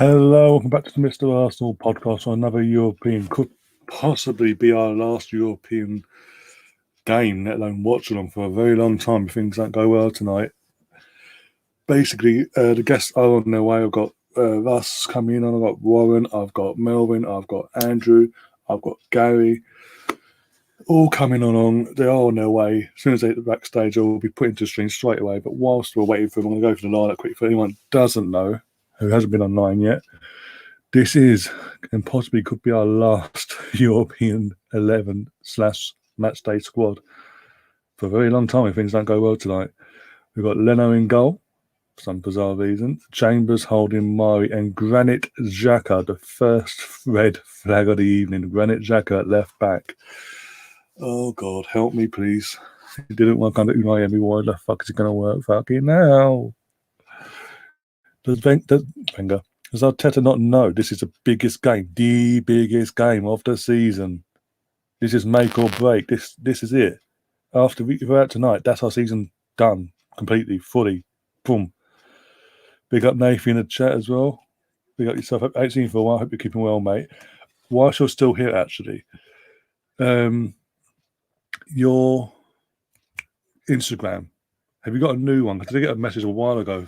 Hello, welcome back to the Mr. Arsenal podcast on another European. Could possibly be our last European game, let alone watch along for a very long time if things don't go well tonight. Basically, the guests are on their way. I've got Russ coming in, I've got Warren, I've got Melvin, I've got Andrew, I've got Gary, all coming along. They are on their way. As soon as they get to the backstage, I will be put into stream straight away. But whilst we're waiting for them, I'm going to go for the lineup quick for anyone who doesn't know, who hasn't been online yet. This is, and possibly could be our last European 11/match day squad for a very long time if things don't go well tonight. We've got Leno in goal, for some bizarre reason. Chambers holding Mari, and Granit Xhaka, the first red flag of the evening. Granit Xhaka at left back. Oh, God, help me, please. It didn't work under Unai Emery. Why the fuck is it going to work fucking now? Does Arteta not know this is the biggest game of the season? This is make or break. This is it. After we're out tonight, that's our season done completely, fully. Boom. Big up Nathan in the chat as well. Big up yourself. I haven't seen you for a while. I hope you're keeping well, mate. Whilst you're still here, actually, your Instagram, have you got a new one? Did I get a message a while ago?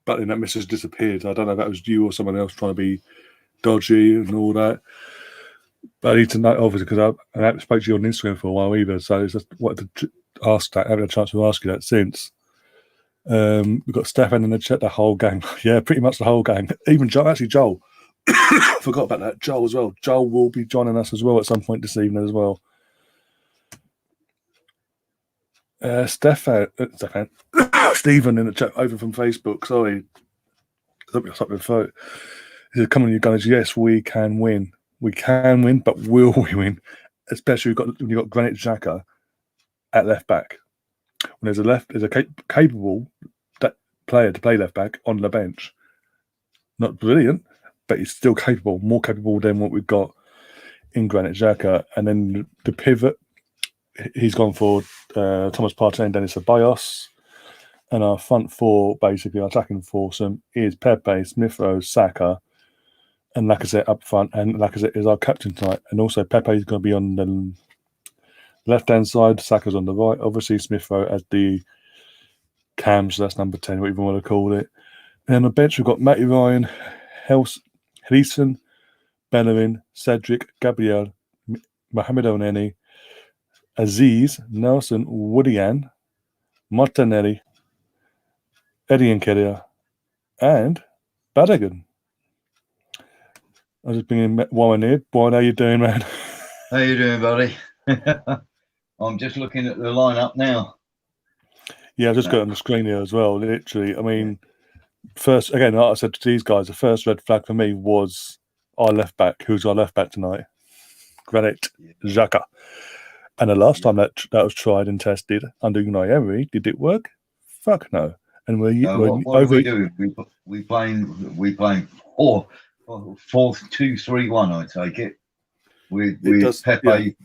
But then that message disappeared. I don't know if that was you or someone else trying to be dodgy and all that. But I need to know, obviously, because I haven't spoken to you on Instagram for a while either. So I just wanted to ask that. I haven't had a chance to ask you that since. We've got Stefan in the chat the whole game. Yeah, pretty much the whole game. Even Joel. Actually, Joel. Forgot about that. Joel as well. Joel will be joining us as well at some point this evening as well. Stefan, Stephen in the chat over from Facebook. Sorry, something throat. He said, "Come on, you guys! Yes, we can win. We can win, but will we win? Especially when you've got Granit Xhaka at left back. When there's a capable player to play left back on the bench. Not brilliant, but he's still capable, more capable than what we've got in Granit Xhaka. And then the pivot." He's gone for Thomas Partey and Denis Ceballos. And our front four, basically, our attacking foursome is Pepe, Smith Rowe, Saka, and Lacazette up front. And Lacazette is our captain tonight. And also Pepe is going to be on the left-hand side. Saka's on the right. Obviously, Smith Rowe as the cam, so that's number 10, whatever you want to call it. And on the bench, we've got Matty Ryan, Helson, Bellerin, Cedric, Gabriel, Mohamed Elneny, Aziz, Nelson, Woodian, Martinelli, Eddie Nketiah, and Badigan. I was just bringing Warren here. Warren, how you doing, man? How you doing, buddy? I'm just looking at the lineup now. Yeah, I've just got it on the screen here as well. Literally, I mean, first, again, like I said to these guys, the first red flag for me was our left back. Who's our left back tonight? Granit Xhaka. And the last time that was tried and tested under Unai Emery, did it work? Fuck no. And what do we do? We playing 4-2-3-1. I take it. With Pepe.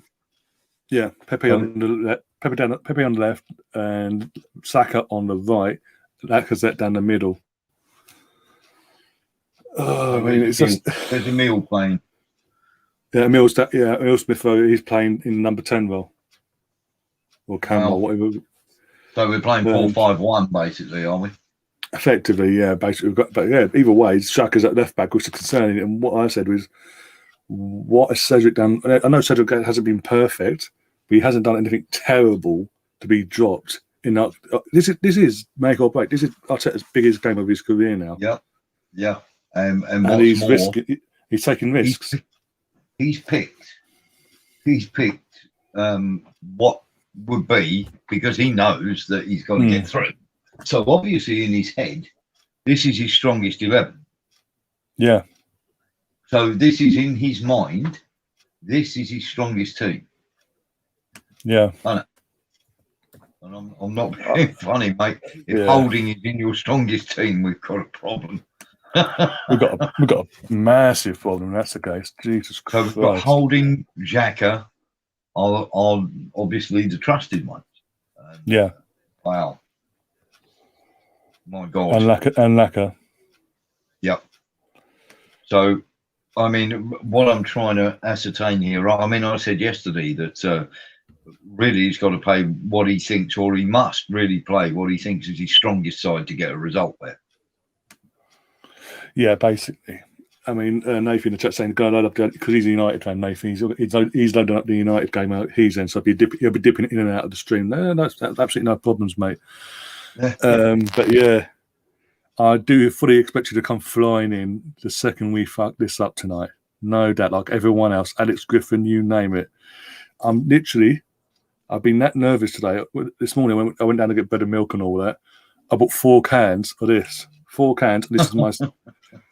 Yeah, Pepe on the left, Pepe on the left, and Saka on the right. Lacazette down the middle. Oh, I mean, it's just there's Emil playing. Yeah, Emil Smith. He's playing in number 10 role, or Campbell, whatever. So we're playing 4-5-1, basically, are we? Effectively, yeah. Basically, either way, Xhaka's at left back, which is concerning. And what I said was, what has Cedric done? I know Cedric hasn't been perfect, but he hasn't done anything terrible to be dropped. This is make or break. This is Arteta's biggest game of his career now. Yeah. And he's he's taking risks. He's picked what would be, because he knows that he's got to get through. So obviously in his head, this is his strongest 11. Yeah. So this is in his mind. This is his strongest team. Yeah. And I'm not being funny, mate. If holding is in your strongest team, we've got a problem. we've got a massive problem. That's the case. Jesus Christ. So, but Holding, Xhaka are obviously the trusted ones. Yeah. Wow. My God. And Lacazette. Yep. So, I mean, what I'm trying to ascertain here, I mean, I said yesterday that really he's got to play what he thinks, or he must really play what he thinks is his strongest side to get a result there. Yeah, basically. I mean, Nathan in the chat saying, "Go load up," because he's a United fan. Nathan, he's loading up the United game out. He's in, so he'll be dipping in and out of the stream. No, that's absolutely no problems, mate. But yeah, I do fully expect you to come flying in the second we fuck this up tonight. No doubt, like everyone else, Alex Griffin, you name it. I've been that nervous today. This morning, I went down to get bread and milk and all that. I bought 4 cans of this. 4 cans. And this is my.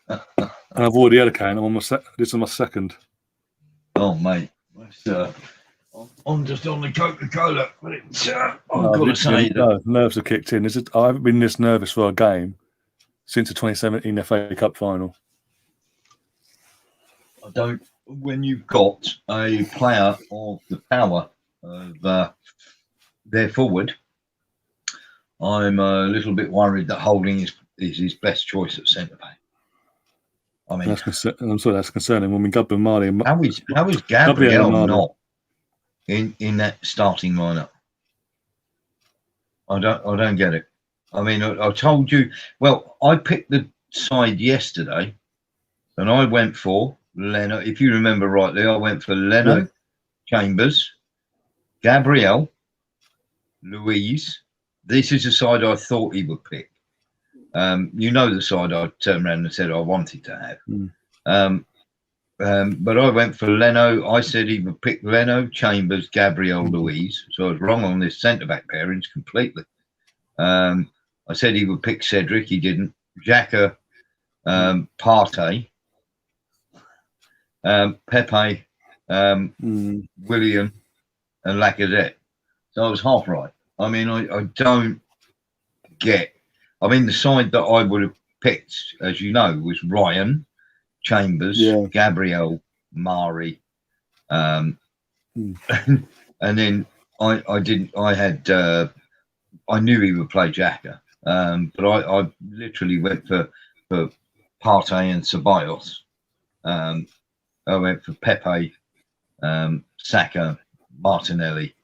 And I've already had a can. This is my second. Oh, mate. I'm just on the Coca-Cola. But I've got to say that. Nerves have kicked in. I haven't been this nervous for a game since the 2017 FA Cup final. When you've got a player of the power of their forward, I'm a little bit worried that Holding is his best choice at centre back. I mean, I'm sorry, that's concerning. When we got Marley, how is Gabriel not in that starting lineup? I don't get it. I mean, I told you. Well, I picked the side yesterday, and I went for Leno. If you remember rightly, I went for Leno, Chambers, Gabriel, Louise. This is the side I thought he would pick. You know the side I turned around and said I wanted to have. But I went for Leno. I said he would pick Leno, Chambers, Gabriel, Louise. So I was wrong on this centre-back pairings completely. I said he would pick Cedric. He didn't. Xhaka, Partey, Pepe, William, and Lacazette. So I was half right. I mean, I don't get. I mean, the side that I would have picked, as you know, was Ryan, Chambers, Gabriel, Mari, and then I didn't. I knew he would play Xhaka, but I literally went for Partey and Ceballos. I went for Pepe, Saka, Martinelli,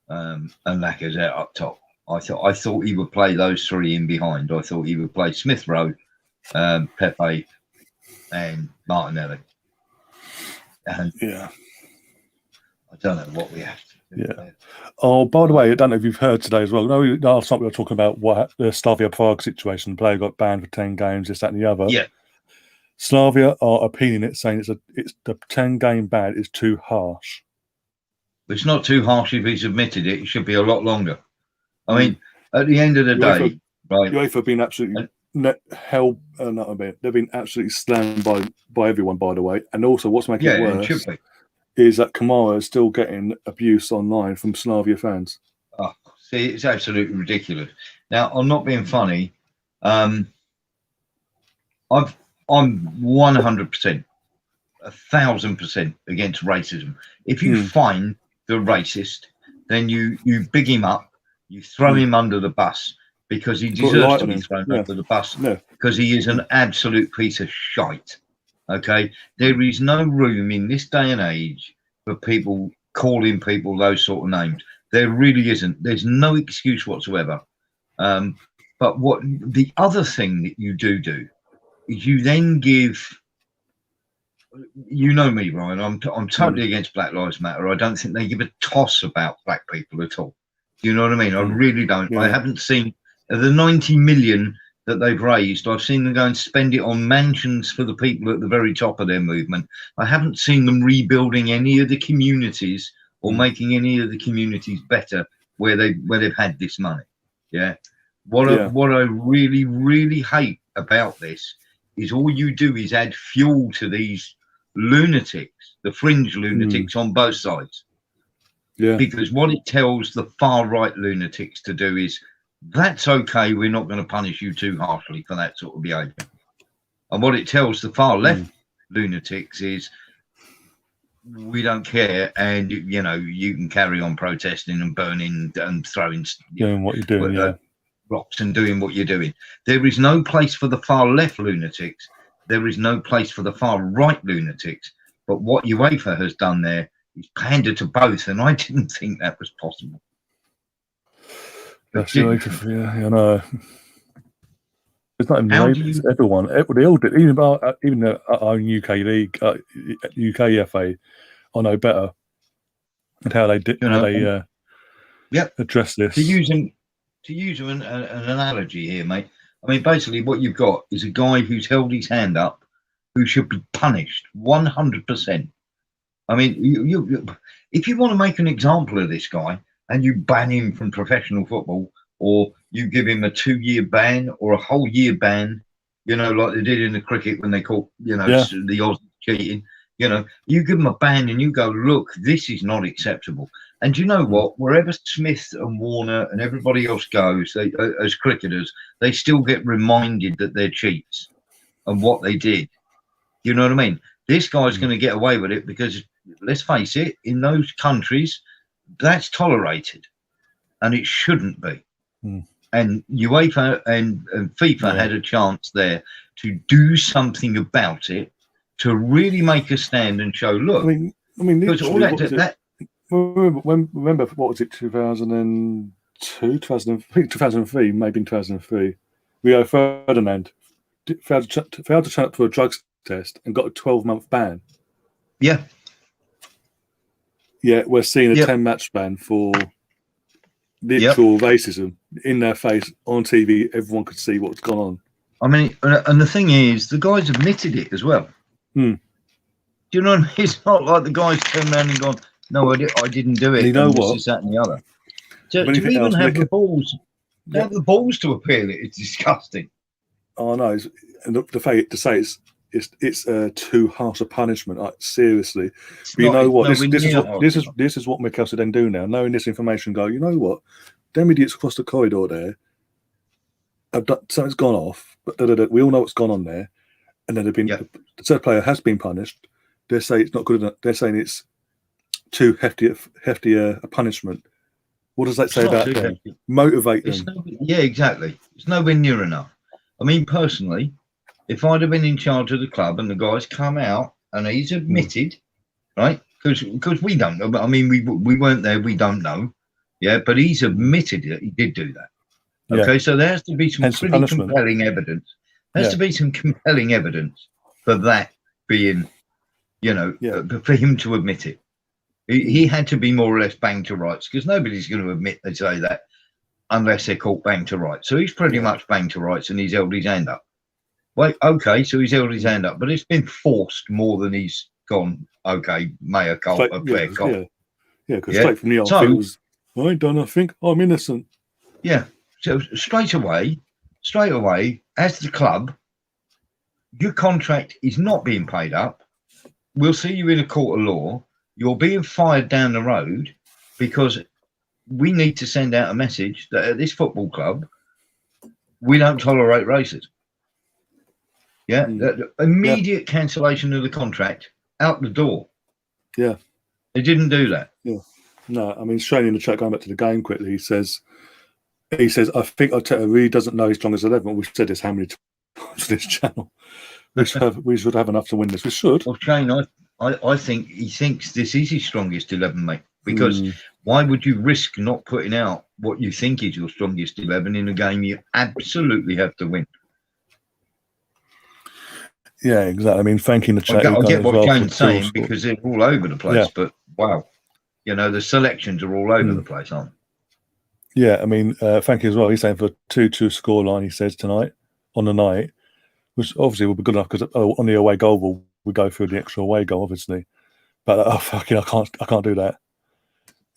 and Lacazette up top. I thought he would play those 3 in behind. I thought he would play Smith Rowe, Pepe, and Martinelli. And I don't know what we have to do. Yeah. Oh, by the way, I don't know if you've heard today as well. No, last night we were talking about what the Slavia Prague situation. The player got banned for 10 games, this, that, and the other. Yeah. Slavia are appealing it, saying it's the 10-game ban is too harsh. It's not too harsh if he's admitted it. It should be a lot longer. I mean, at the end of the day, right? UEFA have been absolutely they've been absolutely slammed by everyone, by the way. And also, what's making it worse is that Kamara is still getting abuse online from Slavia fans. Oh, see, it's absolutely ridiculous. Now, I'm not being funny. I'm 100%, 1,000% against racism. If you find the racist, then you big him up. You throw him under the bus because he deserves to be thrown under the bus because he is an absolute piece of shite. Okay? There is no room in this day and age for people calling people those sort of names. There really isn't. There's no excuse whatsoever. But what the other thing that you do is you then give. You know me, Ryan. I'm totally against Black Lives Matter. I don't think they give a toss about black people at all. Do you know what I mean? I really don't. Yeah. I haven't seen the 90 million that they've raised. I've seen them go and spend it on mansions for the people at the very top of their movement. I haven't seen them rebuilding any of the communities or making any of the communities better where they've had this money. Yeah. What I really, really hate about this is all you do is add fuel to these lunatics, the fringe lunatics on both sides. Yeah. Because what it tells the far right lunatics to do is, that's okay, we're not going to punish you too harshly for that sort of behaviour. And what it tells the far left lunatics is, we don't care, and you can carry on protesting and burning and throwing what you're doing, rocks and doing what you're doing. There is no place for the far left lunatics there is no place for the far right lunatics. But what UEFA has done there is pander to both, and I didn't think that was possible. That's UEFA, yeah, I know. It's not even it's everyone. They all did. Even the our own UK league, UK FA, I know better. And how they did, address this. To use an analogy here, mate. I mean, basically, what you've got is a guy who's held his hand up, who should be punished 100%. I mean, if you want to make an example of this guy and you ban him from professional football, or you give him a 2-year ban or a whole year ban, like they did in the cricket when they caught, the Aussies cheating, you give him a ban and you go, look, this is not acceptable. And you know what? Wherever Smith and Warner and everybody else goes, as cricketers, they still get reminded that they're cheats and what they did. You know what I mean? This guy's going to get away with it because, let's face it, in those countries, that's tolerated, and it shouldn't be. And UEFA and FIFA had a chance there to do something about it, to really make a stand and show, look. I mean, remember what was it? 2002, 2003, maybe in 2003. Rio Ferdinand failed to turn up for a drugs test and got a 12-month ban. Yeah. Yeah, we're seeing a 10-match ban for literal racism in their face on TV. Everyone could see what's gone on. I mean, and the thing is, the guys admitted it as well. Do you know what I mean? It's not like the guys turned around and gone, no, I didn't do it. And you know what? This, that, and the other. To even have the balls, have the balls to appeal it, it's disgusting. Oh no! And the fact to say it's too harsh a punishment. Like, seriously, but you know what? This is what Mikel should then do now. Knowing this information, go. You know what? Them idiots across the corridor there have done something's gone off. But we all know what's gone on there, and then the third player has been punished. They say it's not good enough. They're saying it's too hefty a punishment. What does that say about them? Motivate them. Exactly. It's nowhere near enough. I mean, personally, if I'd have been in charge of the club and the guys come out and he's admitted, right? Because we don't know. I mean, we weren't there. We don't know. Yeah, but he's admitted that he did do that. Okay, so there has to be some pretty compelling evidence. There has to be some compelling evidence for that being, for him to admit it. He had to be more or less banged to rights, because nobody's going to admit they say that unless they're caught banged to rights. So he's pretty much banged to rights and he's held his hand up. Well, okay, so he's held his hand up, but it's been forced more than he's gone, okay, mea culpa, fair cop. Yeah, because straight from the off, it was, I ain't done nothing, I'm innocent. Yeah, so straight away, as the club, your contract is not being paid up. We'll see you in a court of law. You're being fired down the road because we need to send out a message that at this football club, we don't tolerate racism. Yeah, immediate cancellation of the contract, out the door. Yeah. They didn't do that. Yeah. No, I mean, Shane in the chat, going back to the game quickly, he says, I think Arteta really doesn't know his strongest 11. We've said this how many times on this channel. We should have enough to win this. We should. Well, Shane, I think he thinks this is his strongest 11, mate. Because why would you risk not putting out what you think is your strongest 11 in a game you absolutely have to win? Yeah, exactly. I mean, thanking the chat. I get what Shane's saying because they're all over the place. But wow, the selections are all over the place, aren't they? Yeah, I mean, thank you as well. He's saying for a 2-2 scoreline, he says tonight on the night, which obviously will be good enough because on the away goal we go through the extra away goal, obviously. But I can't do that.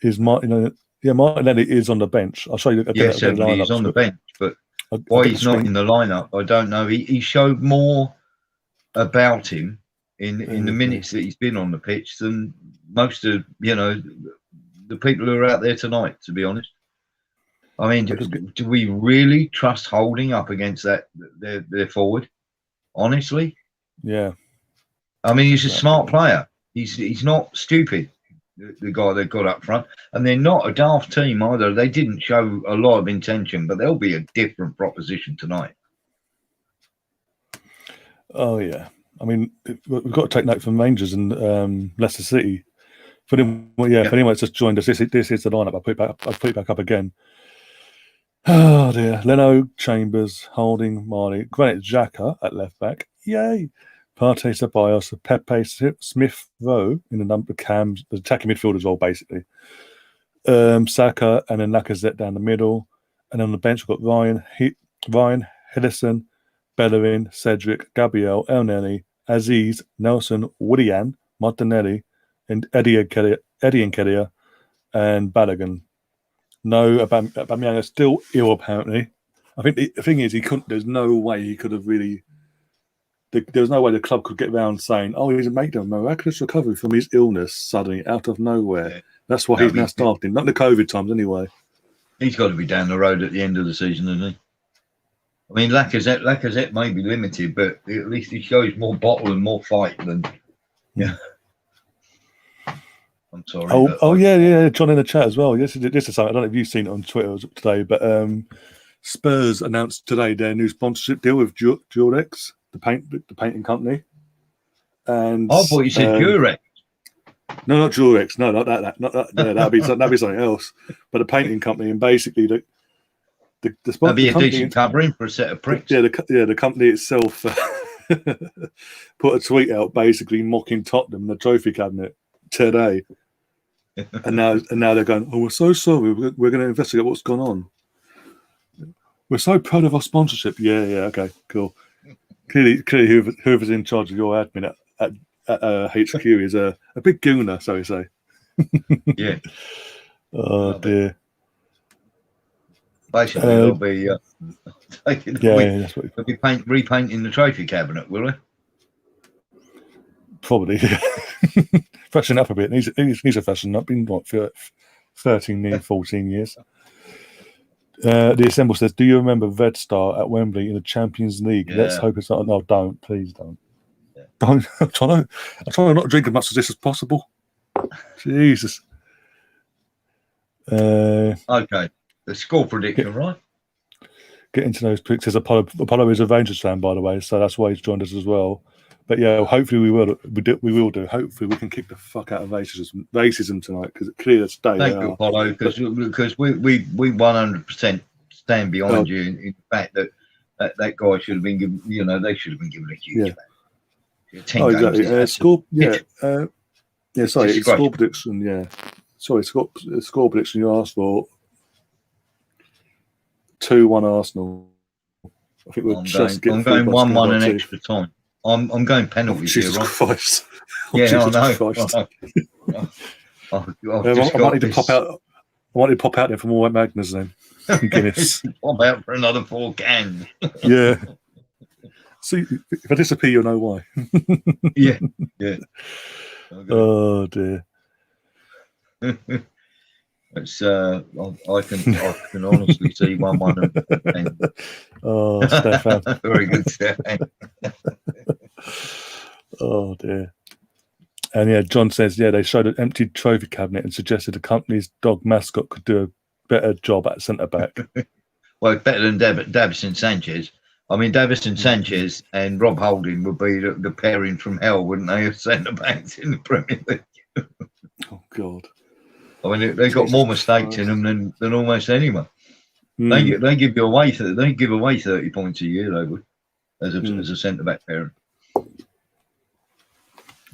Is Martin? Martinelli is on the bench. I'll show you. Yes, he's on the bench, but why he's not in the lineup, I don't know. He showed more about him in the minutes that he's been on the pitch than most of the people who are out there tonight. To be honest, I mean, do we really trust Holding up against that their forward? Honestly, yeah. I mean, he's a smart player. He's not stupid. The guy they've got up front, and they're not a daft team either. They didn't show a lot of intention, but they'll be a different proposition tonight. Oh yeah, I mean we've got to take note from Rangers and Leicester City. For them, if anyone that's just joined us, this is the lineup. I'll put it back up again. Oh dear, Leno, Chambers, Holding, Marley, Granit Xhaka at left back. Yay! Partey, Ceballos, Pepe, Smith, Rowe in the number cams, the attacking midfield as well, basically. Saka and then Lacazette down the middle, and on the bench we've got Ryan, Henderson, Bellerin, Cedric, Gabriel, El Neni, Aziz, Nelson, Willian, Martinelli, and Eddie Nketiah, and Balogun. No, Aubameyang is still ill apparently. I think the thing is he couldn't. There's no way he could have really. There was no way the club could get around saying, "Oh, he's making a miraculous recovery from his illness suddenly out of nowhere." Yeah. That's why he's now starting. Not the COVID times anyway. He's got to be down the road at the end of the season, isn't he? I mean, Lacazette may be limited, but at least he shows more bottle and more fight than. Yeah. I'm sorry. Yeah. John in the chat as well. This is something I don't know if you've seen it on Twitter today, but Spurs announced today their new sponsorship deal with Durex, the painting company. And I thought you said Durex. No, not Durex. No, not that. Not that. Yeah, that'd be something else. But a painting company, and basically the sponsor. That'd be a decent covering for a set of pricks. The company itself put a tweet out basically mocking Tottenham, the trophy cabinet, today. and now they're going, oh, we're so sorry. We're going to investigate what's gone on. We're so proud of our sponsorship. Yeah, okay, cool. Clearly, whoever's in charge of your admin at HQ is a big gooner, so we say. Yeah. Oh dear. Basically, they'll be they'll be repainting the trophy cabinet, will they? Probably. Freshen up a bit. He's a freshen up. Been what, 13, 14 years. The Assemble says, do you remember Red Star at Wembley in the Champions League? Yeah. Let's hope it's not. No, don't. Please don't. Yeah. Don't. I'm trying to not drink as much as this as possible. Jesus. Okay. The score prediction, right? Get into those picks. Apollo is a Rangers fan, by the way, so that's why he's joined us as well. But yeah, hopefully we will do. Hopefully we can kick the fuck out of racism tonight, because it's clear as day. Thank you, Apollo, because we 100% stand behind you in the fact that guy should have been given. They should have been given a huge amount. 10 exactly. Games, score prediction. Yeah, sorry. Score prediction. You asked for 2-1 Arsenal. I think I'm going 1-1 in extra time. I'm going penalties here, right? Christ. Yeah, I know. I wanted to pop out. I wanted to pop out there for more Magnus then. Guinness. Pop out for another 4 cans. Yeah. See, if I disappear, you'll know why. Yeah. Oh dear. It's I can honestly see 1-1. Oh, Stefan. Very good, Stefan. Oh dear. And yeah, John says, they showed an empty trophy cabinet and suggested the company's dog mascot could do a better job at centre back. Well, better than Davison Sanchez. I mean, Davison Sanchez and Rob Holding would be the pairing from hell, wouldn't they, of centre backs in the Premier League? Oh God. I mean, they've got more mistakes in them than almost anyone. They give away 30 points a year, though, as a centre back pairing.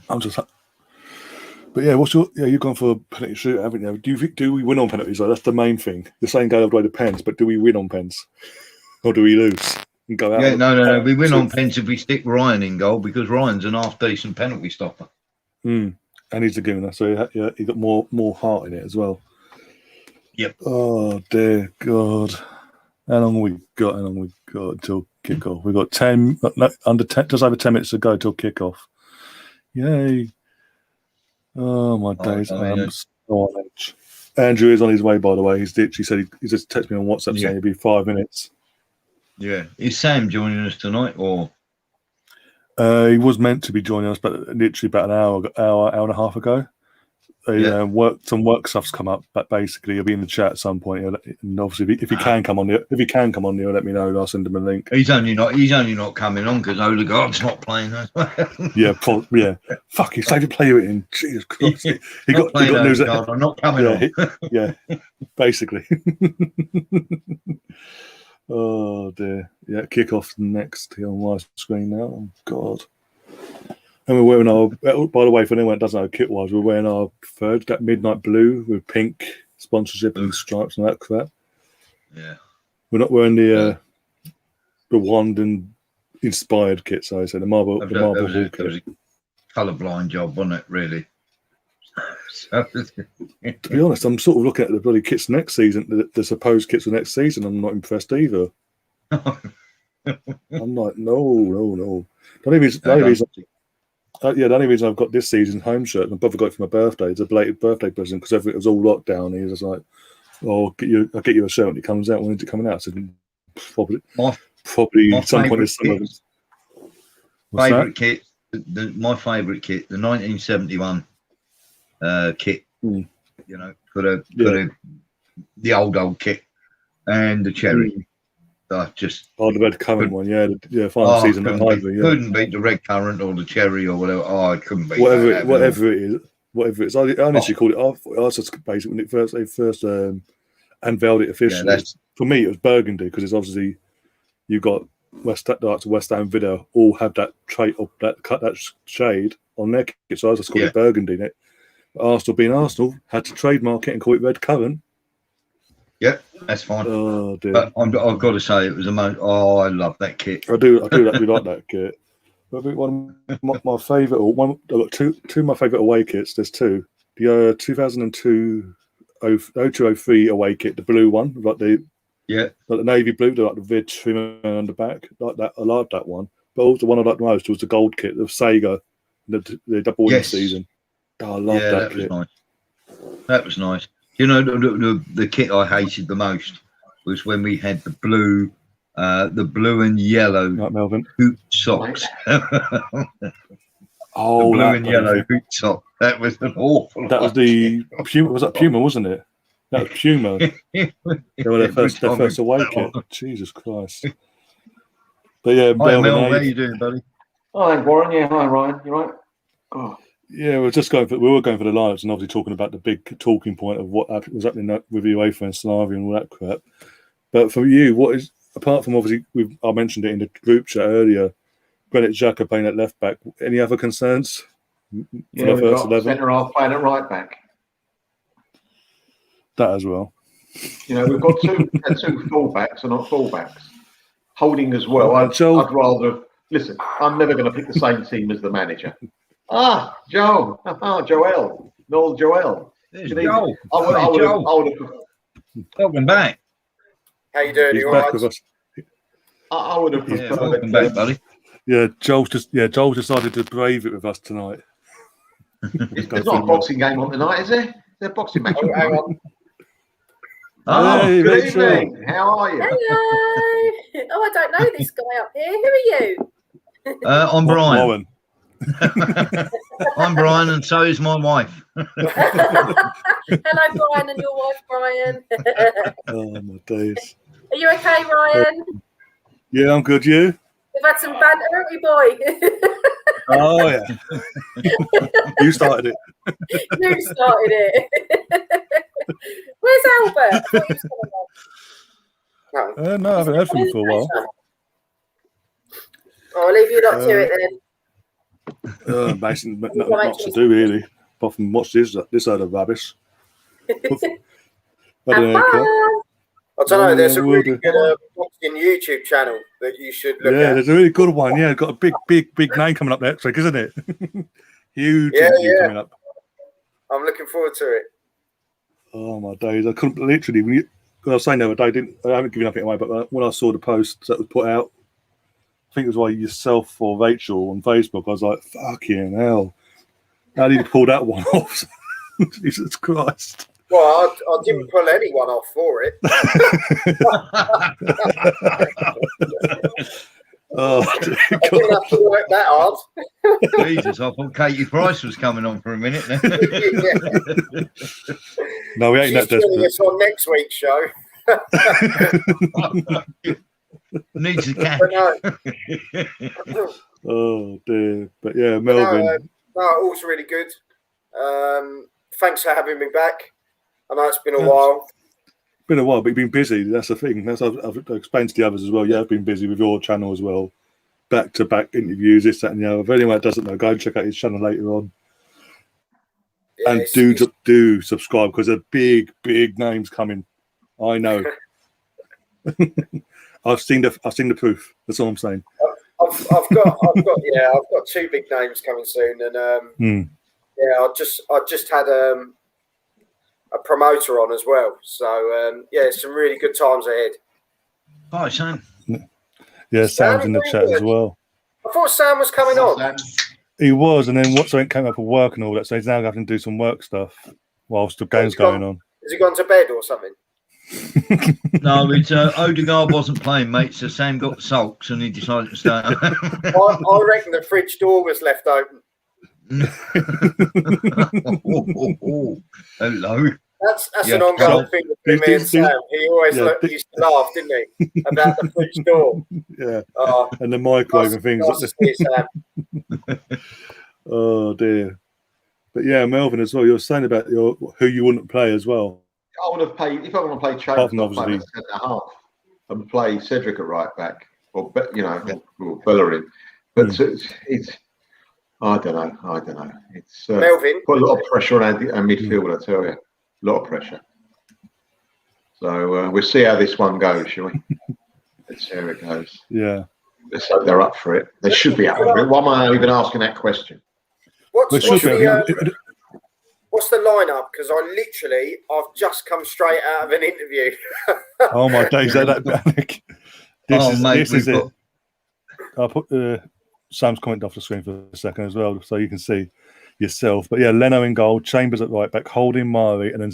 But yeah, you've gone for a penalty shootout, haven't you? Do we win on penalties? That's the main thing. The same go all the way to pens, but do we win on pens, or do we lose and go out? Yeah, no. We win on pens if we stick Ryan in goal, because Ryan's an half decent penalty stopper. And he's a gooner, so he got more heart in it as well. Yep. Oh dear God! How long we got until kickoff? We've got 10, just over 10 minutes to go till kickoff. Yay! Oh my days! I'm so on edge. Andrew is on his way, by the way. He said he just texted me on WhatsApp saying he'd be 5 minutes. Yeah. Is Sam joining us tonight, or? He was meant to be joining us, but literally about an hour and a half ago. some work stuff's come up, but basically he'll be in the chat at some point. And obviously, if he can come on there, let me know. I'll send him a link. He's only not coming on because Odegaard's not playing. Yeah. Fuck, he's saved to play it in. Jesus Christ, he got news. I'm not coming on. Basically. Oh dear. Yeah, kick off next on my screen now. Oh God. And we're wearing our, by the way, for anyone that doesn't know kit-wise, we're wearing our third, that midnight blue with pink sponsorship and stripes and that crap. Yeah. We're not wearing the wand and inspired kit, so I said the marble kit. It was a colourblind job, wasn't it, really? To be honest, I'm sort of looking at the bloody kits next season, the supposed kits for next season. I'm not impressed either. I'm like, no. The only reason I've got this season's home shirt, my brother got it for my birthday. It's a belated birthday present because everything was all locked down. He was like, "Oh, I'll get you a shirt when it comes out. When is it coming out?" I said, "Probably some point this summer." Favourite kit, my favourite kit, the 1971 kit. You know, for the old kit, and the cherry. The red currant one, final season. Couldn't beat the red currant or the cherry or whatever. I couldn't beat whatever it is. I honestly called it. I was just basically when they first unveiled it officially. For me, it was burgundy because it's obviously you got West Ham Villa all have that trait of that shade on their kit. So I just called it burgundy. Arsenal being Arsenal had to trademark it and call it red currant. Yeah, that's fine. Oh dear! But I've got to say, it was the most. Oh, I love that kit. I do actually like that kit. But one of my favourite, I've got two of my favourite away kits. There's two. The 2002 0203 away kit, the blue one, like the navy blue, like the vid trim on the back, like that. I like that one. But also the one I liked most was the gold kit of Sega, the double winning season. Oh, I love that kit. That was nice. You know, the kit I hated the most was when we had the blue and yellow hoop socks. The blue and yellow hoop sock. That was an awful. That was the Puma. Was that Puma? Wasn't it? That was Puma. They were their first away kit. Jesus Christ. But yeah, hi Mel, how you doing, buddy? Hi Warren. Yeah, hi Ryan. You right? Oh. Yeah, we were going for the lives and obviously talking about the big talking point of what was happening with UEFA and Slavia and all that crap. But for you, what is, apart from obviously, I mentioned it in the group chat earlier, Granit Xhaka playing at left back, any other concerns? Yeah, we've got centre half playing at right back. That as well. You know, we've got two full backs and not full backs. Holding as well. I'd rather, listen, I'm never going to pick the same team as the manager. Joel. Noel Joel. Joel. I would have. Welcome back. How you doing? He's back with us. I would have preferred. Welcome back, buddy. Yeah, Joel decided to brave it with us tonight. There's not a boxing game on tonight, is there? There's a boxing match. Hang on. Hey, good evening. How are you? Hello. Oh, I don't know this guy up here. Who are you? I'm Brian. Warren. I'm Brian, and so is my wife. Hello, Brian, and your wife, Brian. Oh my days. Are you okay, Ryan? Yeah, I'm good. You? We've had some banter, haven't we, boy? Oh yeah. You started it. You started it. Where's Albert? I thought he was coming on. No, I haven't heard from him for a while. Oh, I'll leave you lot to it then. Basically, not much to do really, apart from watch this other rubbish. I don't know. There's a really good boxing YouTube channel that you should look at. Yeah, there's a really good one. Yeah, got a big name coming up next week, isn't it? Huge coming up. I'm looking forward to it. Oh my days! I couldn't literally. I was saying the other day, I haven't given anything away, but when I saw the post that was put out, I think it was by yourself or Rachel on Facebook, I was like, fucking hell. How did you pull that one off? Jesus Christ. Well, I didn't pull anyone off for it. Oh, I didn't have to work that hard. Jesus, I thought Katie Price was coming on for a minute. Yeah. No, we ain't She's that joining desperate. us on next week's show. Needs a cat. Oh dear, but yeah, Melvin. No, all's really good. Thanks for having me back. I know it's been a while. Been a while, but you've been busy. That's the thing. That's I've explained to the others as well. Yeah, I've been busy with your channel as well. Back-to-back interviews, this, that, and the other. If anyone that doesn't know, go and check out his channel later on. Yeah, And do subscribe because there are big names coming. I know. I've seen the proof. That's all I'm saying. I've got two big names coming soon, and I just had a promoter on as well. So some really good times ahead. Hi, Sam. Yeah, Sam's in the chat as well. I thought Sam was coming on. He was, and then something came up with work and all that, so he's now having to do some work stuff whilst the game's going on. Has he gone to bed or something? No, it's Odegaard wasn't playing, mate, so Sam got sulks and he decided to stay. I reckon the fridge door was left open. Hello. That's an ongoing thing between me and Sam. He always used to laugh, didn't he, about the fridge door? Yeah, and the microwave and things like that. Oh dear. But yeah, Melvin as well. You're saying about who you wouldn't play as well. I want to play if I want to play Chambers, I'll play at centre half and play Cedric at right back, or Bellerin. But it's I don't know. It's Melvin put a lot of pressure on our midfield. I tell you, a lot of pressure. So we'll see how this one goes, shall we? Let's see how it goes. Yeah. Let's hope they're up for it. They should be up for it. Why am I even asking that question? What's the lineup? Because I've just come straight out of an interview. Oh my days, that panic. This is it. I'll put Sam's comment off the screen for a second as well, so you can see yourself. But yeah, Leno in goal, Chambers at right back, Holding Mari, and then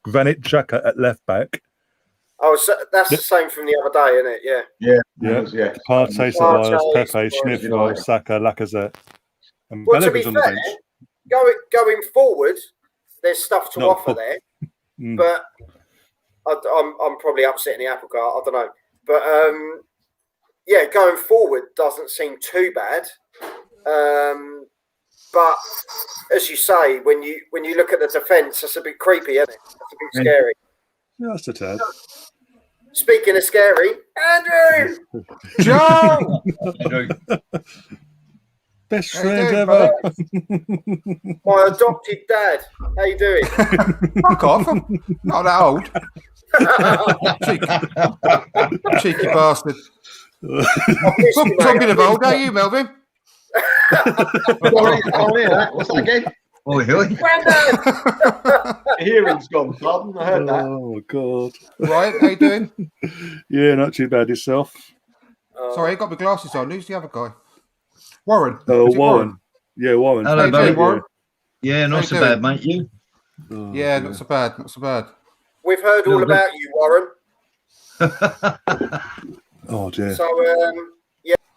Granit Xhaka at left back. Oh, so that's the same from the other day, isn't it? Yeah. Partey, Ceballos, Pepe, Schniffel, Saka, Lacazette. And well, to be on fair, the bench. Going forward, there's stuff to offer there, but I'm probably upsetting the apple cart. I don't know, but going forward doesn't seem too bad. But as you say, when you look at the defence, that's a bit creepy, isn't it? That's a bit scary. Yeah, that's a tad. Speaking of scary, Andrew! Joe! Best friend ever. My adopted dad. How you doing? Fuck off. I'm not that old. Cheeky bastard. Talking of old, are you, Melvin? What's that again? Oh, really? The hearing's gone, pardon. I heard that. Oh, God. Right, how you doing? Yeah, not too bad yourself. Sorry, I got my glasses on. Who's the other guy? Warren. Oh, Warren. Yeah, Warren. Hello, mate. Warren. Yeah, not so bad, mate. You? Oh, yeah, not so bad. Not so bad. We've heard all about you, Warren. Oh, dear. So,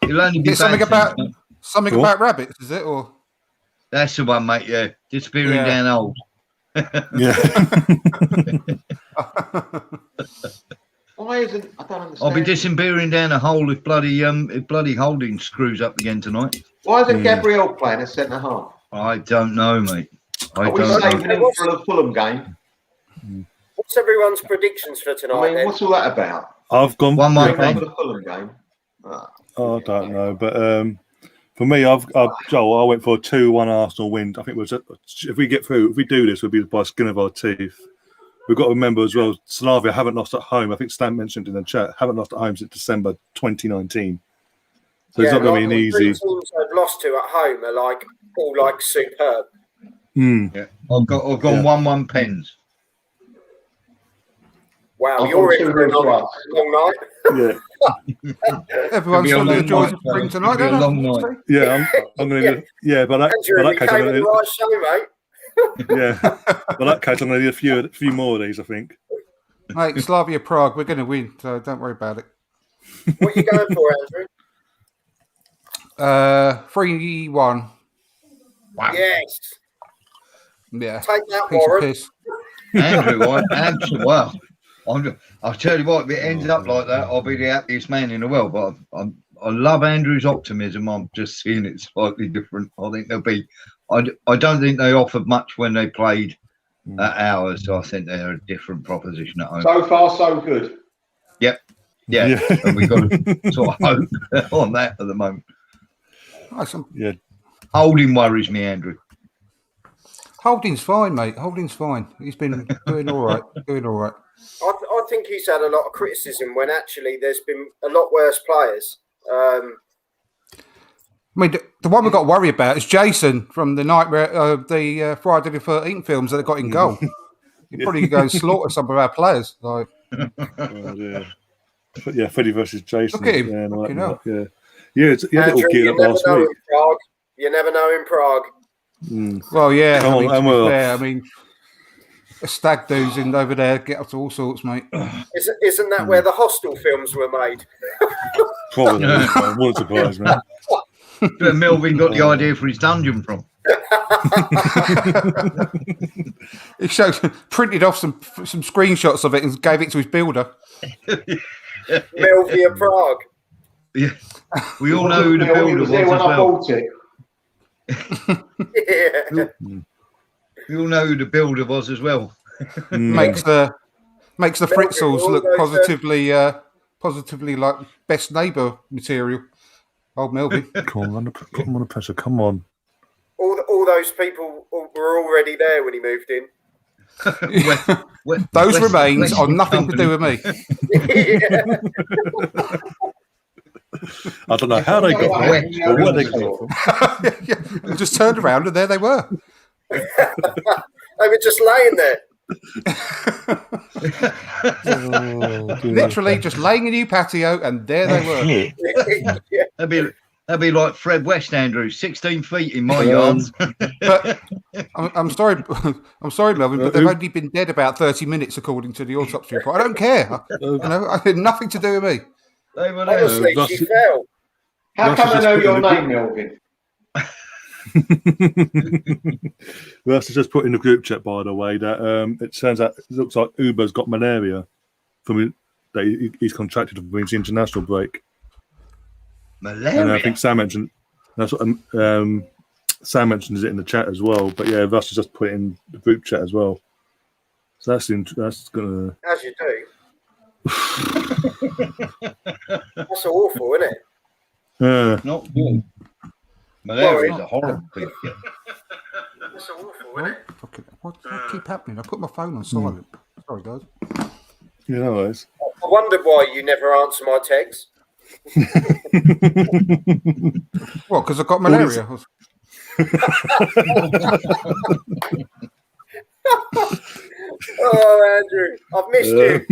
You'll only be something about rabbits, is it? Or that's the one, mate. Yeah, disappearing down old. Yeah. Why isn't I don't understand? I'll be disappearing down a hole if bloody Holding screws up again tonight. Why isn't Gabriel playing at centre half? I don't know, mate. Are we saving him for the Fulham game? what's everyone's predictions for tonight? I mean, what's all that about? I've gone one more for the Fulham game. I don't know, but for me, Joel, I went for a 2-1 Arsenal win. I think if we get through, if we do this, we'll be by the skin of our teeth. We've got to remember as well, Slavia haven't lost at home. I think Stan mentioned in the chat, haven't lost at home since December 2019. So it's not going to be an easy. The teams I've lost to at home are all superb. Yeah, I've gone 1-1 pens. Wow, you're in for a long night. Yeah. Everyone's going to enjoy the spring tonight, don't don't they? Yeah, I'm going to. Yeah, but that case, I'm going to. Right show, mate. Yeah, but that case, I'm going to need a few more of these, I think. Mate, Slavia Prague, we're going to win, so don't worry about it. What are you going for, Andrew? 3-1. Wow. Yes. Yeah. Take that, Piece of Warren. piss. Andrew, well, I'll tell you what, if it ends up like that, I'll be the happiest man in the world. But I love Andrew's optimism. I'm just seeing it slightly different. I think they'll be. I don't think they offered much when they played at ours. So I think they're a different proposition at home. So far, so good. Yep. Yeah. And we've got to sort of hope on that at the moment. Yeah. Holding worries me, Andrew. Holding's fine, mate. Holding's fine. He's been doing all right. I think he's had a lot of criticism when actually there's been a lot worse players. I mean, the one we've got to worry about is Jason from the Nightmare, the Friday the 13th films that got in goal. He'd probably go and slaughter some of our players. Like, yeah, Freddie versus Jason. Look at him. Yeah. It's a little geared up last week. You never know in Prague. Well, yeah. I mean, a stag do's in over there get up to all sorts, mate. Isn't that where the Hostel films were made? Probably. Wouldn't surprise me. Where Melvin got the idea for his dungeon from. He printed off some screenshots of it and gave it to his builder. Melvin Prague. Yeah, we all know who the builder was as well. Yeah. We all know who the builder was as well. Makes the Fritzels look positively like best neighbour material. Old Melvin. Come on, put him on the pressure. Come on. All those people were already there when he moved in. Those remains are nothing to do with me. I don't know how they got there or where they came from. They just turned around and there they were. They were just laying there. Literally just laying a new patio and there they were. Yeah. That'd be like Fred West, Andrew, 16 feet in my yards. But I'm sorry, Melvin, but they've only been dead about 30 minutes according to the autopsy report. I don't care. I had nothing to do with me. They were there. Honestly, she fell. How come I know your name, Melvin? Russ has just put in the group chat, by the way, that it turns out it looks like Uber's got malaria from that he's contracted from his international break. Malaria. And I think Sam mentioned that's what Sam mentions it in the chat as well. But yeah, Russ has just put it in the group chat as well. So that's gonna. As you do. That's awful, isn't it? Not good. Malaria is a horrible thing. That's awful, isn't it? What keep happening? I put my phone on silent. Sorry, guys. Yeah, no worries. I wondered why you never answer my texts. What? Because I got malaria. Oh, Andrew, I've missed you.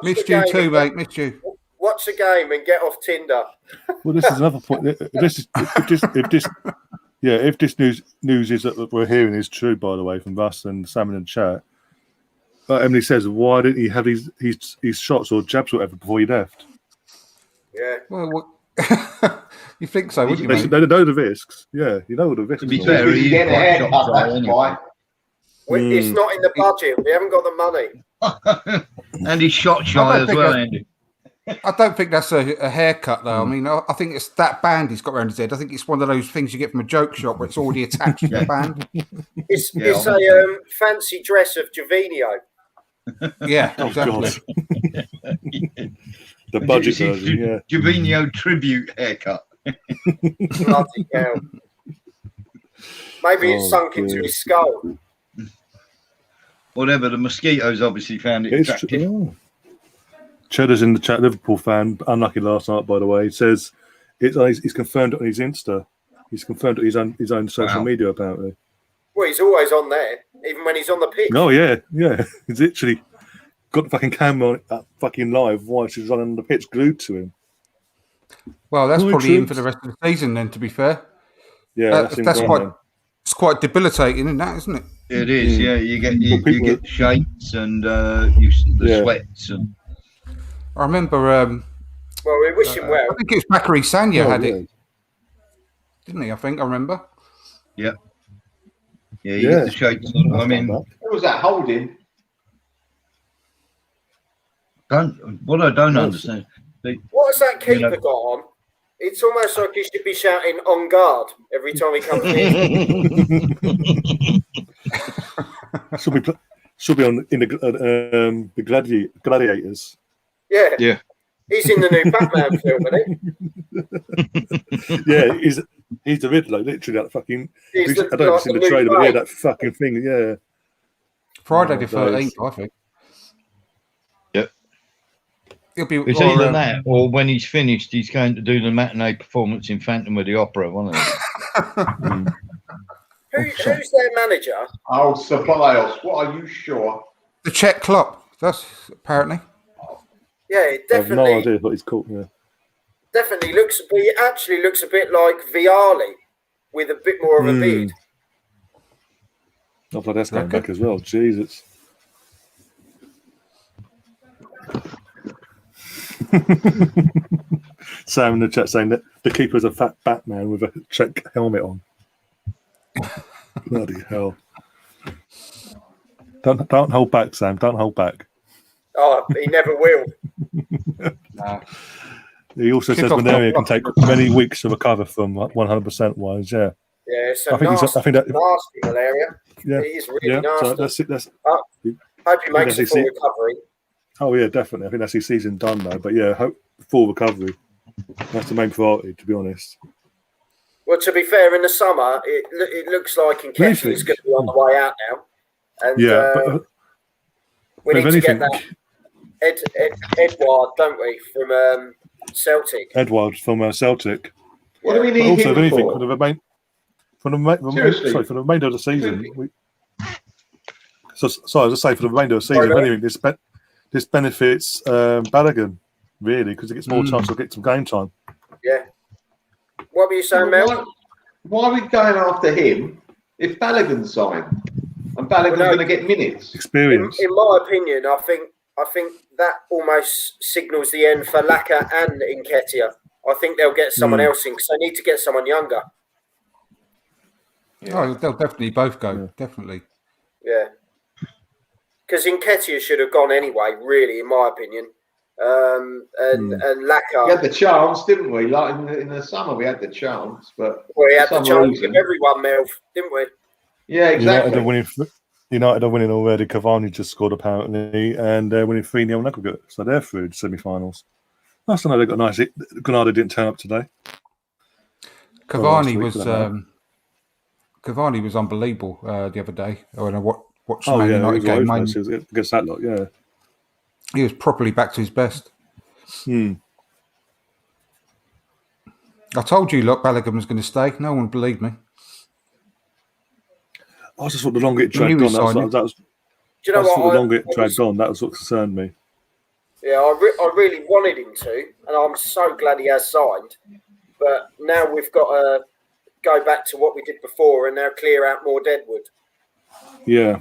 Missed you too, mate. Missed you. Watch the game and get off Tinder. Well, this is another point. If this news is that we're hearing is true, by the way, from Russ and Sam in the chat. But Emily says, why didn't he have his shots or jabs or whatever before he left? Yeah. Well, you think so, wouldn't you? They know the risks. Yeah, you know the risks. To be fair, you get a haircut, that's why. It's not in the budget. We haven't got the money. And he's shot shy as well, Andy. I don't think that's a haircut, though. I mean, I think it's that band he's got around his head. I think it's one of those things you get from a joke shop where it's already attached to the band. It's a fancy dress of Jovino. Yeah, exactly. The budget version, yeah. Jovino tribute haircut. Bloody hell. Maybe it's sunk into his skull. Whatever, the mosquitoes obviously found it attractive. Cheddar's in the chat, Liverpool fan, unlucky last night, by the way. He says he's confirmed it on his Insta. He's confirmed it on his own social media, apparently. Well, he's always on there, even when he's on the pitch. Oh, yeah. He's literally got the fucking camera fucking live whilst he's on the pitch glued to him. Well, that's probably in for the rest of the season then, to be fair. Yeah, that's quite debilitating, isn't it? It is, yeah. You get shakes and sweats and. I remember. Well, we wish him well. I think it was Bakary Sagna had it, didn't he? I think I remember. Yeah. Yeah, you get the shakes. I mean, what was that holding? What I don't understand. What has that keeper got on? It's almost like he should be shouting "on guard" every time he comes in. Should be on in the Gladiators. Yeah. Yeah. He's in the new Batman film, isn't he? Yeah, he's the Riddler, literally that fucking. I don't know if it's in the trailer, but yeah, that fucking thing, yeah. Friday the 13th, I think. Yep. It's either that or when he's finished, he's going to do the matinee performance in Phantom of the Opera, wasn't he? Who's their manager? Oh, Ceballos. What are you sure? The Czech Klopp. That's apparently. Yeah, it definitely. I have no idea what he's called. Yeah. Definitely looks. But he actually looks a bit like Vialli, with a bit more of a beard. Oh, but that's going back as well. Jesus. Sam in the chat saying that the keeper's a fat Batman with a Czech helmet on. Bloody hell! Don't hold back, Sam. Don't hold back. Oh, he never will. He also says malaria can take many weeks to recover from 100% wise. Yeah. Yeah, so I think nasty malaria. Yeah, it is really nasty. So that's hope he makes a full recovery. Oh yeah, definitely. I think that's his season done though. But yeah, hope full recovery. That's the main priority, to be honest. Well, to be fair, in the summer, it looks like Nketiah is going to be on the way out now. And but we need to get that Edouard, don't we, from Celtic? Edouard from Celtic. What do we need also, him anything for? for the remainder of the season. Sorry, I was just saying for the remainder of the season. Anything, this benefits Balogun really because it gets more chance to get some game time. Yeah. What were you saying, Mel? Why are we going after him if Balogun's signed and Balogun's going to get minutes? Experience. In my opinion, I think that almost signals the end for Laka and Nketiah. I think they'll get someone else in because they need to get someone younger. Yeah. Oh, they'll definitely both go. Yeah. Definitely. Yeah. Because Nketiah should have gone anyway, really, in my opinion. And Laka. We had the chance, didn't we? Like in the summer, we had the chance, but we had the chance of everyone, Mel, didn't we? Yeah, exactly. United are winning already. Cavani just scored apparently, and they're winning 3-0 in aggregate, so they're through the semi-finals. Nice to know they got nice. Granada didn't turn up today. Cavani was unbelievable the other day. When I watched the Man United game, against that lot, yeah. He was properly back to his best. I told you, look, Balogun was going to stay. No one believed me. I just thought the longer it dragged on, that was what concerned me. Yeah, I really wanted him to, and I'm so glad he has signed. But now we've got to go back to what we did before and now clear out more deadwood. Yeah.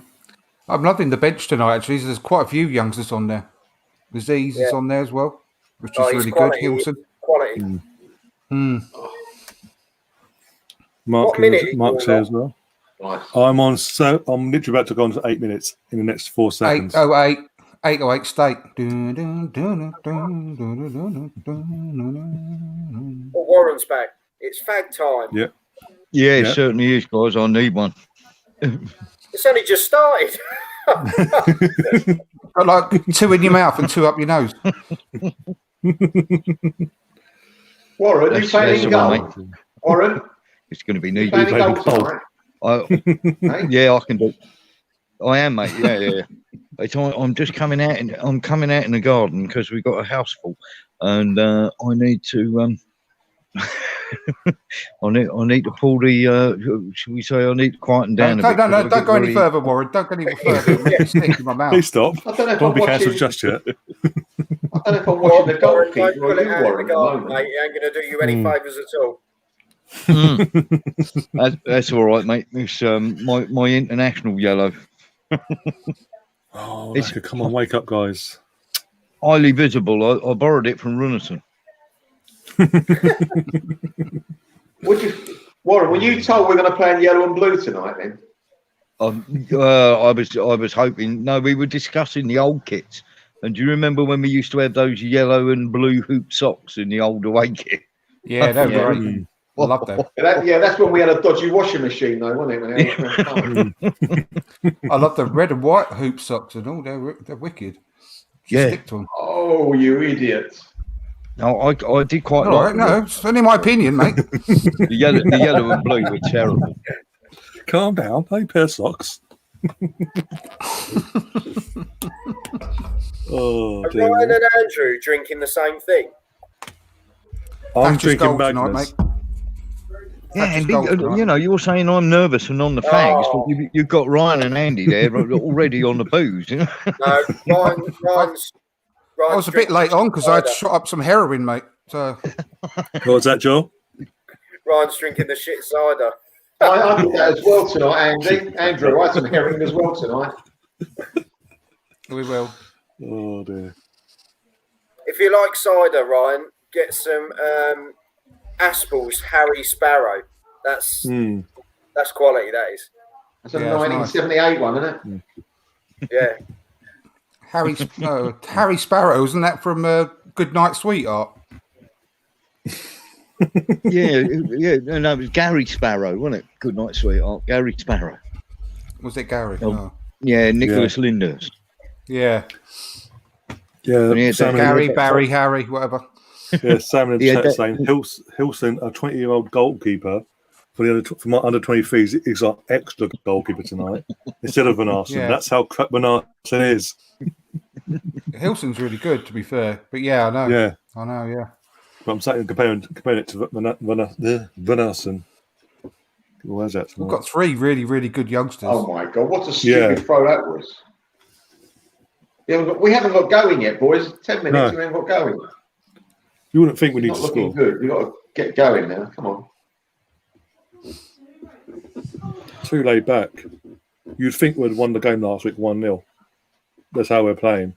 I'm loving the bench tonight, actually. There's quite a few youngsters on there. Aziz is on there as well, which is really quality, good. Hilson. Quality. Mark's here as well. Nice. I'm literally about to go on to 8 minutes in the next 4 seconds. 808 state. Warren's back. It's fag time. Yeah. Yeah, it certainly is, guys. I need one. It's only just started. Got like 2 in your mouth and 2 up your nose. Warren, you playing goal? Warren? It's going to be needed. Yeah, I can do. I am, mate. Yeah. I'm just coming out. I'm coming out in the garden because we've got a house full, and I need to. I need to pull the. Should we say I need to quieten down a bit? No, don't go any further, Warren. Don't go any further. Stick in my mouth. Please stop. Don't be cancelled just yet. I don't know if I'm watching the goalkeeper. Don't pull it out in the garden, mate. It ain't going to do you any favours at all. That's all right, mate. It's my international yellow. Come on, wake up, guys. highly visible. I borrowed it from Runnerton. Warren, were you told we're going to play in yellow and blue tonight then? I was hoping. No, we were discussing the old kits. And do you remember when we used to have those yellow and blue hoop socks in the old away kit? Yeah, that was great. I love that. That's when we had a dodgy washing machine, though, wasn't it? I love the red and white hoop socks and all. They're wicked. Just stick to them. Oh, you idiot! No, I did quite all like. Right, no, it's only my opinion, mate. The yellow and blue were terrible. Calm down. Hey, pair of socks. Oh, Are dear. Ryan and Andrew drinking the same thing? I'm That's just drinking gold tonight, Magnus. mate. Yeah, and you're saying I'm nervous and on the fags, but you've got Ryan and Andy there already on the booze. You know? No, Ryan's I was a bit late on because I had shot up some heroin, mate. So What was that, Joel? Ryan's drinking the shit cider. I did that as well tonight, Andy. Andrew, I had some herring as well tonight. we will. Oh, dear. If you like cider, Ryan, get some Aspel's Harry Sparrow. That's quality, that is. That's a 1978 one, isn't it? Yeah. Harry Sparrow, isn't that from Good Night, Sweetheart? yeah. No, it was Gary Sparrow, wasn't it? Good Night, Sweetheart. Gary Sparrow. Was it Gary? Oh, no. Yeah, Nicholas Linders. Yeah. Yeah, Gary, Barry, Harry, whatever. Yeah, Sam in the chat saying Hilson, a 20-year-old goalkeeper for my under 23s, is our extra goalkeeper tonight instead of Van Arsene. Yeah. That's how crap Van Arsene is. Hilson's really good, to be fair. But yeah, I know. Yeah, I know. Yeah. But I'm saying comparing it to Van Arsene. Where's that? We've got 3 really, really good youngsters. Oh my God! What a stupid throw that was. We haven't got going yet, boys. 10 minutes, we haven't got going. You wouldn't think we need to score. Good. We've got to get going now. Come on. Too laid back. You'd think we'd won the game last week 1-0. That's how we're playing.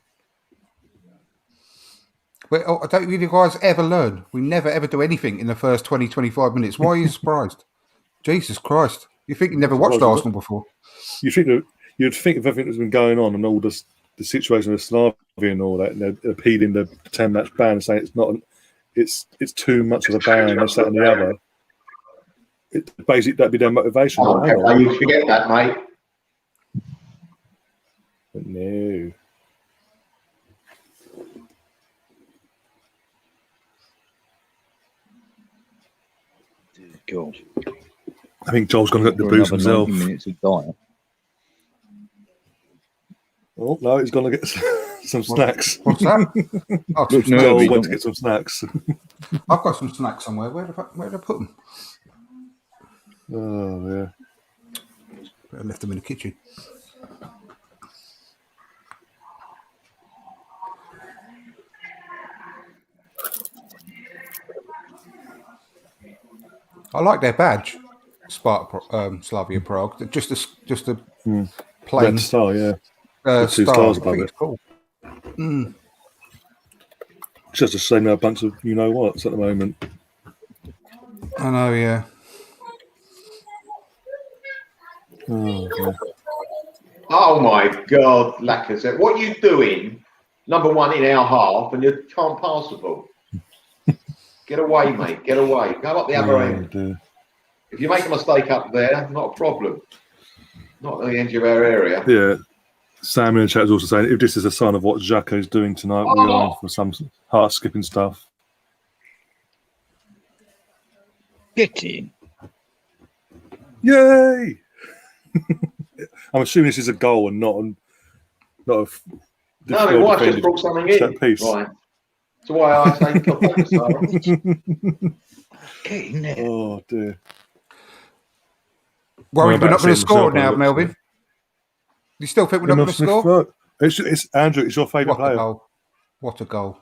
Well, I don't think you guys ever learn. We never ever do anything in the first 20, 25 minutes. Why are you surprised? Jesus Christ. You think you never watched Arsenal before? You'd think of everything that's been going on and all the situation with Slavia and all that, and they're appealing the 10-match ban and saying it's too much of a ban, this, that, and the other. Basically, that'd be their motivation. You forget that, mate. But no. God. I think Joel's going to get the boost himself. Minutes of diet. Oh, no, he's going to get some snacks. What's that? Joel went to get some snacks. I've got some snacks somewhere. Where did I put them? Oh, yeah. I left them in the kitchen. I like their badge, Slavia Prague. Just a plain red star, yeah. 2 stars above it. It's cool. It's just the same a bunch of you-know-whats at the moment. I know, yeah. Oh my God, Lacazette. What are you doing? Number 1 in our half, and you can't pass the ball. Get away, mate. Get away. Go up the other end. Dear. If you make a mistake up there, not a problem. Not at the edge of our area. Yeah. Sam in the chat is also saying, if this is a sign of what Xhaka's doing tonight, we're on for some heart-skipping stuff. Get in. Yay! I'm assuming this is a goal and not a. No, my wife just brought something in. Piece. Right. That's why I say Get in there. Oh dear. Worried we're not going to score now, Melvin? You still think we're not going to score? It's Andrew. It's your favourite player. Goal. What a goal!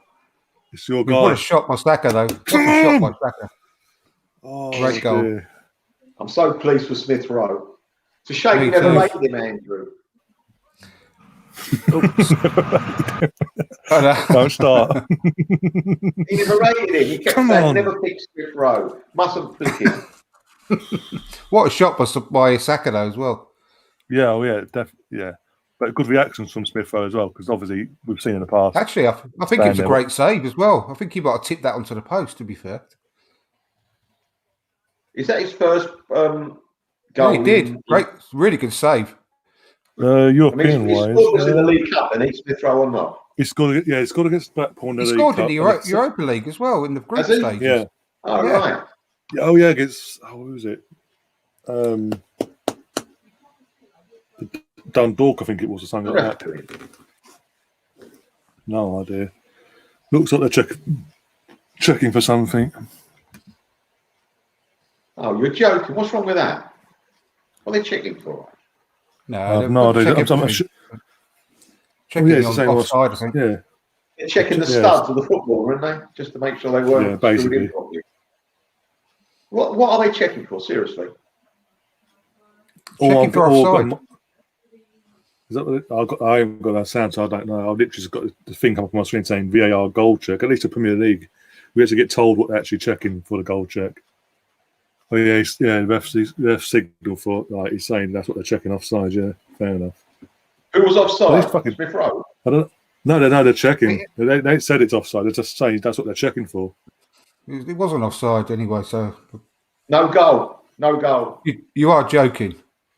It's your guy. What a shot, my stacker though. What a shot, my stacker. Oh, great goal. Dear. I'm so pleased for Smith Rowe. It's a shame you never made him, Andrew. Don't start. He never rated him. He kept saying, never pick Smith Rowe. Mustn't pick him. What a shot by Saka though as well. Yeah, yeah. But good reactions from Smith Rowe as well, because obviously we've seen in the past. Actually, I think it was a great save as well. I think he might have tipped that onto the post, to be fair. Is that his first goal? Yeah, he did. Great, really good save. European-wise. He scored in the League Cup, and he's Smith Rowe or not? He scored against Blackpool in the League Cup. He scored in the Europa League as well, in the group stages. Yeah. Oh, yeah. Right. Oh, yeah, against... who was it? Dundalk, I think it was, or something like that. No idea. Looks like they're checking for something. Oh, you're joking. What's wrong with that? What are they checking for? No, no idea. Checking on offside, I think. Yeah. They're checking the studs of the footballer, aren't they? Just to make sure they weren't. Yeah, basically. What are they checking for? Seriously? Checking for offside. Is that what I haven't got that sound, so I don't know. I've literally just got the thing come up on my screen saying VAR goal check. At least the Premier League, we have to get told what they're actually checking for the goal check. Oh yeah, the ref signal for he's saying that's what they're checking offside. Yeah, fair enough. Who was offside? Smith Rowe? I don't know. No, they're checking. They said it's offside. They're just saying that's what they're checking for. It wasn't offside anyway, so no goal. No goal. You are joking.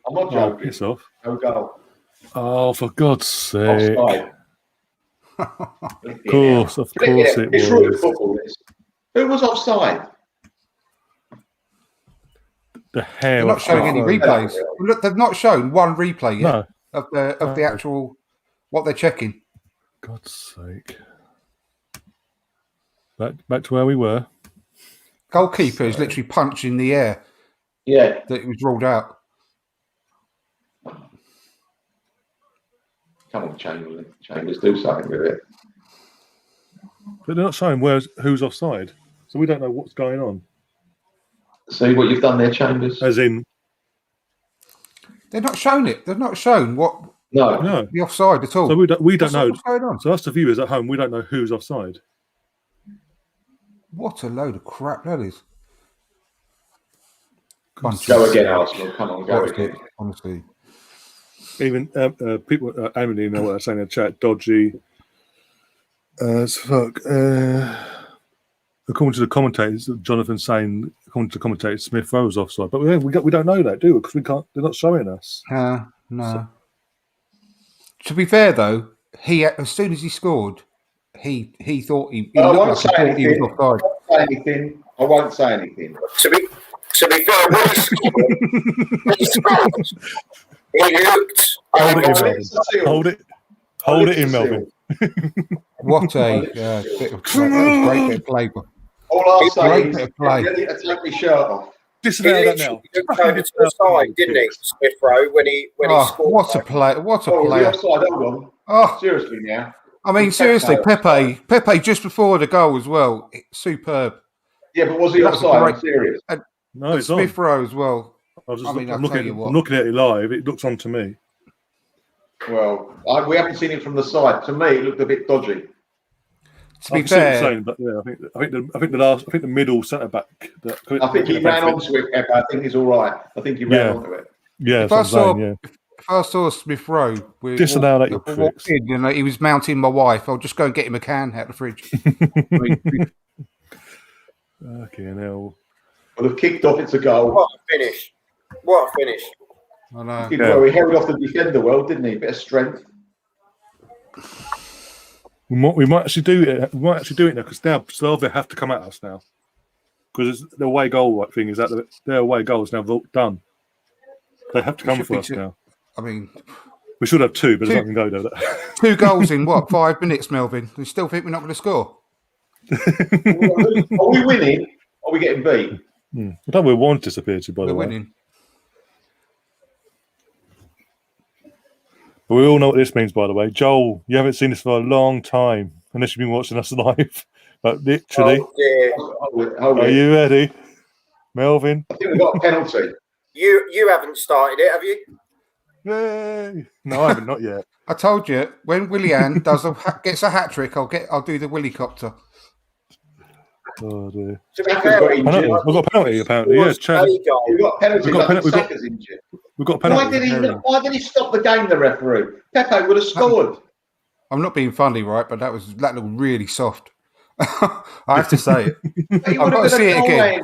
I'm not joking. Piss off. No goal. Oh, for God's sake! Offside. Of course it was. It's really football. Who was offside? The hair. They're not showing any replays. Look, they've not shown one replay yet of the actual what they're checking. God's sake! Back to where we were. Goalkeeper is literally punching the air. Yeah, that it was ruled out. Come on, Chambers, do something with it. But they're not showing who's offside, so we don't know what's going on. See what you've done there, Chambers? As in, they're not showing it. They've not shown what the offside at all. So we don't know what's going on. So us the viewers at home, we don't know who's offside. What a load of crap that is. Go again, Arsenal. Come on, go again. Honestly. Even people, Emily, know what they're saying in the chat. Dodgy. According to the commentators, Jonathan's saying, according to the commentators, Smith Rowe's offside. But we don't know that, do we? Because we can't. They're not showing us. No. So, to be fair, though, he as soon as he scored, he thought he looked like he thought he was offside. I won't say anything. To be fair, when he scored, he looked. Hold it in, Melvin. What a bit of play. That was great bit of play. All I'll say is ready to take my shirt off. Disavow that now. He looked over to the side, didn't he, Smith Rowe, when he scored? What a play! What a play! Offside, hold on. Oh, seriously now. I mean, seriously, Pepe just before the goal as well. Superb. Yeah, but was he offside? Serious? No, it's Smith Rowe as well. I'm looking at it live. It looks on to me. Well, we haven't seen it from the side. To me, it looked a bit dodgy. To be fair, saying, but yeah, I think the middle centre back. I think he ran onto it. I think he's all right. I think he ran onto it. Yeah, if I saw Smith Rowe, disavow that you're walked in, he was mounting my wife. I'll just go and get him a can out of the fridge. Okay, now. Well, they've kicked off. It's a goal. What a finish! I know. Well, he held off the defender well, didn't he? A bit of strength. We might actually do it. We might actually do it now because now Slavia have to come at us now because the away goal thing is that their away goal is now done. They have to come for us now. I mean, we should have two, but it's not going to go there. 2 goals in 5 minutes, Melvin? You still think we're not going to score? Are we winning? Or are we getting beat? I don't know where one disappeared to, by the way. We're winning. But we all know what this means, by the way. Joel, you haven't seen this for a long time, unless you've been watching us live. But literally, are you ready? Melvin? I think we've got a penalty. You haven't started it, have you? Yay! No, I haven't, not yet. I told you when Willian gets a hat trick, I'll do the Willycopter. Oh dear. Saka's got injured. We've got a penalty apparently. Yeah, Chad. We've got penalties. Saka's injured. We've got a penalty. Why did he stop the game? The referee. Pepe would have scored. I'm not being funny, right? But that looked really soft. I have to say it. I've got to see it again.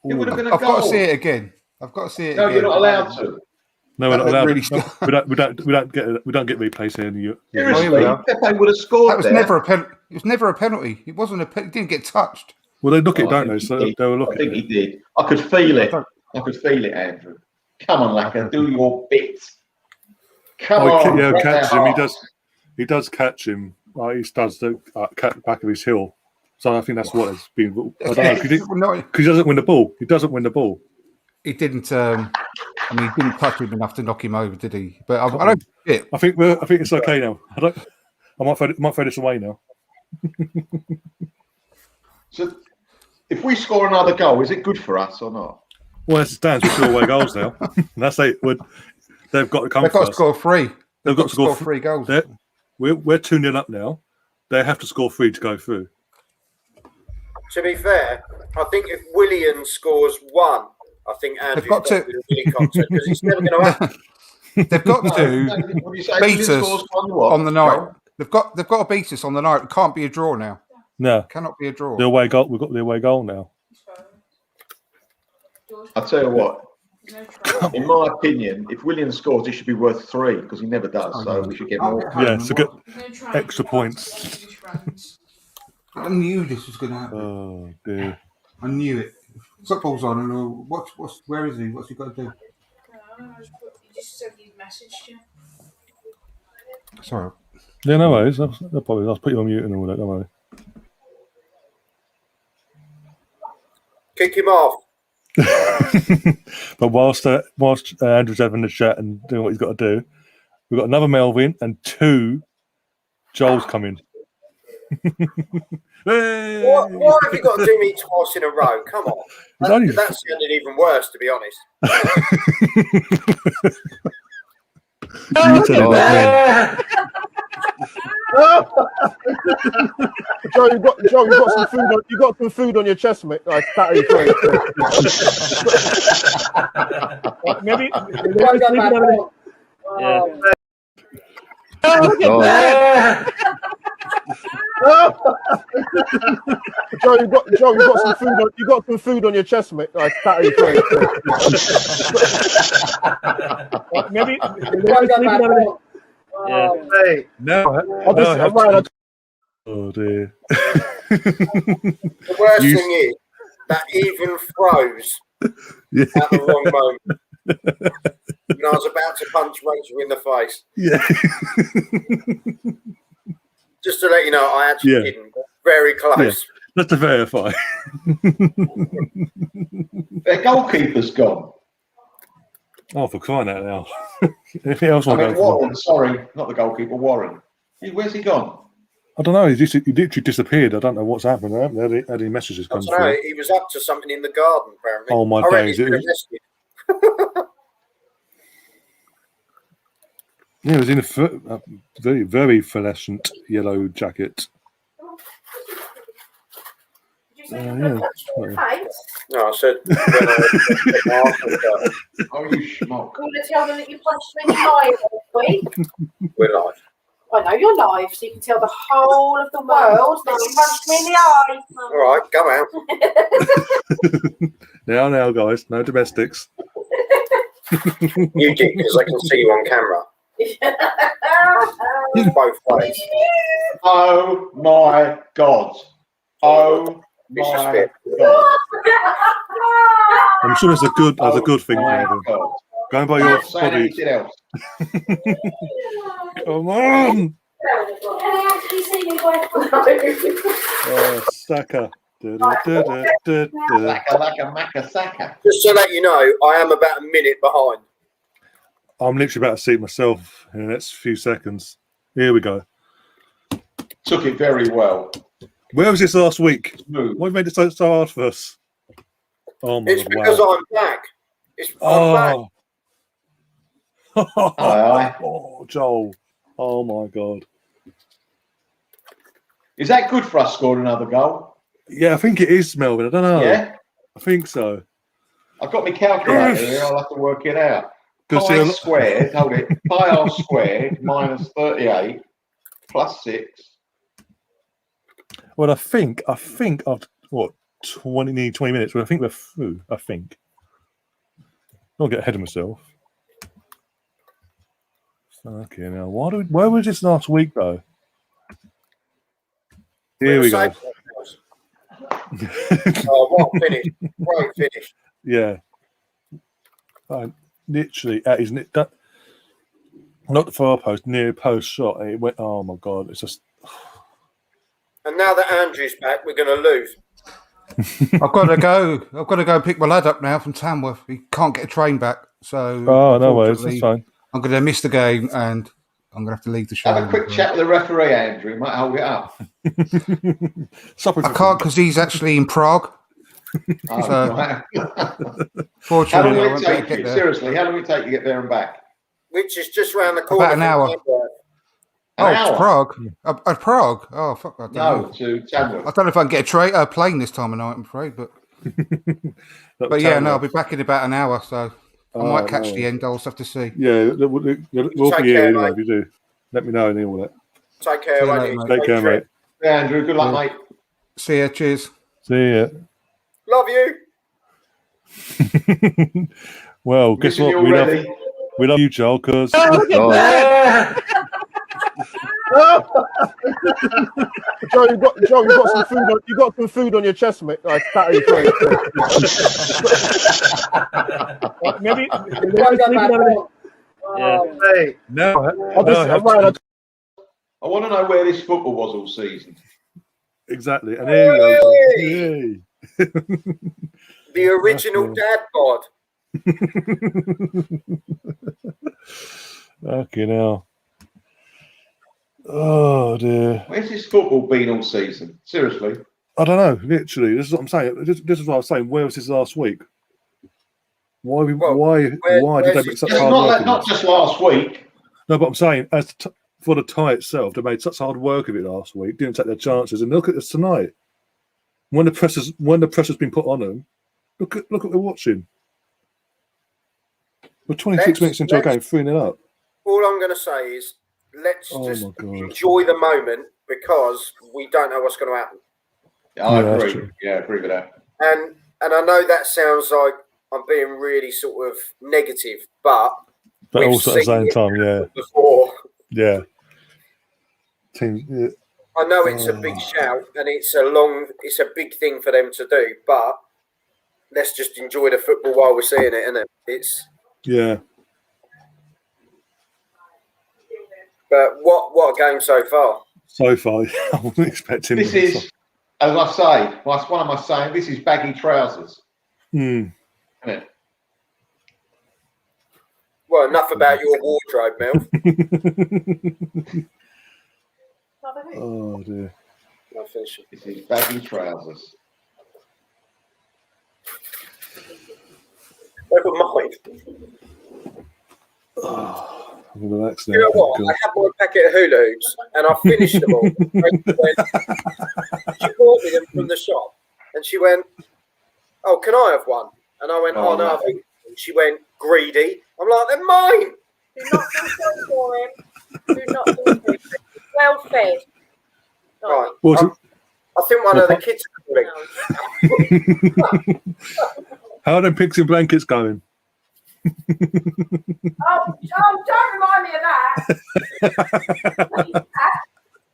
It would have been a goal. I've got to see it again. I've got to see it again. No, you're not allowed to. No, we're not allowed. Really we don't get replays here. Seriously, Pepe would have scored. That was never a penalty. It was never a penalty. It wasn't a penalty. He didn't get touched. Well, they look it, don't they? So they were looking. I think he did. I could feel it. I could feel it, Andrew. Come on, Lacquer, do your bit. Come on. Yeah, catch him. He does catch him. He does the back of his heel. So I think that's what it's been. I don't know because he doesn't win the ball. He doesn't win the ball. He didn't. He didn't touch him enough to knock him over, did he? But I don't. I think it's okay now. I might throw this away now. So, if we score another goal, is it good for us or not? Well, as it stands, we're 2 away goals now. That's it. They've got to come. They've got to score 3. They've got to score 3 goals. We're 2-0 up now. They have to score 3 to go through. To be fair, I think if Willian scores 1, I think Andrew's got to because he's never going to happen. They've got to beat us on the night. They've got to beat us on the night. It can't be a draw now. No, it cannot be a draw. The away goal. We've got the away goal now. I'll tell you what. In my opinion, if William scores, he should be worth 3 because he never does. So we should get more. Yeah, so get extra points. I knew this was going to happen. Oh dear! I knew it. Football's on, and where is he? What's he got to do? He just said he'd messaged you. Sorry. Yeah, no worries. I'll put you on mute and all that. Don't worry. Kick him off. But whilst Andrew's having the chat and doing what he's got to do, we've got another Melvin and 2 Joel's coming. Why have you got to do me twice in a row? Come on. That sounded even worse, to be honest. Joe, you got some food on your chest, mate. Maybe. Joe, you got some food on your chest, mate. Maybe. Hey, no. Oh dear. The worst thing is that even froze at the wrong moment. And I was about to punch Rachel in the face. Yeah. Just to let you know, I actually didn't. Very close. Yeah. Just to verify. Their goalkeeper's gone. Oh, for crying out loud. Anything else? Warren, sorry, not the goalkeeper, Warren. Where's he gone? I don't know. He literally disappeared. I don't know what's happened. I haven't had any messages come through. No, he was up to something in the garden, apparently. Oh, my days. Yeah, it was in a very, very fluorescent yellow jacket. Yeah. No, I said. Oh, you schmuck. You want to tell them that you punched me live this week? We're live. I know you're live, so you can tell the whole of the world that you punched me in the eye. All right, come out. Now, guys, no domestics. You did, because I can see you on camera. Both ways. Oh my God. Oh my God. I'm sure it's a good thing. Going by your body. Come on. Saka. Saka. Just so that you know, I am about a minute behind. I'm literally about to see it myself in the next few seconds. Here we go. Took it very well. Where was this last week? Smooth. What made it so hard for us? Oh my God! It's because I'm back. I'm back. Aye. Oh, Joel. Oh, my God. Is that good for us scoring another goal? Yeah, I think it is, Melvin. I don't know. Yeah? I think so. I've got my calculator here. I'll have to work it out. Pi squared, hold it. Pi r squared minus 38 plus 6. Well, I think after, 20 minutes, well, I think we're through, I think. I'll get ahead of myself. Okay, now, where was this last week, though? Here we go. Oh, what a finish. Great finish. Yeah. Literally, that is not the far post, near post shot. And it went, oh my God, it's just. And now that Andrew's back, we're going to lose. I've got to go and pick my lad up now from Tamworth. He can't get a train back. So, oh, no worries, that's fine. I'm going to miss the game and I'm going to have to leave the show. Have a quick chat with the referee, Andrew. He might hold it up. I can't because he's actually in Prague. Right. Fortunately, how long will it take you? Seriously, how long will it take you to get there and back? Which is just round the corner. About an hour. To Prague? At Prague? Oh, fuck. I don't know. To Tamworth. I don't know if I can get a plane this time of night, I'm afraid. But yeah, no, I'll be back in about an hour, so I might catch the end. I'll just have to see. Yeah, we'll be here anyway if you do. Let me know and all that. Take care, mate. Take care, mate. Yeah, Andrew, good luck, mate. See ya, cheers. See ya. Love you. Well, guess what? We love you, Joel, because. Joe, you got some food on your chest, mate. Like, maybe Hey, no. I want to know where this football was all season. Exactly, and there you go. The original dad bod. Okay, now. Oh dear. Where's this football been all season? Seriously. I don't know. Literally, this is what I'm saying. This is what I was saying. Where was this last week? Why did they make such hard work? Not just last week. No, but I'm saying for the tie itself, they made such hard work of it last week. Didn't take their chances, and look at this tonight. When the pressure's been put on them, look at what we're watching. We're 26 minutes into a game, 3-0 up. All I'm going to say is let's just enjoy the moment because we don't know what's going to happen. Yeah, I agree. Yeah, I agree with that. And I know that sounds like I'm being really sort of negative, but also at the same time, yeah. Before. Yeah. I know it's a big shout and it's a big thing for them to do, but let's just enjoy the football while we're seeing it, innit? Yeah. But what a game so far. So far, I wasn't expecting this. Is, as I say, what am I saying? This is baggy trousers. Isn't it? Well, enough about your wardrobe, Mel. Oh dear. This is baggy trousers. Never mind. Relax now. You know what? I had my packet of hula hoops and I finished them all. She bought me them from the shop and she went, "Oh, can I have one?" And I went, "Oh no, I think." She went, "Greedy." I'm like, "They're mine." Do not do so for him. Do not do so. Well fed. Right. I think one of the kids are calling. No. How are them pigs and blankets going? Oh, don't remind me of that.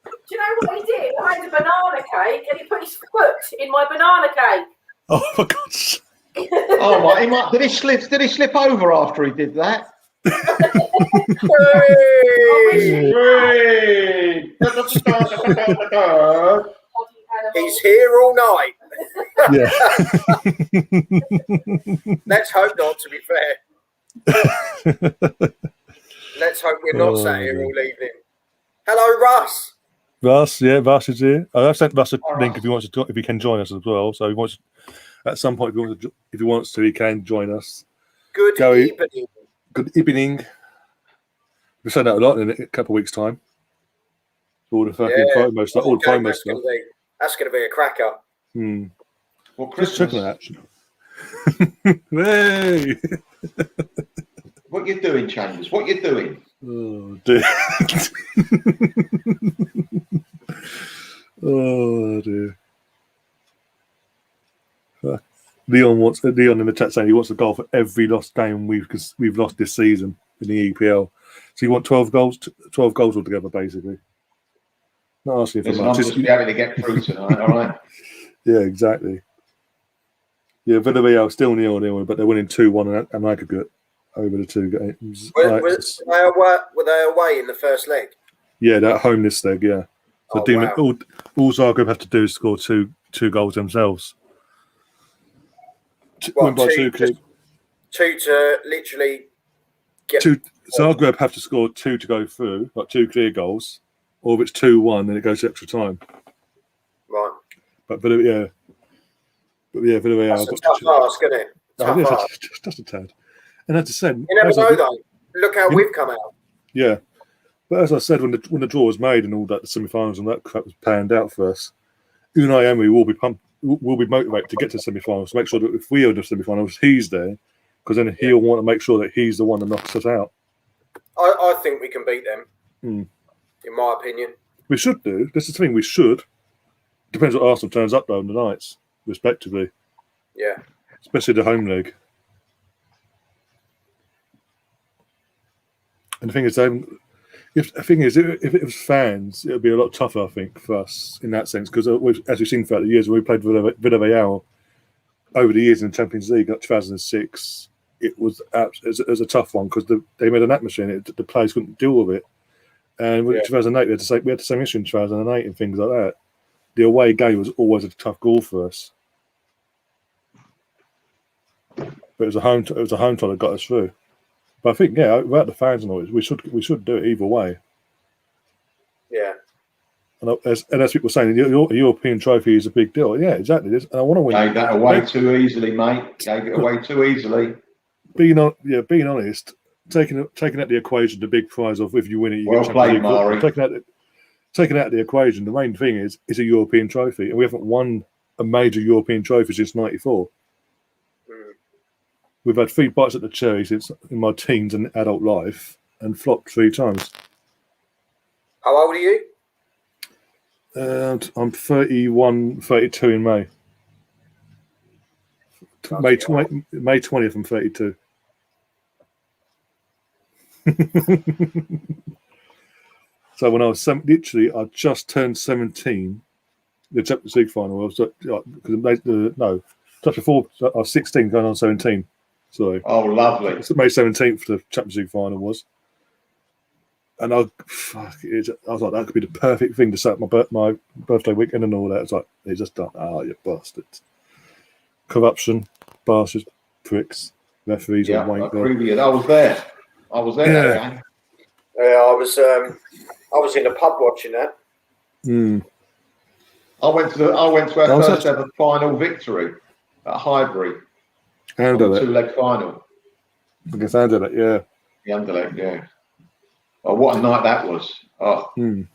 Do you know what he did? I made a banana cake and he put his foot in my banana cake. Oh, for God's sake. Oh my! Did he slip over after he did that? He's here all night. Yeah. Let's hope not, to be fair. Let's hope we're not sat here all evening. Hello, Russ. Russ is here. I've sent Russ a link if he can join us as well. So he wants at some point if he wants to, he can join us. Good evening. Good evening. We said that a lot in a couple of weeks' time. All the fucking promo stuff, all the promo stuff. That's going to be a cracker. Well, Just checking that. Hey! What you doing, Chambers? What you doing? Oh dear. Oh dear. Leon in the chat saying he wants a goal for every lost game we've lost this season in the EPL. So you want 12 goals altogether, basically. Not asking for much. Just be able to get through tonight, all right? Yeah, exactly. Yeah, Villarreal still 0-0, but they're winning 2-1 an aggregate over the two games. Were they away in the first leg? Yeah, they're at home this leg, yeah. So all Zagreb have to do is score two goals themselves. What, two to literally get... Zagreb have to score 2 to go through, like 2 clear goals, or if it's 2-1, then it goes to extra time. Right. But Villarreal... That's a tough ask, isn't it? Just a tad. And as I said... You never know, though. Look how we've come out. Yeah. But as I said, when the draw was made and all that, the semi-finals and that crap was panned out for us, Unai Emery will be motivated to get to semi-finals, to make sure that if we are in the semi-finals, he's there, because then he'll want to make sure that he's the one that knocks us out. I think we can beat them, in my opinion. We should do. This is the thing, we should. Depends what Arsenal turns up, though, on the nights, respectively. Yeah. Especially the home leg. And the thing is, if it was fans, it would be a lot tougher, I think, for us in that sense, because as we've seen throughout the years, when we played Villarreal over the years in the Champions League, like 2006, it was a tough one because they made an atmosphere and the players couldn't deal with it. And in 2008, we had the same issue in 2008 and things like that. The away game was always a tough goal for us, but it was a home tie that got us through. But I think, without the fans and all, we should do it either way. Yeah. And as people saying, your European trophy is a big deal. Yeah, exactly. And I want to win. Gave that away too easily, mate. Gave it away too easily. Being honest, taking out the equation, the big prize of if you win it, you well get played, Mari. Taking out the equation, the main thing is a European trophy, and we haven't won a major European trophy since '94. We've had 3 bites at the cherry since in my teens and adult life, and flopped 3 times. How old are you? I'm 31, 32 in May. May 20th, I'm 32. So when I was I just turned 17. The Champions League final. I was just before I was 16, going on 17. So lovely. May 17th, the Champions League final was, and I was like, that could be the perfect thing to set up my birthday weekend and all that. It's like they just done. You bastards! Corruption, bastards, pricks, referees, and wank. I was there. Yeah. I was in the pub watching that. I went to our first ever final victory at Highbury. Anderlecht. 2-leg final. Against Anderlecht, yeah. The Anderlecht, yeah. Oh, what a night that was. Oh. Well,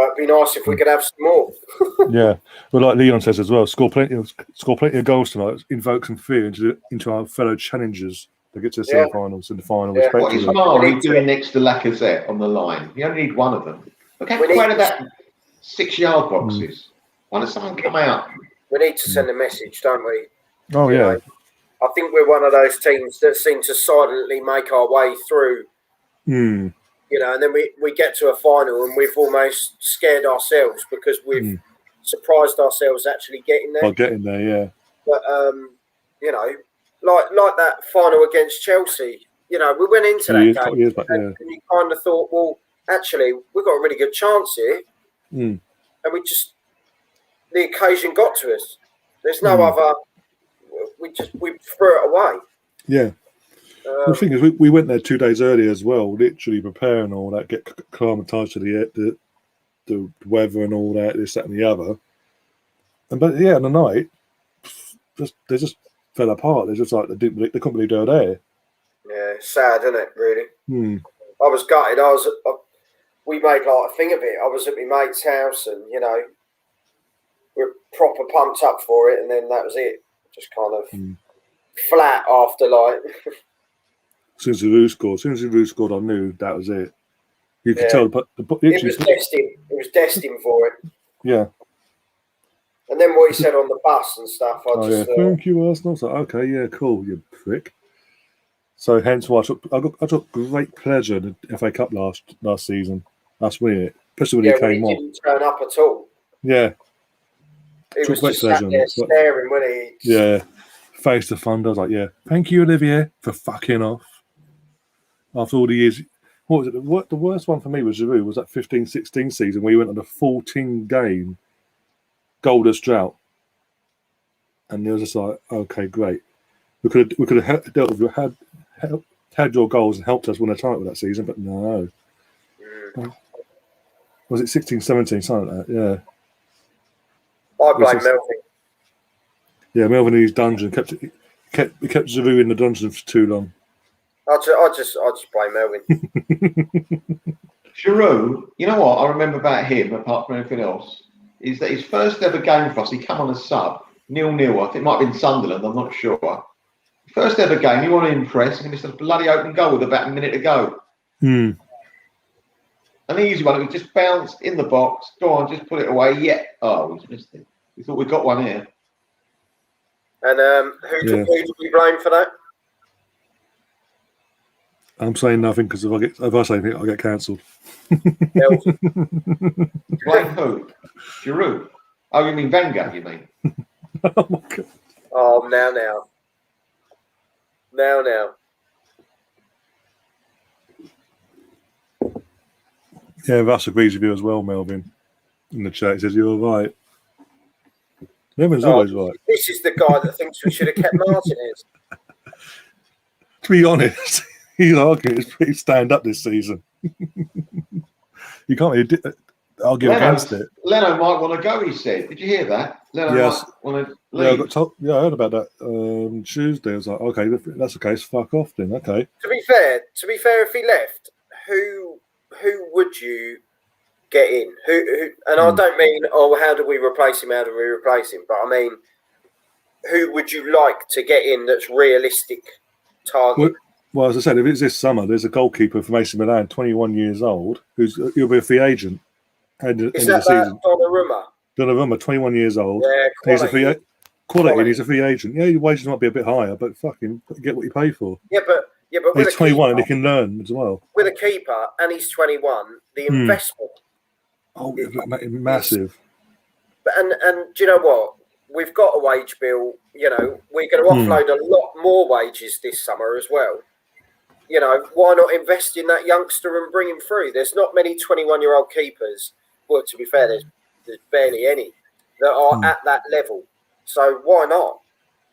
it'd be nice if we could have some more. Yeah. Well, like Leon says as well, score plenty of goals tonight, invoke some fear into our fellow challengers to get to the semi-finals and the final. Yeah. What is Mari doing next to Lacazette on the line? You only need one of them. Look how quite of that 6-yard boxes. Why does someone come out? We need to send a message, don't we? Oh, yeah. Know, I think we're one of those teams that seem to silently make our way through. And then we get to a final and we've almost scared ourselves because we've surprised ourselves actually getting there. Getting there, yeah. But, like that final against Chelsea, we went into that game and you kind of thought, well, actually, we've got a really good chance here. And the occasion got to us. There's no other. We threw it away. Yeah. The thing is, we went there 2 days earlier as well, literally preparing all that, get acclimatised to the weather and all that, this, that, and the other. And on the night, they just fell apart. They're just like they couldn't believe they were there. Yeah, sad, isn't it? Really. Hmm. I was gutted. We made like a thing of it. I was at my mate's house, and we're proper pumped up for it, and then that was it. Just kind of flat after like. Since Giroud scored, I knew that was it. You could tell it was destined. It was destined for it. Yeah. And then what he said on the bus and stuff. Thank you, Arsenal. I was like, okay, yeah, cool, you prick. So hence why I took great pleasure in the FA Cup last season. That's weird, especially when he came on. He didn't turn up at all. Yeah. He was just sat there staring, wasn't he? Yeah. Face the thunder. I was like, yeah, thank you, Olivier, for fucking off. After all the years, what was it? The worst one for me was Giroud. Was that 15-16 season where he went on a 14-game goalless drought, and it was just like, okay, great. We could have dealt with had your goals and helped us win a title that season, but no. Was it 16-17, something like that? Yeah. I blame Melvin. Yeah, Melvin in his dungeon kept Giroud in the dungeon for too long. I just blame Melvin. Giroud, you know what I remember about him, apart from anything else, is that his first ever game for us, he came on as sub, 0-0. I think it might have been Sunderland, I'm not sure. First ever game, he wanted to impress, and he missed a bloody open goal with about a minute to go. An easy one, it was just bounced in the box, go on, just put it away. Yeah. Oh, we missed it. We thought we got one here. And who do we blame for that? I'm saying nothing because if I say anything, I'll get cancelled. Blame who? Giroud. Oh, you mean Wenger, you mean? Oh, my God. Oh, now. Yeah, Russ agrees with you as well, Melvin. In the chat, he says you're right. Melvin's always right. This is the guy that thinks we should have kept Martinez. To be honest, he's arguing it's pretty stand up this season. You can't really argue against it. Leno might want to go, he said. Did you hear that? Leno might want to leave. I heard about that Tuesday. I was like, okay, that's the case. Fuck off then. Okay. To be fair, if he left, who would you get in? Who? And I don't mean, how do we replace him? But I mean, who would you like to get in that's realistic target? Well, as I said, if it's this summer, there's a goalkeeper from AC Milan, 21 years old, he'll be a free agent. Is that Donnarumma, 21 years old. Yeah, he's a free quality. He's a free agent. Yeah, your wages might be a bit higher, but fucking get what you pay for. Yeah, but he's 21 and he can learn as well. With a keeper and he's 21, the investment. Massive. And do you know what? We've got a wage bill. We're going to offload a lot more wages this summer as well. Why not invest in that youngster and bring him through? There's not many 21-year-old keepers. Well, to be fair, there's barely any that are at that level. So why not?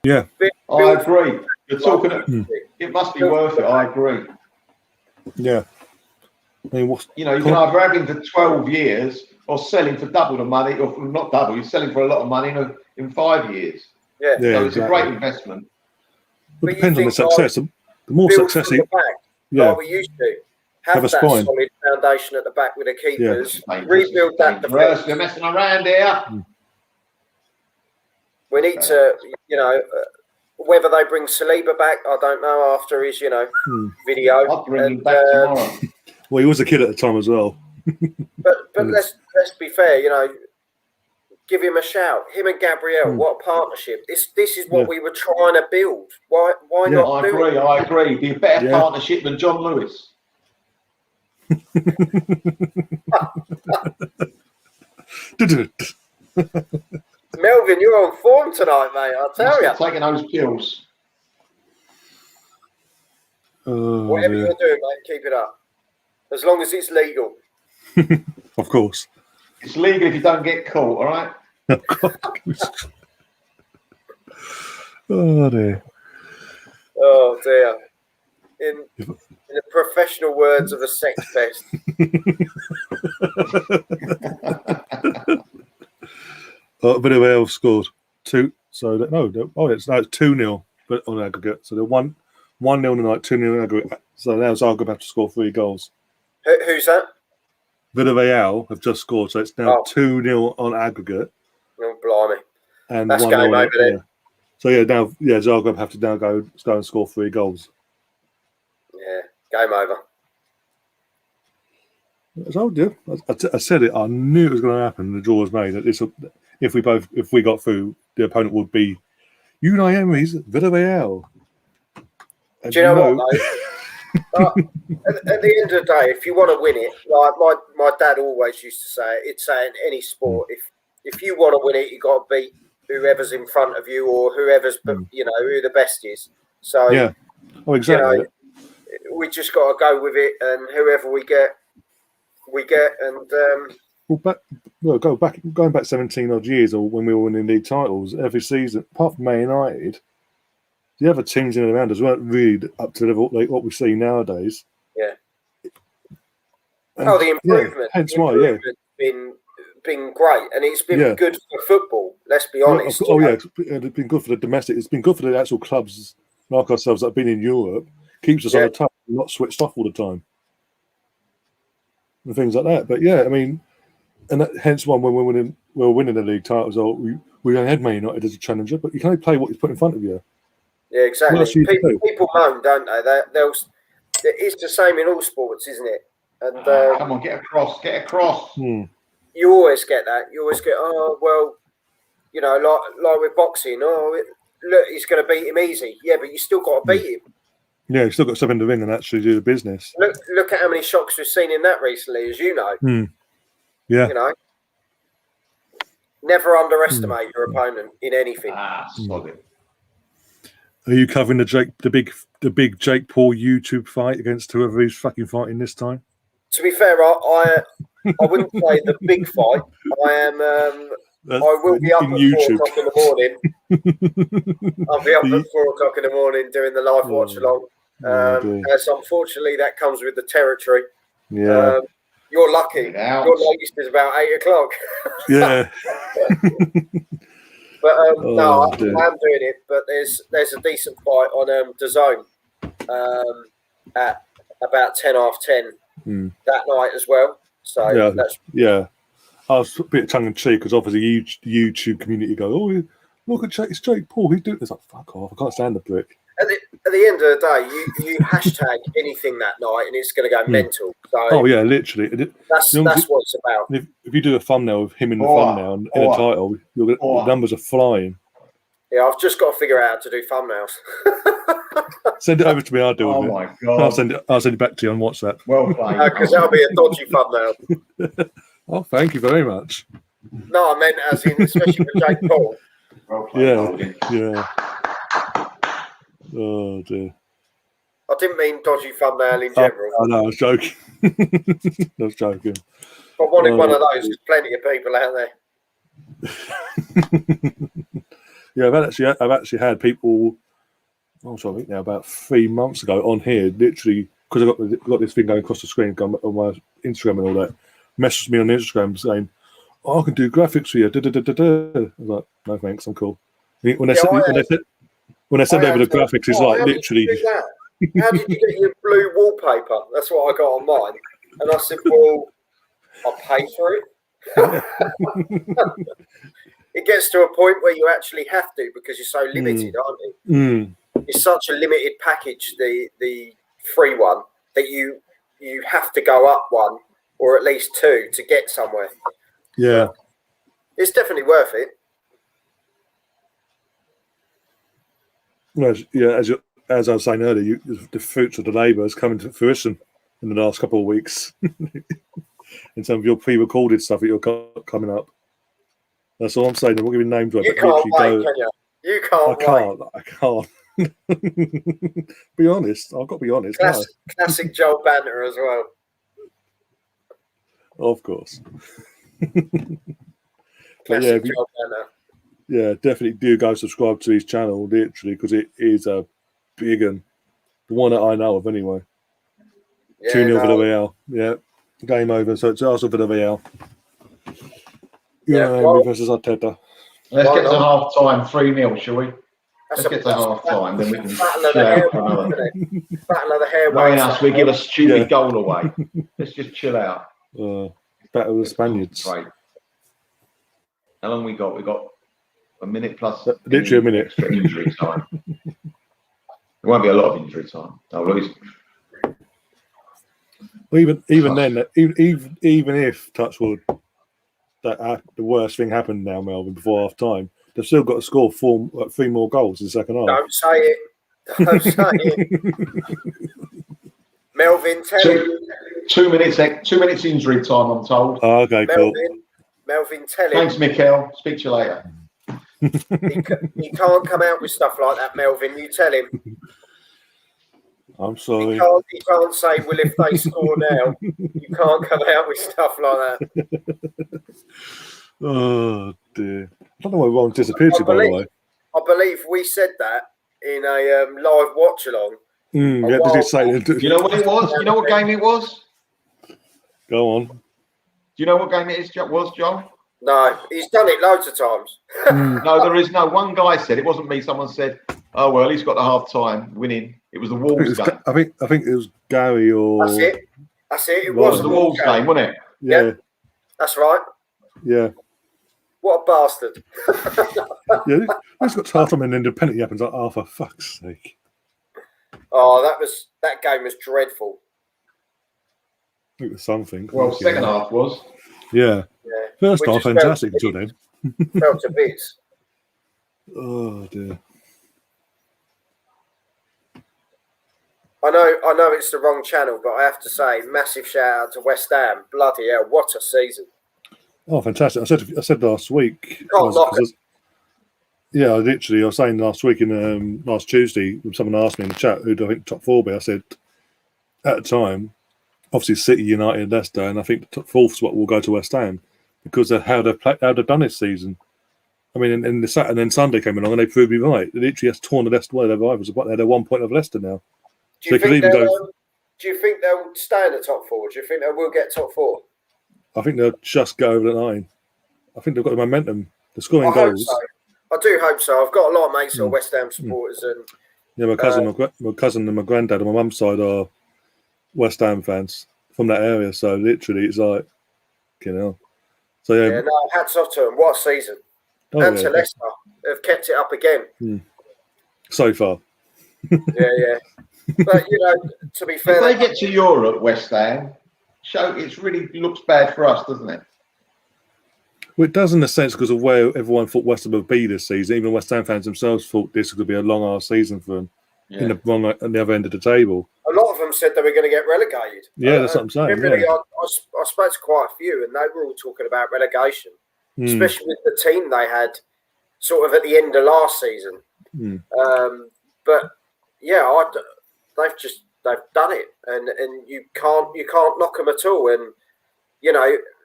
Yeah, I agree. You're talking. It must be worth it. I agree. Yeah. I mean, you can either have him for 12 years or sell him for double the money, or not double. You're selling for a lot of money in 5 years. Yeah. So it's a great investment. But it depends on the success. The more success like we used to have that spine. solid foundation at the back with the keepers. Rebuild that defense. We're messing around here. We need to, whether they bring Saliba back, I don't know. After his, video, I'll bring him back tomorrow. Well, he was a kid at the time as well. but let's be fair. Give him a shout. Him and Gabriel, what a partnership! This is what we were trying to build. Why not? I agree. Be a better partnership than John Lewis. Melvin, you're on form tonight, mate. I'll tell you. Taking those pills. Whatever you're doing, mate, keep it up. As long as it's legal. Of course. It's legal if you don't get caught, all right? Oh, dear. Oh, dear. In the professional words of a sex pest. Villarreal scored 2. So, it's 2-0 but on aggregate. So, they're 1-0 1-0 tonight, 2-0 aggregate. So now Zagreb have to score 3 goals. Who's that? Villarreal have just scored, so it's now 2-0 on aggregate. Oh, blimey. And that's game over then. Yeah. So Zagreb have to now go and score 3 goals. Yeah, game over. So I said it. I knew it was going to happen. The draw was made. That if we got through, the opponent would be Unai Emery's Villarreal. Do you know what, though? At the end of the day, if you want to win it, like my dad always used to say, it's saying any sport, if you want to win it, you got to beat whoever's in front of you or whoever's who the best is. So yeah, exactly. We just got to go with it, and whoever we get. And going back 17 odd years, or when we were winning league titles every season, apart from Man United, the other teams in and around us weren't really up to the level like what we see nowadays. Yeah. And, the improvement. Hence why, been great, and it's been good for football. Let's be honest. It's been good for the domestic. It's been good for the actual clubs like ourselves that have been in Europe. Keeps us on the top, not switched off all the time, and things like that. But yeah, I mean, and hence why when we're winning the league titles, we only had Man United as a challenger, but you can only play what you put in front of you. Yeah, exactly. People moan, don't they? It's the same in all sports, isn't it? And come on, get across. You always get that. You always get, like with boxing. Look, he's going to beat him easy. Yeah, but you still got to beat him. Yeah, you've still got something to ring and actually do the business. Look at how many shocks we've seen in that recently, as you know. Yeah. Never underestimate your opponent in anything. Solid. Are you covering the big Jake Paul YouTube fight against whoever he's fucking fighting this time? To be fair, I wouldn't say the big fight. I will be up at 4 o'clock in the morning. I'll be up at 4 o'clock in the morning doing the live watch along. As unfortunately that comes with the territory. Yeah. You're lucky. Your latest is about 8 o'clock. Yeah. But no, I am doing it. But there's a decent fight on DAZN at about 10:30 that night as well. So I was a bit tongue in cheek because obviously the YouTube community go, oh, look at it's Jake Paul. He's doing this. Like, fuck off! I can't stand the brick. At the end of the day, you hashtag anything that night, and it's going to go mental. So literally. That's what it's about. If you do a thumbnail of him in the thumbnail and in a title, the numbers are flying. Yeah, I've just got to figure out how to do thumbnails. Send it over to me. I'll do it. Oh my god! I'll send it back to you on WhatsApp. Well played. Because that'll be a dodgy thumbnail. Oh, thank you very much. No, I meant as in, especially for Jake Paul. Well played, yeah. Oh dear. I didn't mean dodgy thumbnail in general. I know, I was joking. I was joking. I wanted one of those. There's plenty of people out there. Yeah, I've actually had people. I think now about 3 months ago on here, literally because I got this thing going across the screen on my Instagram and all that. Messaged me on Instagram saying, "Oh, I can do graphics for you." I was like, "No thanks, I'm cool." When they send over the graphics, it's like literally. How did you get your blue wallpaper? That's what I got on mine. And I said, "Well, I'll pay for it." It gets to a point where you actually have to because you're so limited, aren't you? It's such a limited package, the free one, that you have to go up one or at least 2 to get somewhere. Yeah. It's definitely worth it. Well, as I was saying earlier, the fruits of the labour has come into fruition in the last couple of weeks in some of your pre-recorded stuff that you're coming up. That's all I'm saying. I'm not giving names right. You can't wait, can you? You can't I can't. Be honest. I've got to be honest. Classic Joel banter as well. Of course. Classic Joel banter. Yeah, definitely do go subscribe to his channel, literally, because it is a big one. The one that I know of, anyway. 2-0 for the Real. Yeah, game over. So it's Arsenal for the Real. Versus Arteta. Let's get to half time, 3-0, shall we? Let's get to half time, then we can battle of chill the out hair, for another. battle of the hair. Knowing us, we give a stupid goal away. Let's just chill out. Battle of the Spaniards. Right. How long we got? We got a minute plus. Literally a minute. Extra injury time. There won't be a lot of injury time. Even then, even if touch wood, that the worst thing happened now, Melvin, before half time, they've still got to score 3 more goals in the second half. Don't say it. Don't say it. Melvin, tell him. 2 minutes injury time, I'm told. Oh, okay, cool. Melvin, tell him. Thanks, Mikhail. Speak to you later. He can't come out with stuff like that, Melvin. You tell him. I'm sorry. He can't say, well, if they score now, you can't come out with stuff like that. Oh, dear. I don't know why Ron disappeared, by the way. I believe we said that in a live watch-along. Yeah, did you say it? You know what it was? You know what game it was? Go on. Do you know what game it was, John? No, he's done it loads of times. No, there is no. One guy said, it wasn't me, someone said, oh, well, he's got the half-time winning. It was the Wolves game. I think it was Gary or... That's it. It was the Wolves game, wasn't it? Yeah. That's right. Yeah. What a bastard. Yeah, he's got half-time and independent. Happens like, oh, for fuck's sake. Oh, that game was dreadful. It was something. Well, second half was. Yeah. First half, fantastic until then. Fell to bits. Oh, dear. I know it's the wrong channel, but I have to say, massive shout out to West Ham. Bloody hell, what a season. Oh, fantastic. I said last week. Yeah, I was saying last week last Tuesday, when someone asked me in the chat who do I think top 4 be, I said at the time, obviously City, United, Leicester, and I think the top 4th spot will go to West Ham because of how they've done this season. I mean, and then Sunday came along and they proved me right. They literally just torn the Leicester away. Their rivals, but they're 1 point of Leicester now. Do you think they'll stay in the top 4? Do you think they will get top 4? I think they'll just go over the line. I think they've got the momentum. They're scoring goals. Hope so. I do hope so. I've got a lot of mates who are West Ham supporters, and my cousin and my granddad on my mum's side are West Ham fans from that area. So literally, it's like, you know. So yeah, no, hats off to them. What a season! And to Leicester, have kept it up again. So far. Yeah. But to be fair, if they get to Europe, West Ham, it really looks bad for us, doesn't it? Well, it does in a sense because of where everyone thought West Ham would be this season. Even West Ham fans themselves thought this could be a long-ass season for them on the other end of the table. A lot of them said they were going to get relegated. Yeah, that's what I'm saying. Really, I spoke to quite a few, and they were all talking about relegation, especially with the team they had sort of at the end of last season. But yeah, they've done it, and you can't knock them at all. And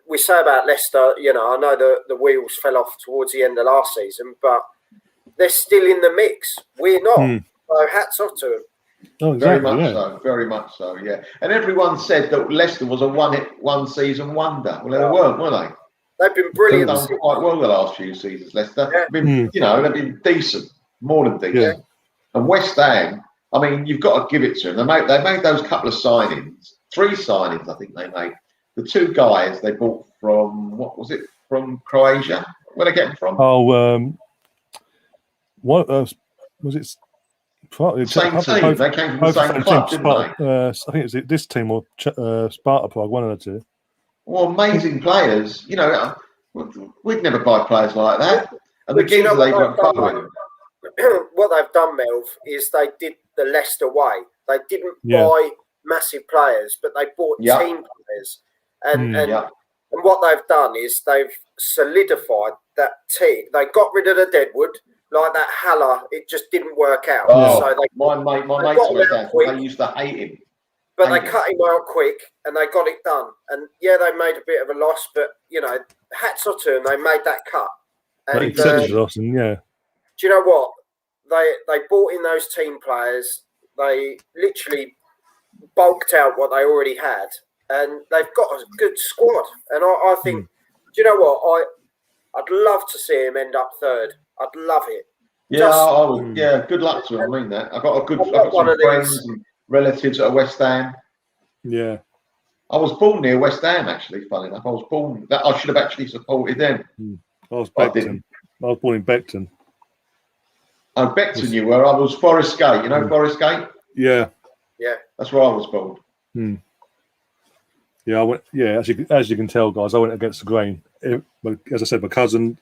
we say about Leicester, I know the wheels fell off towards the end of last season, but they're still in the mix. We're not. So hats off to them. Oh, exactly, very much so, yeah. And everyone said that Leicester was a one-season wonder. Well, they weren't, were they? They've been brilliant. They've done quite well the last few seasons, Leicester. They've been decent, more than decent. Yeah. And West Ham, I mean, you've got to give it to them. They made those couple of signings, 3 signings, I think they made. The 2 guys they bought from, from Croatia? Where they get them from? Oh, what was it? Partly same team. They came from the same club, didn't they? I think it's this team or Sparta Prague, one of the 2. Well, amazing players. We'd never buy players like that. And the games they were following. What they've done, Melv, is they did the Leicester way. They didn't buy massive players, but they bought team players. And what they've done is they've solidified that team. They got rid of the Deadwood, like that Haller. It just didn't work out. So my mates they used to hate him. But they cut him out quick, and they got it done. And they made a bit of a loss, but hats off to them. They made that cut. And do you know what? They bought in those team players. They literally bulked out what they already had, and they've got a good squad. And I think, do you know what? I'd love to see him end up 3rd. I'd love it. Yeah, yeah. Good luck to him. I mean that. I've got some friends and relatives at West Ham. Yeah. I was born near West Ham, actually. Funny enough, I should have actually supported them. I was Beckton. I was born in Beckton. Oh, Beckton, you were. I was Forest Gate. You know Forest Gate? Yeah. Yeah. That's where I was born. Yeah, I went. Yeah, as you can tell, guys, I went against the grain. As I said, my cousin,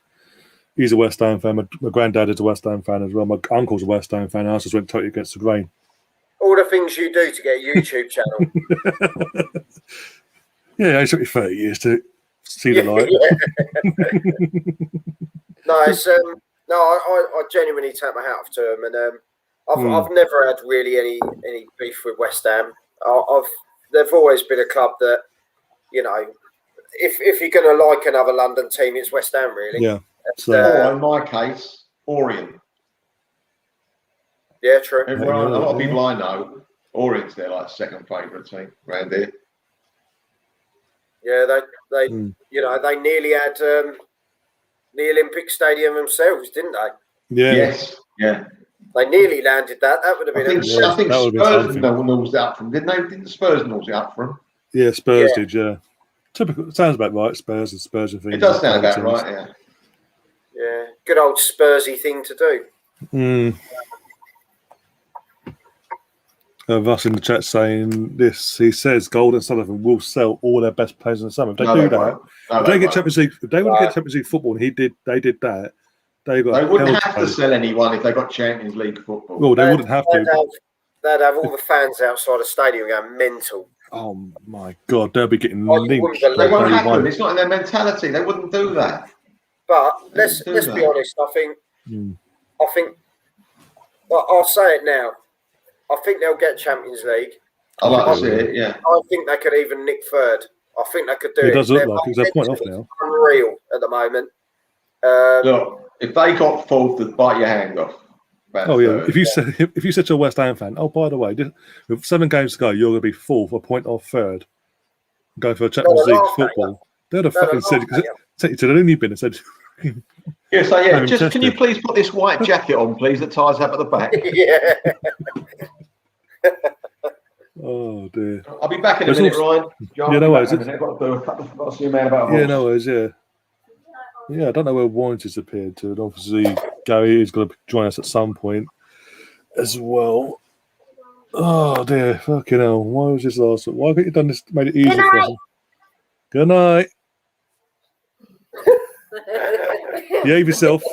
he's a West Ham fan. My granddad is a West Ham fan as well. My uncle's a West Ham fan. I just went totally against the grain. All the things you do to get a YouTube channel. Yeah, it took me 30 years to see the light. No, it's I genuinely take my hat off to them, and I've never had really any beef with West Ham. They've always been a club that, you know, if you're going to like another London team, it's West Ham, really. Yeah. Or in my case, Orient. Yeah, true. A lot of people I know, Orient's their second favourite team around here. Yeah, they you know, they nearly had the Olympic Stadium themselves, didn't they? Yeah. Yes. Yeah. They nearly landed that. That would have been. I think Spurs nose it up from them, didn't they? Didn't Spurs nose it up from them? Yeah, Spurs did. Yeah. Typical. Sounds about right. Spurs and Spurs and things. It does sound about right. Yeah. Yeah. Good old Spursy thing to do. Russ in the chat saying this. He says Gold and Sullivan will sell all their best players in the summer. If they do that, if they get Champions League, if they want to get Champions League football, and they did that. They wouldn't have to sell anyone if they got Champions League football. Well, they wouldn't have to. They'd have all the fans outside the stadium going mental. Oh my God, they'll be getting lynched. They won't happen. It's not in their mentality. They wouldn't do that. But let's be honest. I think. Well, I'll say it now. I think they'll get Champions League. I like to see it, yeah. I think they could even nick third. I think they could do it. It does look like they're quite off now. Unreal at the moment. Look, if they got fourth, they'd bite your hand off. Oh yeah, if you said to a West Ham fan, oh by the way, with 7 games to go, you're going to be fourth, a point off third, go for a Champions League football. They'd have fucking said to the only bin and said. Yes, yeah. Just can you please put this white jacket on, please, that ties up at the back? Yeah. Oh dear. I'll be back in a minute, Ryan. Yeah, no worries. I've got to see a man about a horse. Yeah, no worries. Yeah. Yeah, I don't know where Warren disappeared to. And obviously, Gary is going to join us at some point as well. Oh dear, fucking hell! Why was this last one? Why haven't you done this? Made it easy for us. Good night. Behave yourself.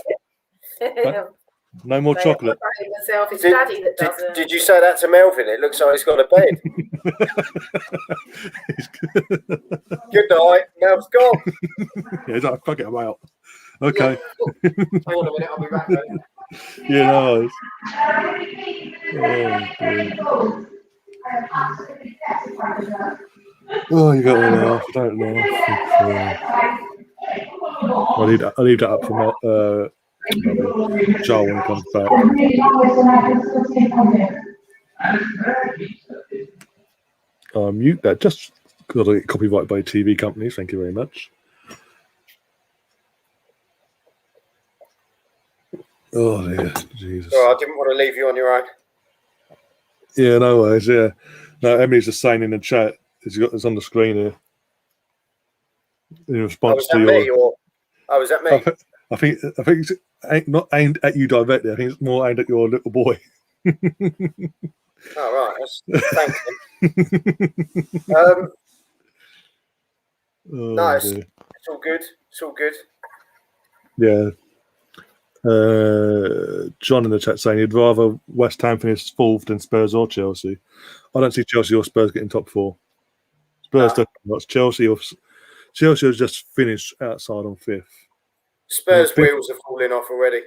No more chocolate. It's Daddy that does it. Did you say that to Melvin? It looks like he's got a bed. Good night. Mel's gone. Yeah, he's like, fuck it, I'm out. Okay. Hang on a minute, I'll be back. Yeah, no. Oh, you got to laugh. I don't laugh. I'll leave that up for Joel when he comes back. I'll mute that. Just got to get copyrighted by TV companies. Thank you very much. Oh dear, Jesus. I didn't want to leave you on your own. Yeah, no worries. Yeah, no. Emily's just saying in the chat. It's on the screen here. In response to your. Was that me? I think it's not aimed at you directly. I think it's more aimed at your little boy. Oh, right. Thank you. No, it's all good. It's all good. Yeah. John in the chat saying he'd rather West Ham finish fourth than Spurs or Chelsea. I don't see Chelsea or Spurs getting top 4. Spurs don't watch Chelsea has just finished outside on 5th. Spurs wheels are falling off already.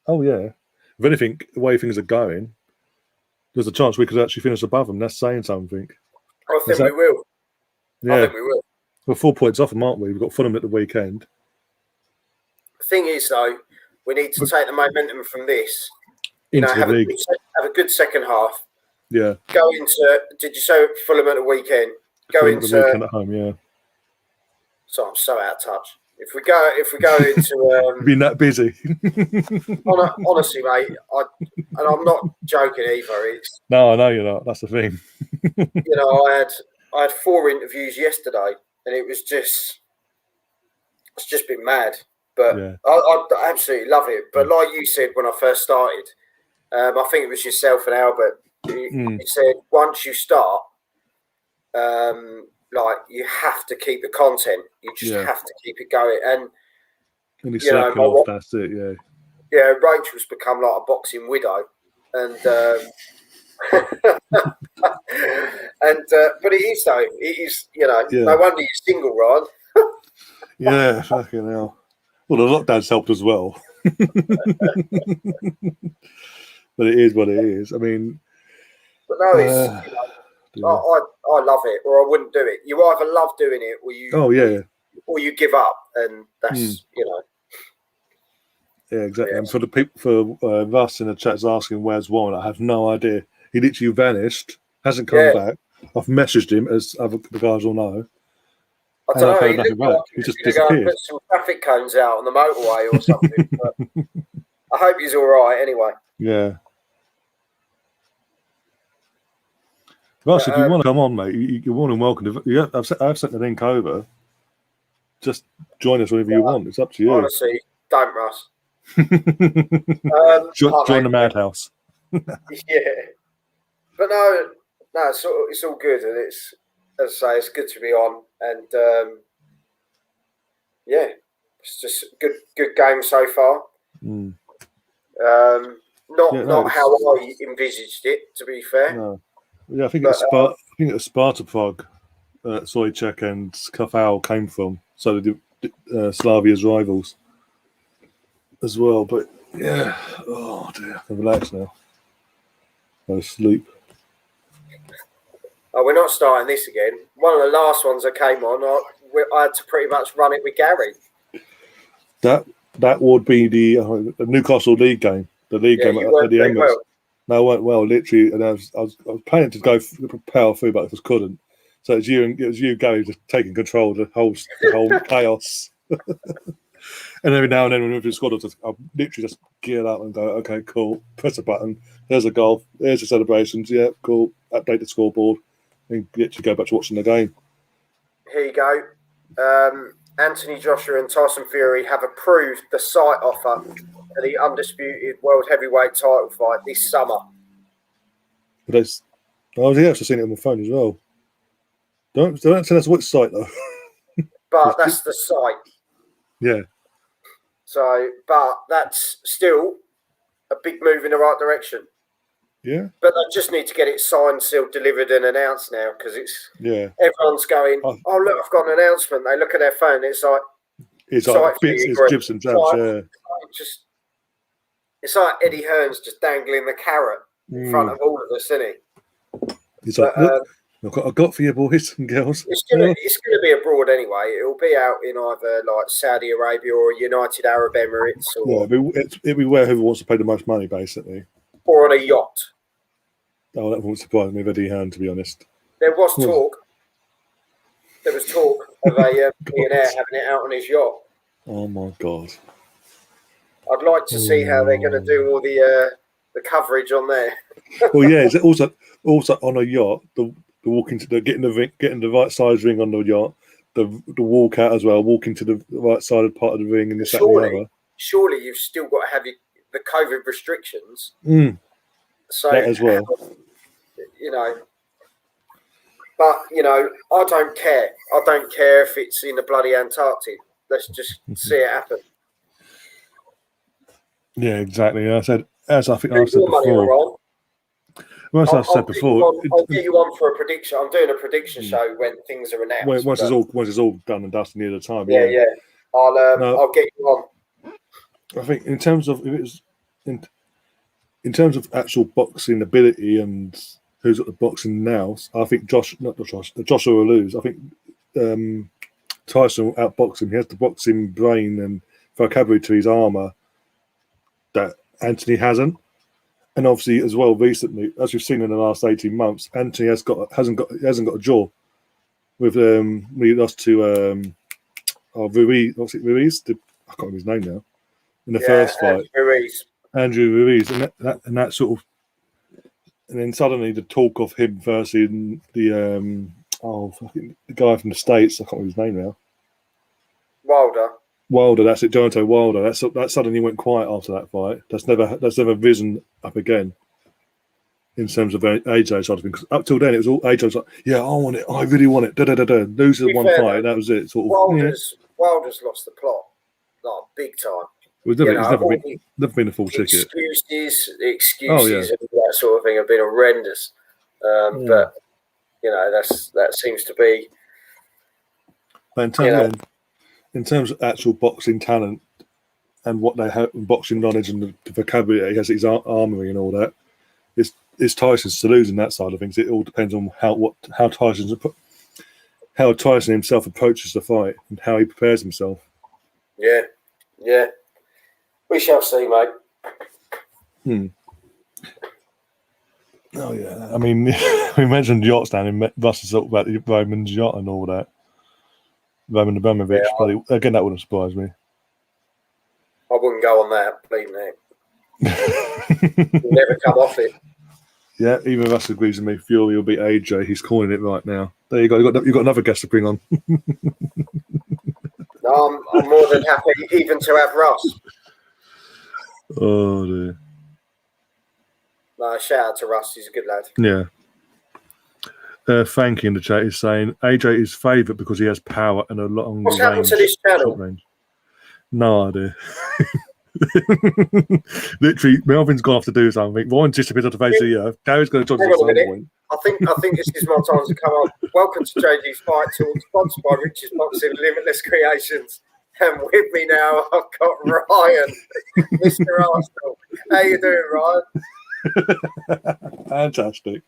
Oh yeah. If anything, the way things are going, there's a chance we could actually finish above them. That's saying something. I think we will. Yeah. I think we will. We're 4 points off them, aren't we? We've got Fulham at the weekend. The thing is, though, we need to take the momentum from this. Have a good second half. Yeah. Go into. Did you say Fulham at the weekend? Go Fulham into the weekend at home. Yeah. So I'm so out of touch. If we go into being that busy. honestly, mate, and I'm not joking either. It's No, I know you're not. That's the thing. I had 4 interviews yesterday, and it's just been mad. But Yeah. I absolutely love it. But like you said when I first started, I think it was yourself and Albert. You said once you start, like you have to keep the content. You just have to keep it going. And you slacking off. That's it. Yeah. Yeah, Rachel's become like a boxing widow, and but it is though. It is, no wonder you're single, Ryan. Yeah, fucking hell. Well, the lockdown's helped as well. But it is what it is. I mean, but no, it's I love it, or I wouldn't do it. You either love doing it, or or you give up, and that's Yeah, exactly. Yeah. And for the people, for Russ in the chat's asking where's Warren, I have no idea. He literally vanished, hasn't come back. I've messaged him, as other guys all know. I don't know. He just disappeared. Put some traffic cones out on the motorway or something. But I hope he's all right. Anyway. Yeah. Russ, if you want to come on, mate, you're more than welcome. I've sent the link over. Just join us whenever you want. It's up to you. Honestly, don't, Russ. Join the madhouse. Yeah, but no, it's all good, and it's, as I say, it's good to be on, and it's just a good game so far. Not how I envisaged it, to be fair. No. Yeah, I think it's Sparta Prague, Sojcek and Kafal came from, so the Slavia's rivals as well. But yeah, oh dear, I can relax now. Go to sleep. Oh, we're not starting this again. One of the last ones that came on, I had to pretty much run it with Gary. That would be the Newcastle League game. The league game at the Emirates. Well. No, I went well, literally, and I was planning to go power through, but I just couldn't. So it was you, Gary, just taking control of the whole chaos. And every now and then, when we scored, I'll literally just gear up and go, okay, cool, press a button. There's a goal. There's the celebrations. Yeah, cool. Update the scoreboard, and literally go back to watching the game. Here you go. Anthony Joshua and Tyson Fury have approved the site offer for the undisputed world heavyweight title fight this summer. But I've seen it on my phone as well. Don't tell us which site though. But that's the site. Yeah. So, but that's still a big move in the right direction. Yeah. But they just need to get it signed, sealed, delivered, and announced now, because everyone's going, oh look, I've got an announcement. They look at their phone. It's like it's jibs and jabs. It's like Eddie Hearn's just dangling the carrot in front of all of us, isn't he? He's like, look, I've got for you, boys and girls. It's gonna be abroad anyway. It'll be out in either like Saudi Arabia or United Arab Emirates, or it'll be wherever wants to pay the most money, basically, or on a yacht. Oh, that won't surprise me, Eddie Hearn, to be honest. There was talk. There was talk of a millionaire having it out on his yacht. Oh my God! I'd like to see how they're going to do all the coverage on there. Well, yeah, is it also on a yacht? The walking to getting the right size ring on the yacht, the walk out as well, walking to the right side part of the ring, and this that and the other. Surely you've still got to have the COVID restrictions. So that as well. But I don't care. I don't care if it's in the bloody Antarctic. Let's just see it happen. Yeah, exactly. I said before. Well, I've said before. I'll get you on for a prediction. I'm doing a prediction show when things are announced. Once it's all done and dusted near the time. Yeah. I'll get you on. I think in terms of in terms of actual boxing ability and who's at the boxing now, I think Joshua will lose. I think Tyson will outbox him. He has the boxing brain and vocabulary to his armour that Anthony hasn't. And obviously, as well, recently, as we've seen in the last 18 months, Anthony hasn't got a jaw. With when he lost to Ruiz. What's it, Ruiz? I can't remember his name now. In the first fight, Andrew Ruiz, and that sort of, and then suddenly the talk of him versus the the guy from the States. I can't remember his name now. Wilder, that's it, Deontay Wilder. That suddenly went quiet after that fight. That's never risen up again in terms of AJ side of things. Up till then, it was all AJ was like, "Yeah, I want it. I really want it." Loses one fight, that was it. Sort of. Wilder's lost the plot, like big time. It's never been a full ticket. Excuses, and that sort of thing have been horrendous. But that seems to be. But in terms of actual boxing talent and what they have, boxing knowledge and the vocabulary, he has his armory and all that, it's Tyson's to lose in that side of things. It all depends on how Tyson himself approaches the fight and how he prepares himself. Yeah. We shall see, mate. Oh yeah, I mean, we mentioned yachts down in Russell talked about the Roman's yacht and all that. Roman Abramovich, but again, that wouldn't surprise me. I wouldn't go on that, believe me. You'll never come off it. Yeah, even Russ agrees with me. Fury will beat AJ. He's calling it right now. There you go. You've got another guest to bring on. No, I'm more than happy even to have Russ. Oh dear. No, shout out to Russ. He's a good lad. Yeah. Frankie in the chat is saying AJ is favourite because he has power and a long What's happened to this channel? No idea. Literally, Melvin's gone off to do something. Ryan's disappeared off the face of the earth. Gary's going to join us at some point. I think this is my time to come on. Welcome to JG's Fight Talk, sponsored by Rich's Boxing Limitless Creations. And with me now, I've got Ryan, Mr. Arsenal. How you doing, Ryan? Fantastic.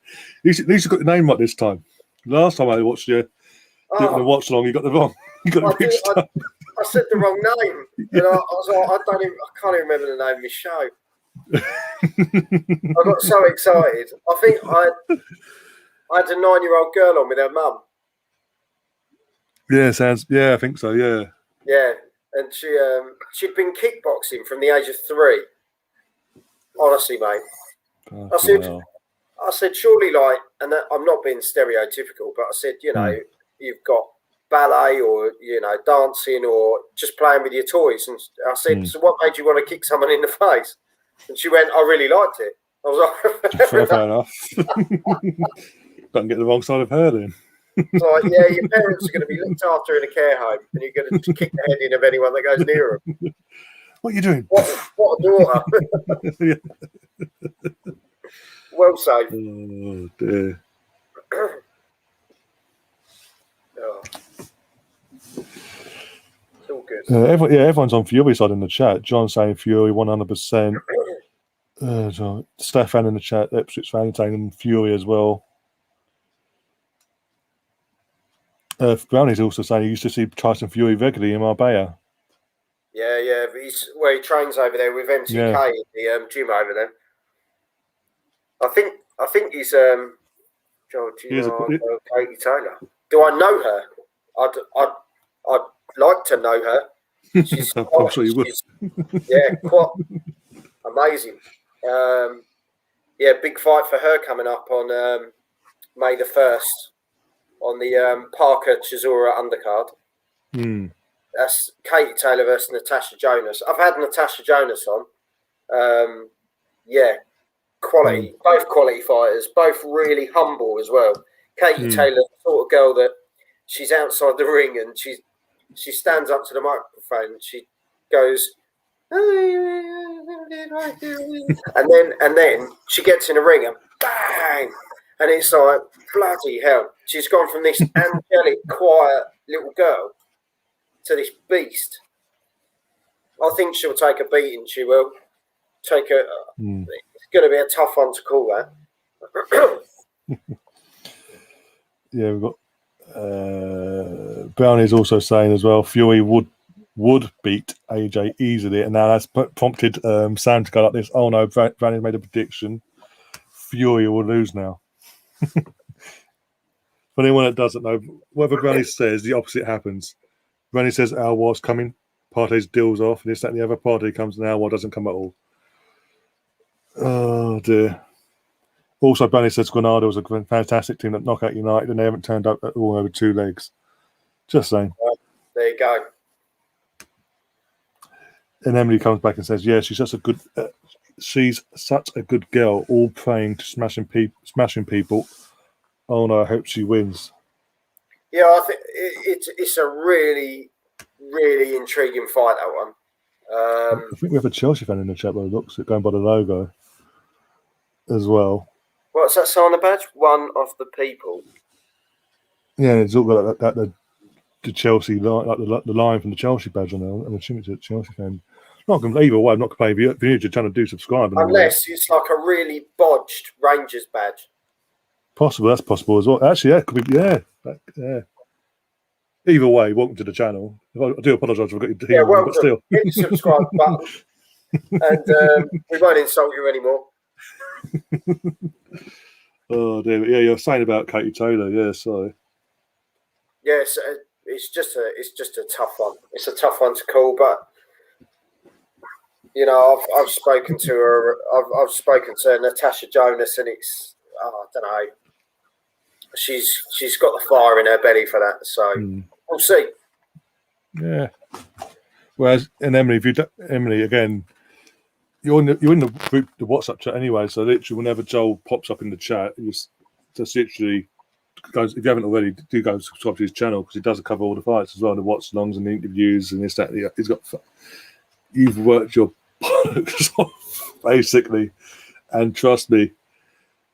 At least you got the name right this time. Last time I watched you doing the watch along, you got the wrong. You got the mixed up. I said the wrong name. And I was like, I can't even remember the name of his show. I got so excited. I think I had a 9-year-old girl on with her mum. Yeah, I think so, yeah. Yeah. And she'd been kickboxing from the age of 3. Honestly, mate. Oh, I said, surely, like, and I'm not being stereotypical, but I said, you've got ballet or, dancing or just playing with your toys. And I said, so what made you want to kick someone in the face? And she went, I really liked it. I was like, fair enough. Don't get the wrong side of her then. It's like, yeah, your parents are going to be looked after in a care home and you're going to just kick the head in of anyone that goes near them. What are you doing? What a daughter. Yeah. Well safe. Oh, dear. Oh. It's all good. Everyone's on Fury's side in the chat. John saying Fury 100%. Stefan in the chat, Ipswich fan saying Fury as well. Brownie's also saying he used to see Tyson Fury regularly in Marbella. Yeah, he's where he trains over there with MTK in the gym over there. I think he's Katie Taylor. Do I know her? I'd like to know her. She's I'm sure you would. Yeah, quite amazing. Big fight for her coming up on May the 1st on the Parker Chisora undercard. That's Katie Taylor versus Natasha Jonas. I've had Natasha Jonas on. Quality, both quality fighters, both really humble as well. Katie Taylor, the sort of girl that she's outside the ring and she stands up to the microphone and she goes, and then she gets in the ring and bang, and it's like bloody hell. She's gone from this angelic, quiet little girl to this beast. I think she'll take a beating. She will take a. It's going to be a tough one to call that. Yeah, we've got Brownie's also saying as well. Fury would beat AJ easily, and now that's prompted Sam to go like this. Oh no, Brownie's made a prediction. Fury will lose now. For anyone that doesn't know, whatever Brownie says, the opposite happens. Rennie says Alwar's coming. Partey's deals off, and this, that, and the other. Partey comes, and Alwar doesn't come at all. Oh dear. Also, Bunny says Granada was a fantastic team that knocked out United, and they haven't turned up at all over 2 legs. Just saying. There you go. And Emily comes back and says, "Yeah, she's such a good. She's such a good girl. All praying to smashing people. Oh no, I hope she wins." Yeah, I think it's a really, really intriguing fight, that one. I think we have a Chelsea fan in the chat by the looks, going by the logo as well. What's that sign on the badge? One of the people. Yeah, it's all got the Chelsea line, like the line from the Chelsea badge on there. I'm assuming it's a Chelsea fan. Not either way. I'm not complaining. If you're trying to do subscribe, unless it's like a really bodged Rangers badge. Possible. That's possible as well. Actually, yeah, could be. Yeah. Either way, welcome to the channel. I do apologise for getting yeah, welcome. But still, hit the subscribe button, and we won't insult you anymore. Oh dear. Yeah, you're saying about Katie Taylor. Yeah, sorry. Yes, it's just a tough one. It's a tough one to call, but you know, I've spoken to her. I've spoken to Natasha Jonas, and it's I don't know. She's got the fire in her belly for that, so we'll see. Yeah. Whereas, and Emily, Emily again, you're in the group, the WhatsApp chat anyway. So literally, whenever Joel pops up in the chat, you just literally goes. If you haven't already, do go subscribe to his channel because he does cover all the fights as well, the watch-alongs and the interviews and this, that. He's got. You've worked your bollocks off basically, and trust me,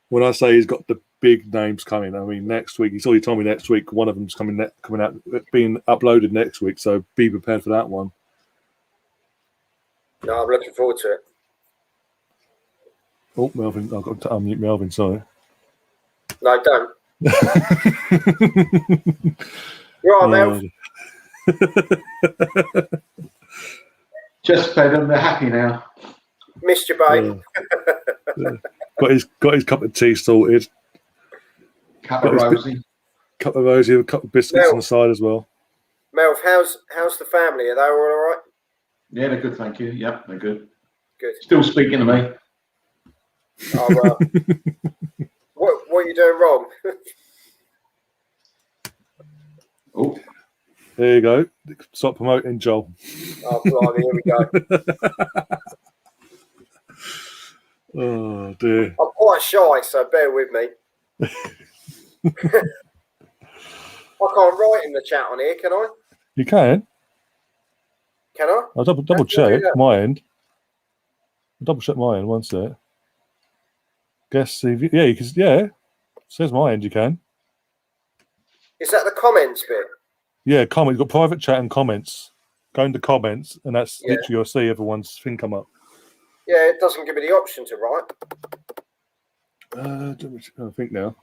when I say he's got the big names coming, I mean next week. He's already told me next week one of them's coming out, being uploaded next week. So be prepared for that one. No, I'm looking forward to it. Oh, Melvin, I've got to unmute Melvin. Sorry. No, don't. You're all right, Mel. Just fed them. They're happy now. Missed you, babe. Yeah. Got his cup of tea sorted. Cup of Rosie, a couple of biscuits on the side as well. Melv, how's the family? Are they all right? Yeah, they're good, thank you. Yep, they're good. Good. Still speaking to me. Oh well. What are you doing wrong? Oh, there you go. Stop promoting Joel. Oh, blimey, here we go. Oh dear. I'm quite shy, so bear with me. I can't write in the chat on here, can I? You can. Can I? I'll double check my end. I'll double check my end. One sec. Guess CV. Yeah, you can. Yeah, says my end. You can. Is that the comments bit? Yeah, comments. You've got private chat and comments. Go into comments, and that's literally you'll see everyone's thing come up. Yeah, it doesn't give me the option to write. I think now.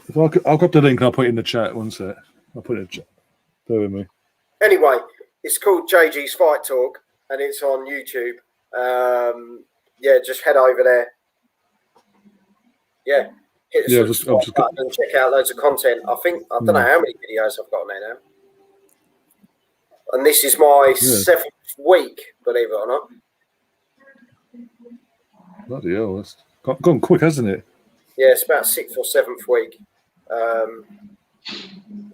If I'll grab the link and I'll put it in the chat. One sec. I'll put it in the chat. Bear with me. Anyway, it's called JG's Fight Talk, and it's on YouTube. Yeah, just head over there. Yeah, hit the subscribe button and check out loads of content. I don't know how many videos I've got on there now. And this is my 7th week, believe it or not. Bloody hell, that's gone quick, hasn't it? Yeah, it's about 6th or 7th week.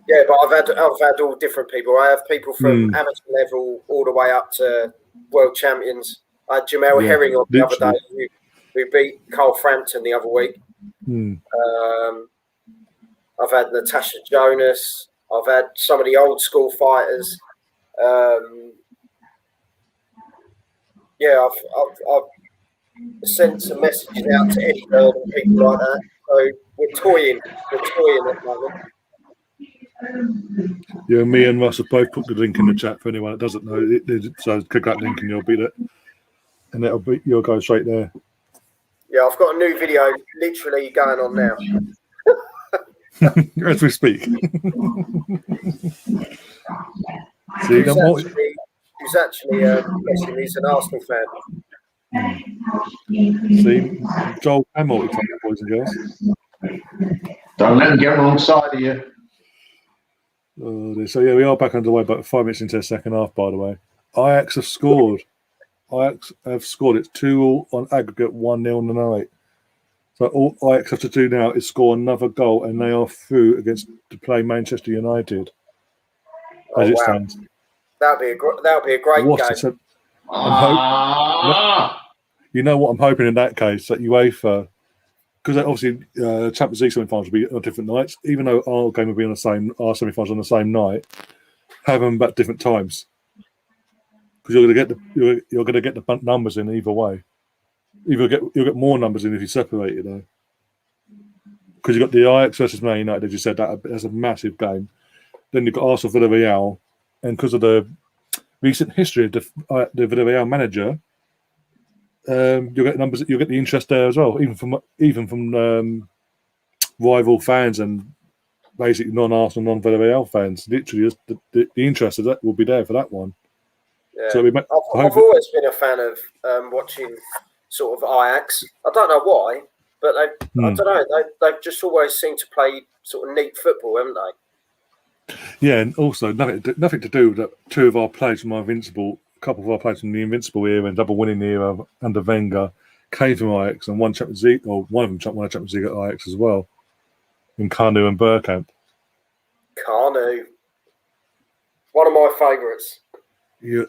Yeah, but I've had all different people. I have people from amateur level all the way up to world champions. I had Jamel Herring on the other day who beat Carl Frampton the other week. I've had Natasha Jonas. I've had some of the old school fighters. Yeah, I've sent some messages out to Eddie Bird and people like that. So we're toying at the moment. Yeah, me and Russ have both put the link in the chat for anyone that doesn't know. So click that link and you'll beat it, and you'll go straight there. Yeah, I've got a new video literally going on now. As we speak. See, who's actually he's an Arsenal fan. See, Joel and multi-time, boys and girls. Don't let them get wrong side of you. So yeah, we are back underway, but 5 minutes into the second half, by the way. Ajax have scored. It's 2-2 on aggregate, 1-0 tonight. So all Ajax have to do now is score another goal, and they are through to play Manchester United. As it stands, that'll be a great game. You know what I'm hoping in that case, that UEFA, because obviously Champions League semi-finals will be on different nights, even though our game will be on our semi-finals on the same night, have them at different times, because you're going to get the numbers in either way. You'll get more numbers in if you separate it though, because you've got the Ajax versus Man United, as you said, that's a massive game. Then you've got Arsenal Villarreal, and because of the recent history of the Villarreal manager, you'll get numbers. You'll get the interest there as well, even from rival fans and basically non-Arsenal, non-Villarreal fans. Literally, the interest of that will be there for that one. Yeah. So I've always been a fan of watching sort of Ajax. I don't know why, but I don't know. They've just always seemed to play sort of neat football, haven't they? Yeah, and also nothing to do with that. Two of our players from Invincible, a couple of our players from the Invincible era and double winning era under Wenger came from Ajax and won Champions League, or one of them won a Champions League at Ajax as well, in Kanu and Bergkamp. Kanu, one of my favourites. Yeah,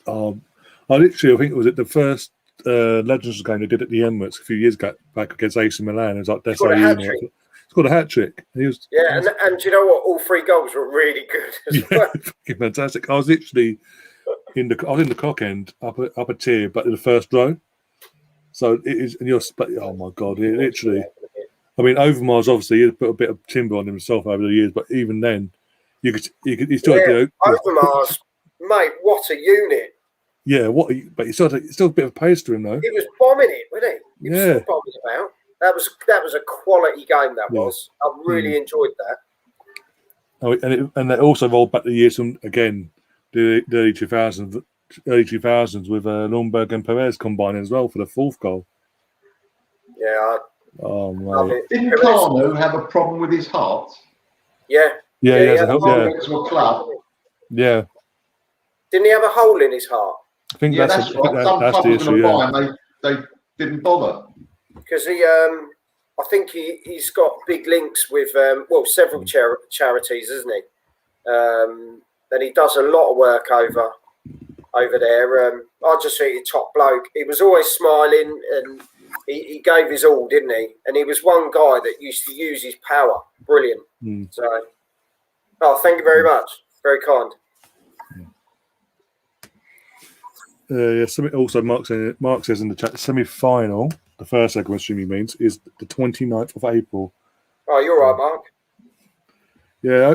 I think it was at the first Legends game they did at the Emirates a few years back against AC Milan. It was like It's got a hat trick. And do you know what? All 3 goals were really good as well. Fantastic. I was literally in the cock end, up a tier, but in the first row. So it is, and oh my god! It literally. I mean, Overmars obviously he put a bit of timber on himself over the years, but even then, you still Overmars, mate, what a unit! Yeah, but he still a bit of pace to him though. He was bombing it, wasn't he? He was still bombing about. That was a quality game. That was. I really enjoyed that. Oh, and they also rolled back the years from again the early 2000s with Lundberg and Perez combining as well for the 4th goal. Yeah. Oh mate. Didn't Kanu have a problem with his heart? Yeah. Yeah. To a club. Yeah. Didn't he have a hole in his heart? I think that's right. Some clubs going to buy and they didn't bother. Because I think he's got big links with several charities, isn't he? And he does a lot of work over there. I just think he's a top bloke. He was always smiling and he gave his all, didn't he? And he was one guy that used to use his power. Brilliant. So, thank you very much. Very kind. Something also Mark says in the chat, semi-final, the first leg, I assume he means, is the 29th of April. Oh, you're right, Mark. Yeah,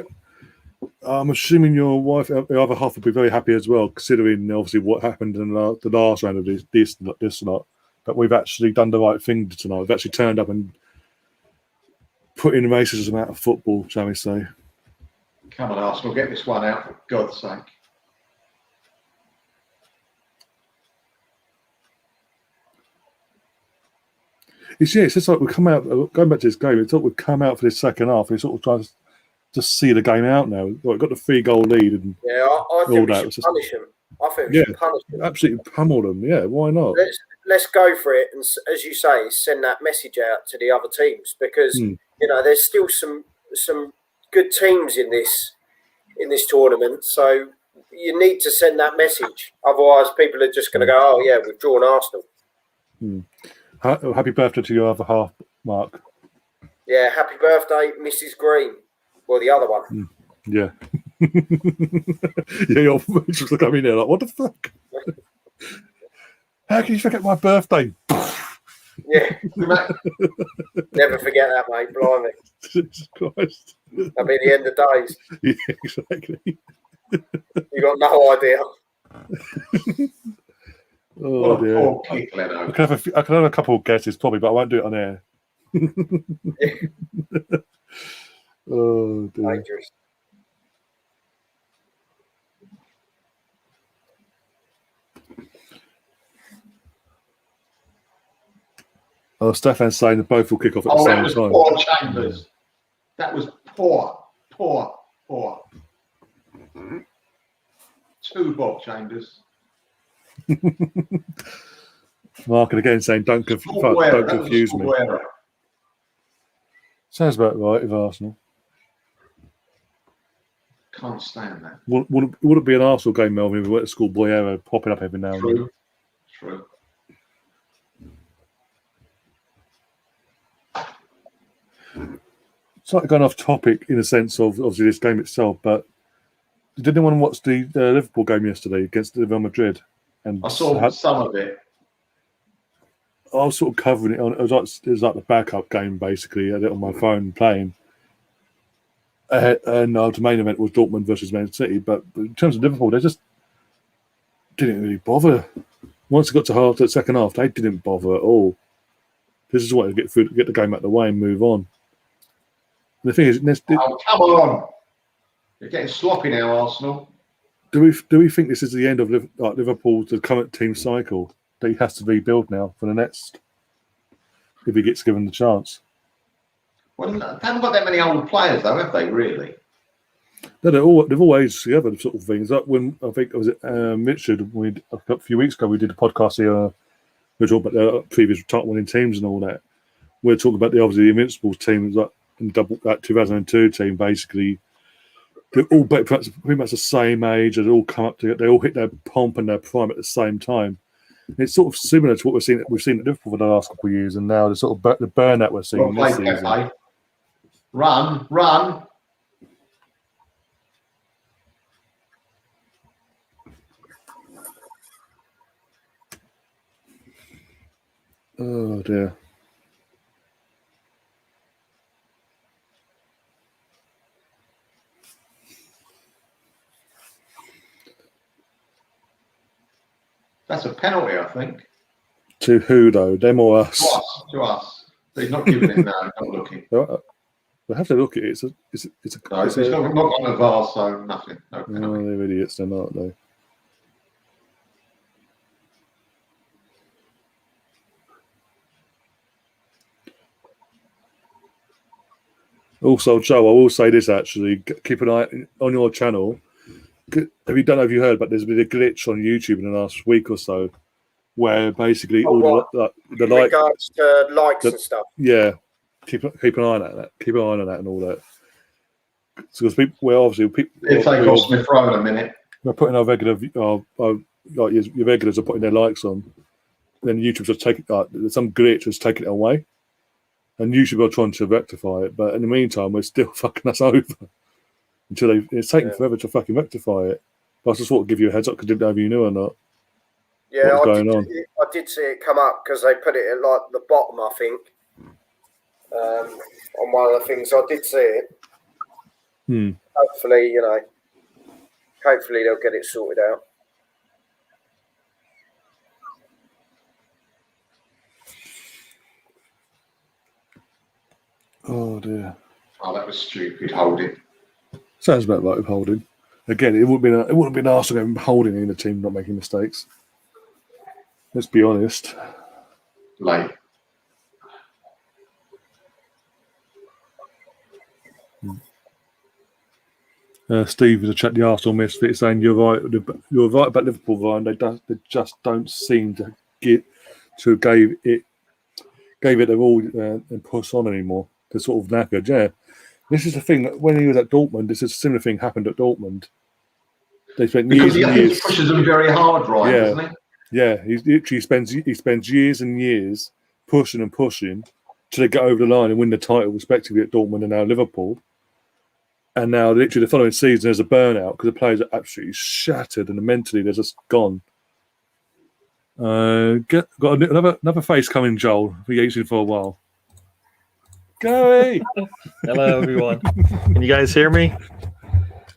I'm assuming your wife, the other half, will be very happy as well, considering obviously what happened in the last round of this lot. That we've actually done the right thing tonight. We've actually turned up and put in racism out of football, shall we say? Come on, Arsenal, get this one out for God's sake. It's just like we come out, going back to this game, we thought we'd come out for this second half. We sort of trying to just see the game out now. We've got the 3-goal lead. And I think we should punish them. I think we should punish them. Absolutely pummel them. Yeah, why not? Let's go for it. And as you say, send that message out to the other teams because, there's still some good teams in this tournament. So you need to send that message. Otherwise, people are just going to go, oh, yeah, we've drawn Arsenal. Happy birthday to your other half, Mark. Yeah, happy birthday, Mrs. Green. Well, the other one. Yeah. Yeah, you're just looking at me there like, what the fuck? How can you forget my birthday? Yeah. Never forget that, mate. Blimey. Jesus Christ. That'll be the end of days. Yeah, exactly. You got no idea. Oh dear. I can have a couple of guesses probably, but I won't do it on air. Oh dear. Dangerous. Oh, Stefan's saying that both will kick off at the same time. Poor Chambers. That was poor. Two Bob Chambers. Mark again saying, don't confuse me. Sounds about right with Arsenal. Can't stand that. Would it be an Arsenal game, Melvin, if we went to schoolboy error popping up every now and then? True. Slightly going off topic in a sense of obviously this game itself, but did anyone watch the Liverpool game yesterday against Real Madrid? And I saw some of it. I was sort of covering it on. It was like the backup game basically. I had it on my phone playing. And the main event was Dortmund versus Man City. But in terms of Liverpool, they just didn't really bother. Once it got to the second half, they didn't bother at all. This is what get the game out of the way and move on. And the thing is, oh, come on! You're getting sloppy now, Arsenal. Do we think this is the end of Liverpool's current team cycle? That he has to rebuild now for the next, if he gets given the chance. Well, they haven't got that many old players, though, have they? Really? No, they've always together sort of things. Like when I think it was Richard, a few weeks ago, we did a podcast here. We were talking about the previous title-winning teams and all that. We were talking about the Invincibles team, like in that 2002 team, basically. They're all pretty much the same age. They all come up together. They all hit their pomp and their prime at the same time. It's sort of similar to what we've seen at Liverpool for the last couple of years, and now the sort of the burnout we're seeing this season. Run! Oh dear. That's a penalty, I think. To who though? Them or us? To us. He's not giving it now. Not looking. We'll have to look at it. It's not on the VAR, so nothing. No penalty. No, they're idiots, then, aren't they? Also, Joe, I will say this actually. Keep an eye on your channel. Have you heard, but there's been a glitch on YouTube in the last week or so where basically the regards to likes and stuff. Yeah. Keep an eye on that. Keep an eye on that and all that. So because if they got Smith Rowe in a minute, we're putting our regular, like your regulars are putting their likes on. Then YouTube's just taking some glitch has taken it away, and YouTube are trying to rectify it. But in the meantime, we're still fucking us over until it's taken forever to fucking rectify it. But I just thought to give you a heads up because I didn't know if you knew or not. Yeah, I did see it come up because they put it at like the bottom, I think. On one of the things, I did see it. Hopefully, they'll get it sorted out. Oh dear! Oh, that was stupid. Holding. Sounds about right with Holding. Again, it wouldn't be an Arsenal game Holding in the team not making mistakes. Let's be honest. Late. Steve in the chat, the Arsenal misfit, saying you're right about Liverpool, Ryan. They just don't seem to gave it their all and push on anymore. They're sort of knackered. Yeah, this is the thing. When he was at Dortmund, this is a similar thing happened at Dortmund. They spent years and years. He pushes them very hard, right? Yeah, doesn't he? Yeah. He literally spends years and years pushing and pushing till they get over the line and win the title, respectively at Dortmund and now Liverpool. And now, literally, the following season, there's a burnout because the players are absolutely shattered and mentally they're just gone. Got another face coming, Joel. We used him for a while. Gary! Hello, everyone. Can you guys hear me?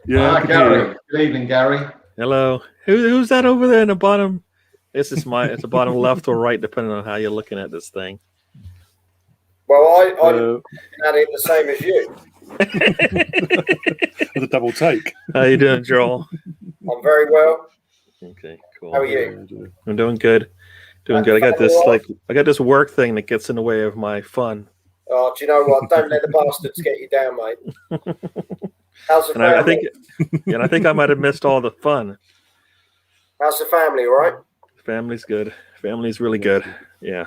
Yeah, Gary. Good evening, Gary. Hello. Who's that over there in the bottom? It's the bottom left or right, depending on how you're looking at this thing. Well, I'm at it the same as you. With a double take. How you doing, Joel? I'm very well. Okay, cool. How are you? I'm doing good. I got this work thing that gets in the way of my fun. Oh, do you know what? Don't let the bastards get you down, mate. How's the I think I might have missed all the fun. How's the family, all right? Family's good. Family's really good. Yeah.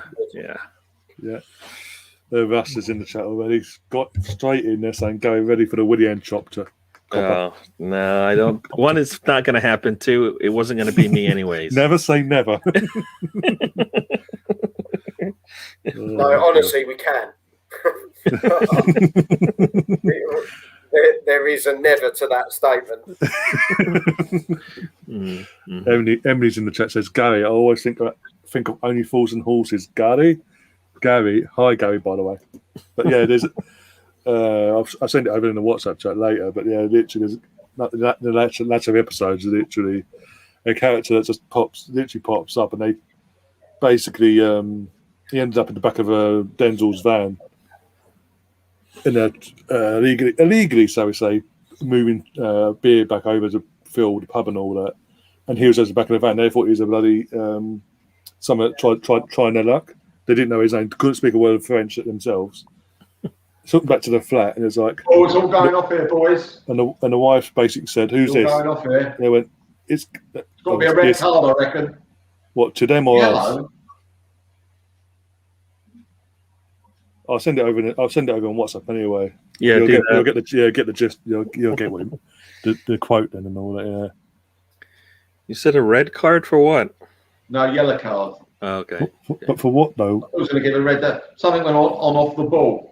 Russ is in the chat already. He's got straight in there saying, "Go ready for the Woody and chopper." Oh, no, I don't. One, it's not going to happen. Two, it wasn't going to be me anyways. Never say never. No, honestly, we can. There is a never to that statement. Emily's in the chat says, "Gary, I always think of Only Fools and Horses." Gary, hi Gary, by the way. But yeah, there's. I'll send it over in the WhatsApp chat later. But yeah, literally, the latter episodes are literally a character that just pops up, and they basically he ended up in the back of Denzel's van, in illegally, so we say, moving beer back over to fill the pub and all that, and he was at the back of the van. They thought he was a bloody someone trying their luck. They didn't know his name, couldn't speak a word of French themselves. Took him back to the flat, and it's like, "Oh, it's all going off here, boys." And the wife basically said, "Who's this?" Going off here. They went, "It's got to be a red card, I reckon." What, to them or Yellow. us? I'll send it over on WhatsApp anyway. Yeah, you'll get the gist. You'll get what the quote then and all that. Yeah. You said a red card for what? No, yellow card. Oh, okay. But for what though? I was going to give a red. Something went on off the ball.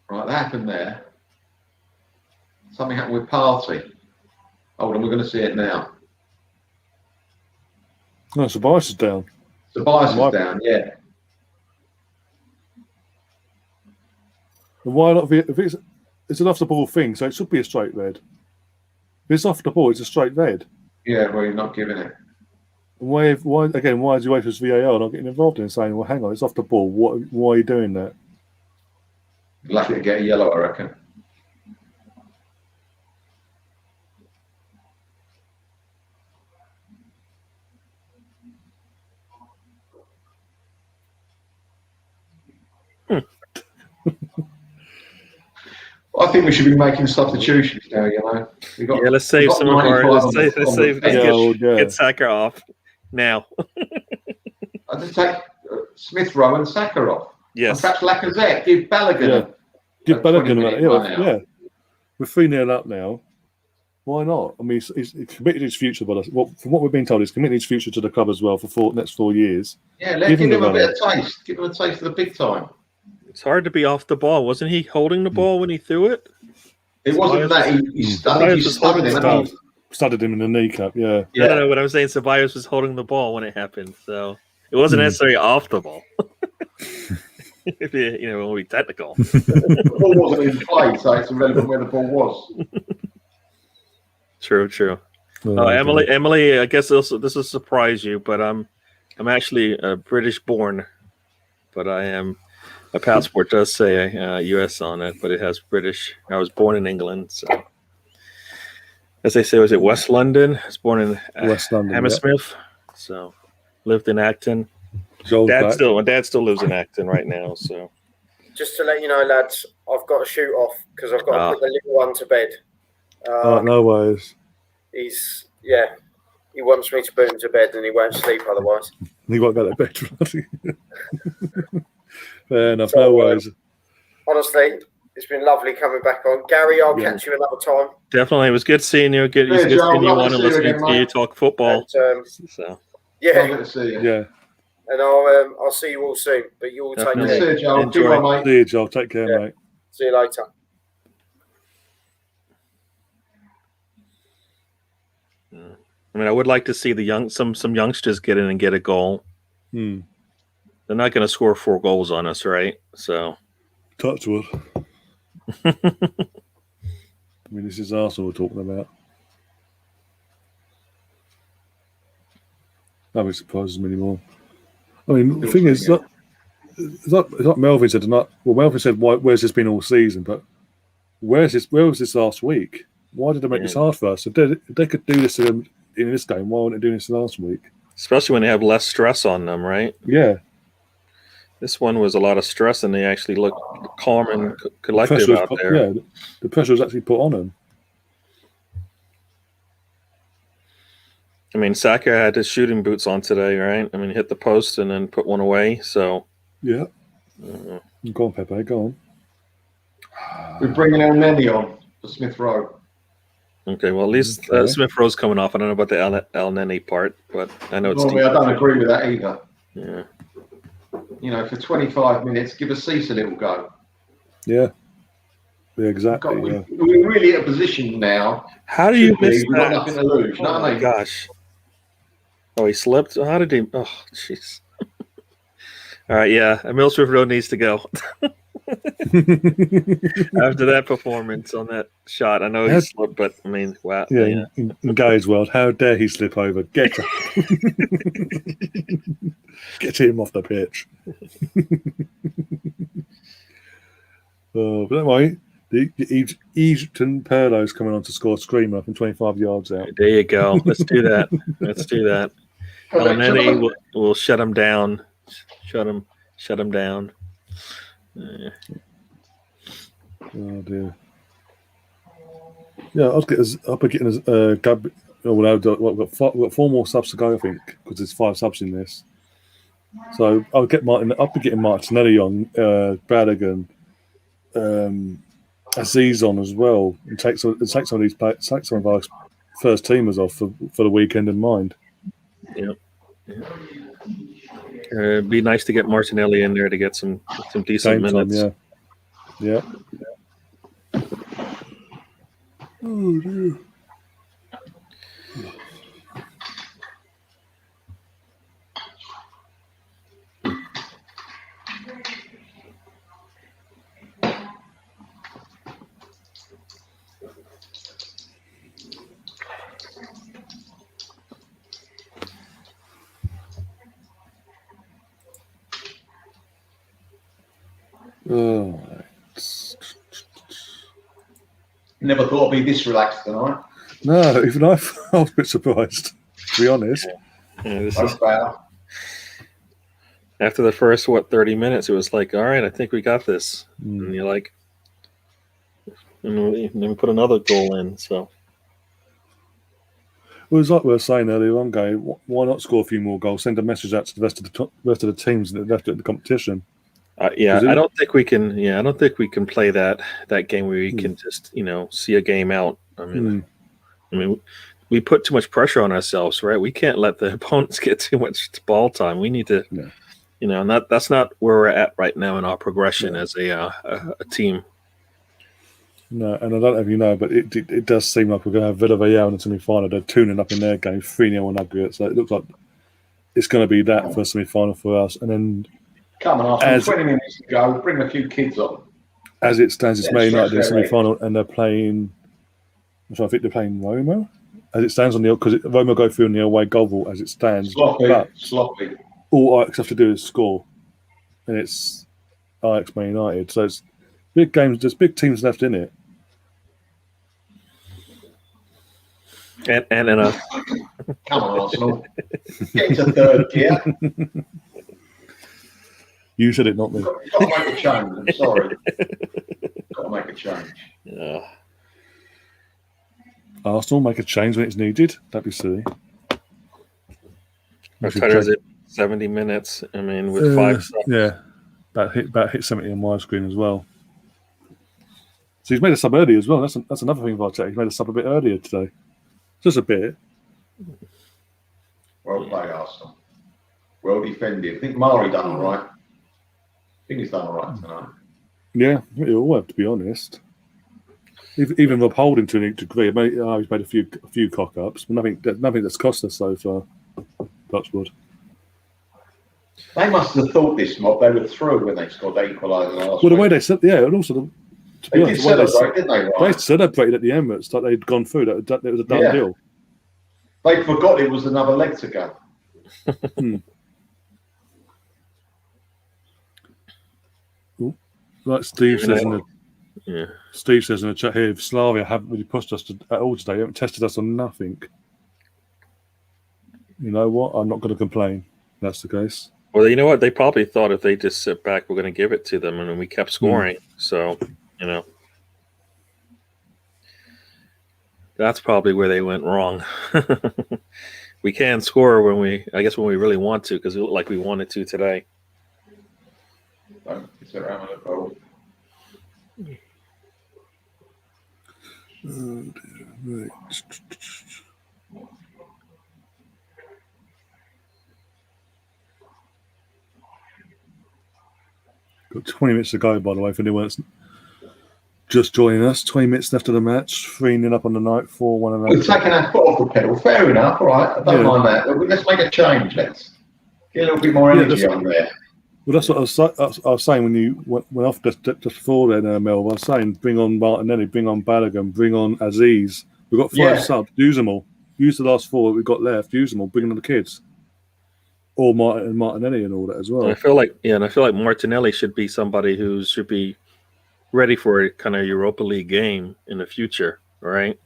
Right, that happened there. Something happened with Party. Hold on, we're going to see it now. No, Tobias is down. Tobias is down, yeah. And why not? If it's an off the ball thing, so it should be a straight red. If it's off the ball, it's a straight red. Yeah, well, you're not giving it. Why is the UEFA's VAR not getting involved in saying, "Well, hang on, it's off the ball. Why are you doing that?" Lucky to get a yellow, I reckon. I think we should be making substitutions now. You know, let's save some of our. Let's save. Get Saka off now. I just take Smith Rowe and Saka off. Yes. And perhaps Lacazette. Give Balogun. Yeah. Give Balogun that. Yeah. We're 3-0 up now. Why not? I mean, he's committed his future, but from what we've been told, he's committed his future to the club as well for next 4 years. Yeah, give him a bit of taste. Give him a taste of the big time. It's hard to be off the ball. Wasn't he holding the ball when he threw it? It wasn't that. He studded him in the kneecap. Yeah. No, what I'm saying, Ceballos was holding the ball when it happened, so it wasn't necessarily off the ball. If you want to be technical. The ball wasn't in play, so it's irrelevant where the ball was. True. Emily, I guess this will surprise you, but I'm actually British born, but I am. My passport does say U.S. on it, but it has British. I was born in England, so as they say, was it West London? I was born in West London, Hammersmith, so lived in Acton. My dad still lives in Acton right now. So, just to let you know, lads, I've got to shoot off because I've got to put the little one to bed. No worries. He wants me to put him to bed, and he won't sleep otherwise. He won't go to bed. Fair enough. No worries. Honestly, it's been lovely coming back on. Gary, I'll catch you another time. Definitely, it was good seeing you. Good seeing you on and listening to you talk football. And, good to see you. Yeah. And I'll see you all soon. But you all take care. See you, Joel. See you, Joel. Take care, mate. See you later. I mean, I would like to see some youngsters get in and get a goal. They're not going to score 4 goals on us, right? So, touch wood. I mean, this is Arsenal we're talking about. That surprises me anymore. I mean, the thing is, it's like Melvin said tonight. Well, Melvin said, "Where's this been all season?" But where was this last week? Why did they make this hard for us? If they could do this in this game, why weren't they doing this last week? Especially when they have less stress on them, right? Yeah. This one was a lot of stress, and they actually looked calm and collective out there. Yeah, the pressure was actually put on them. I mean, Saka had his shooting boots on today, right? I mean, hit the post and then put one away. So yeah, go on, Pepe, go on. We're bringing El Neni on for Smith Rowe. Okay, well, at least Smith Rowe's coming off. I don't know about the El Neni part, but I know it's. I don't agree with that either. Yeah. You know, for 25 minutes, give Cease a little go. Yeah. Yeah, exactly. We're really at a position now. How do you miss We've got nothing to lose. Oh my gosh. Oh, he slipped. How did he? Oh, jeez. All right, yeah. Emil Smith Rowe needs to go. After that performance on that shot, I know he slipped, but I mean, wow. Yeah, in Gary's world, how dare he slip over? Get him. Get him off the pitch. But don't worry, the Egyptian Perlo's coming on to score a screamer from 25 yards out. There you go. Let's do that. Let's do that. El Neni will shut him down. Shut him down. Oh dear. Yeah, I'll get getting Gab. We've got 4 more subs to go, I think, because there's 5 subs in this. So I'll get I'll be getting Martinelli on, Bradigan, Aziz on as take some of our first teamers off for the weekend in mind. Yep. It'd be nice to get Martinelli in there to get some decent minutes. Yeah. Oh dear. Oh, never thought I'd be this relaxed tonight. No, even I was a bit surprised, to be honest. Yeah, this is after the first 30 minutes, it was like, all right, I think we got this. And you're like, and then we put another goal in. So well, it was like we were saying earlier on, Gary, why not score a few more goals? Send a message out to the rest of the teams that left at the competition. I don't think we can. Yeah, I don't think we can play that game where we can just see a game out. I mean, we put too much pressure on ourselves, right? We can't let the opponents get too much ball time. We need to, and that's not where we're at right now in our progression as a team. No, and I don't know if you know, but it does seem like we're going to have Villarreal in the semi-final. They're tuning up in their game, 3-0 on aggregate. So it looks like it's going to be that for a semi-final for us, and then. Come on, after 20 minutes to go, bring a few kids on. As it stands, it's Man United in the semi-final, and they're playing. I think they're playing Roma. As it stands because Roma go through in the away goal vault as it stands. Sloppy. All Ajax have to do is score, and it's Ajax Man United. So it's big games. There's big teams left in it. And enough. Come on, Arsenal. Get to third gear. You said it, not me. You've got to make a change. I'm sorry. Got to make a change. Yeah. Arsenal make a change when it's needed. That'd be silly. Our Twitter's at 70 minutes. I mean, with 5 subs. Yeah. About hit 70 on my screen as well. So he's made a sub early as well. That's another thing about Jack. He's made a sub a bit earlier today. Just a bit. Well played, Arsenal. Well defended. I think Mari done all right. I think he's done all right tonight. Yeah, it all have, to be honest. Even Rob Holding to a degree. He's made a few cock ups, but nothing that's cost us so far. Touchwood. They must have thought this mob they were through when they scored the equaliser last Well, the way they said, and also they did celebrate, didn't they? Ryan? They celebrated at the Emirates that they'd gone through. That it was a done deal. They forgot it was another leg to go. Like Steve says in the chat here, if Slavia haven't really pushed us at all today, they haven't tested us on nothing. You know what? I'm not going to complain. That's the case. Well, you know what? They probably thought if they just sit back, we're going to give it to them, and then we kept scoring. So, that's probably where they went wrong. we can score when we really want to, because it looked like we wanted to today. Don't sit around with a goal. Right. Got 20 minutes to go, by the way, for anyone's just joining us. 20 minutes left of the match. 3-0 up on the night, 4-1. We're taking our foot off the pedal. Fair enough. All right. I don't mind that. Let's make a change. Let's get a little bit more energy on there. Well, that's what I was saying when you went off just before then, Mel. I was saying bring on Martinelli, bring on Balogun, bring on Aziz. We've got 5 subs. Use them all. Use the last 4 we've got left. Use them all. Bring on the kids. Or Martinelli and all that as well. And I feel like Martinelli should be somebody who should be ready for a kind of Europa League game in the future, right?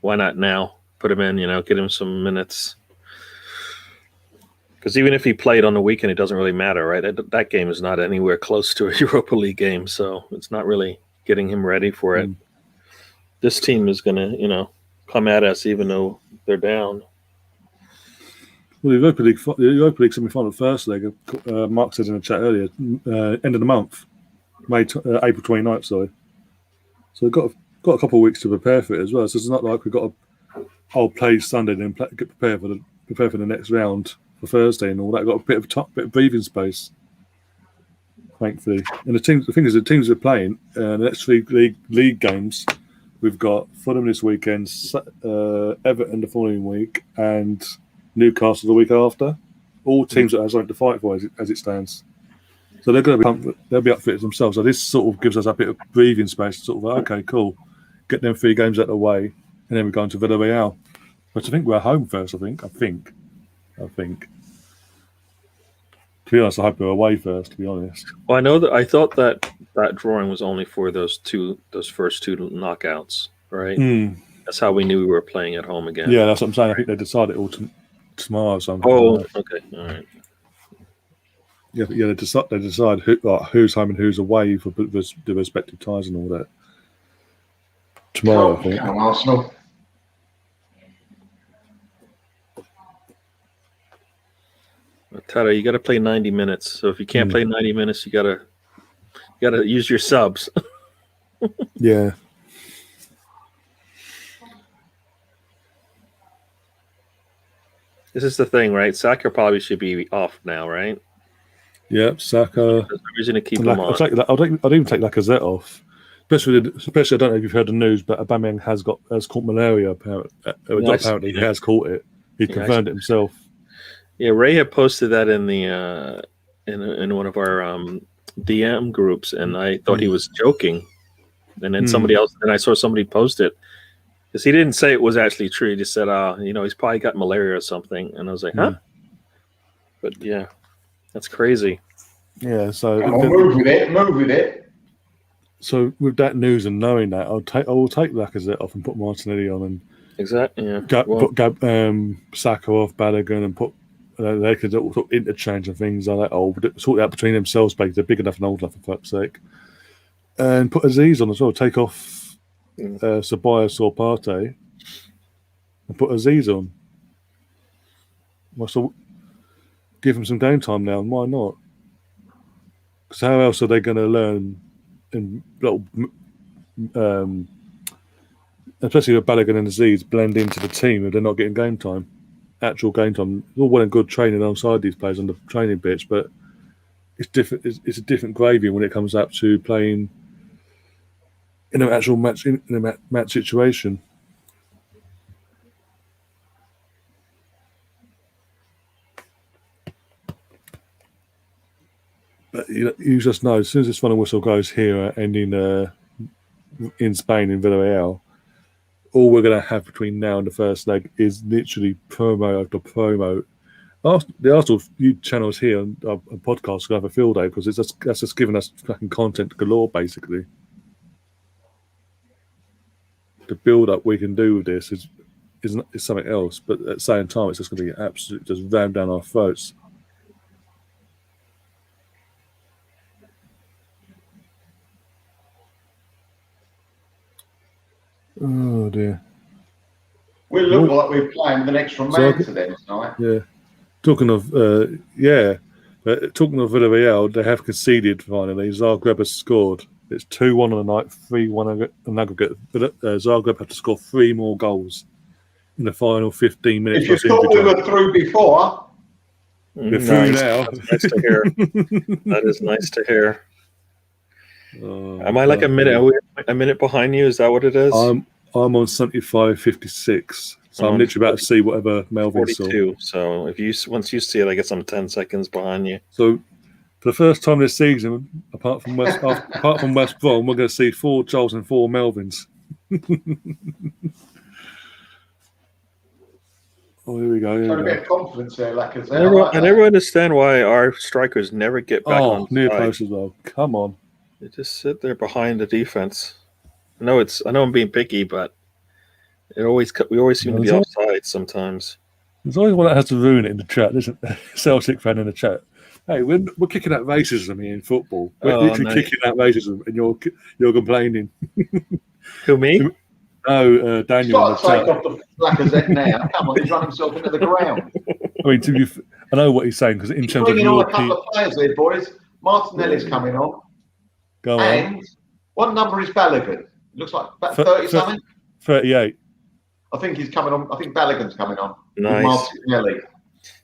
Why not now? Put him in, get him some minutes. Because even if he played on the weekend, it doesn't really matter, right? That game is not anywhere close to a Europa League game, so it's not really getting him ready for it. This team is going to, come at us even though they're down. Well, the Europa League semi-final first leg, Mark said in the chat earlier, end of the month, April 29th, sorry. So we've got a couple of weeks to prepare for it as well. So it's not like we've got to play Sunday and then get prepared for the next round for Thursday and all that. We've got a bit of breathing space, thankfully. And the thing is, the teams we're playing, the next 3 league games, we've got Fulham this weekend, Everton the following week, and Newcastle the week after. All teams that have something to fight for as it stands. So they're going to be up for it themselves. So this sort of gives us a bit of breathing space. Sort of like, okay, cool. Get them 3 games out of the way, and then we're going to Villarreal. But I think we're home first. I think. To be honest, I hope we're away first. To be honest. Well, I thought that drawing was only for those first 2 knockouts, right? That's how we knew we were playing at home again. Yeah, that's what I'm saying. I think they decided all tomorrow or something. Oh, okay, all right. Yeah, they decide who's home and who's away for the respective ties and all that. Tomorrow, I think. Arsenal. Tata, you got to play 90 minutes. So if you can't play 90 minutes, you got to use your subs. Yeah. This is the thing, right? Saka probably should be off now, right? Yeah, Saka. There's no reason to keep him on. I'd even take Lacazette off. Especially, I don't know if you've heard the news, but Aubameyang has caught malaria. Apparently, he has caught it. He confirmed it himself. Yeah, Ray had posted that in the in one of our DM groups, and I thought he was joking. And then somebody else, and I saw somebody post it because he didn't say it was actually true. He just said, he's probably got malaria or something. And I was like, huh? But yeah, that's crazy. Yeah, so move with it. So with that news and knowing that, I will take Lacazette off and put Martinelli on, and exactly, yeah. Put Saka off, Balogun, and put they could sort of interchange and things like that. Sort that between themselves, because they're big enough and old enough, for fuck's sake. And put Aziz on as well. Take off Ceballos or Partey and put Aziz on. So give him some game time now, and why not? Because how else are they going to learn? Especially with Balogun and Aziz blend into the team if they're not getting game time, actual game time. It's all well and good training alongside these players on the training pitch, but it's different. It's a different gravy when it comes up to playing in an actual match match situation. But you just know, as soon as this final whistle goes here, ending in Spain, in Villarreal, all we're going to have between now and the first leg is literally promo after promo. The Arsenal channels here and podcasts going to have a field day because that's just giving us fucking content galore, basically. The build-up we can do with this is something else, but at the same time, it's just going to be absolutely just rammed down our throats. Oh dear. We look like we're playing with an extra man to them tonight. Yeah. Talking of Villarreal, they have conceded finally. Zagreb has scored. It's 2-1 on the night, 3-1 on aggregate. But Zagreb have to score 3 more goals in the final 15 minutes. If you thought we were through before, we're through now. That's nice to hear. That is nice to hear. Am I like a minute behind you? Is that what it is? I'm on 75.56. So I'm literally about to see whatever Melvin 42. saw. So once you see it, I guess I'm 10 seconds behind you. So for the first time this season, apart from West Brom, we're going to see 4 Joels and 4 Melvins. Oh, here we go. Showing a bit of confidence there, Lacazette. I never understand why our strikers never get back on near side. post as well. Come on. They just sit there behind the defense. I know I'm being picky, but we always seem to be offside sometimes. There's always one that has to ruin it in the chat, isn't there? Celtic fan in the chat. Hey, we're kicking out racism here in football. We're literally kicking out racism, and you're complaining. Who, me? No, Daniel. Start take off the Lacazette now. Come on, he's run himself into the ground. I mean, I know what he's saying because in terms of bringing on a couple of players there, boys. Martinelli's coming on. Go on. And what number is Balogun? Looks like about 30 something. 38. I think he's coming on. I think Balogun's coming on. Nice. Martinelli.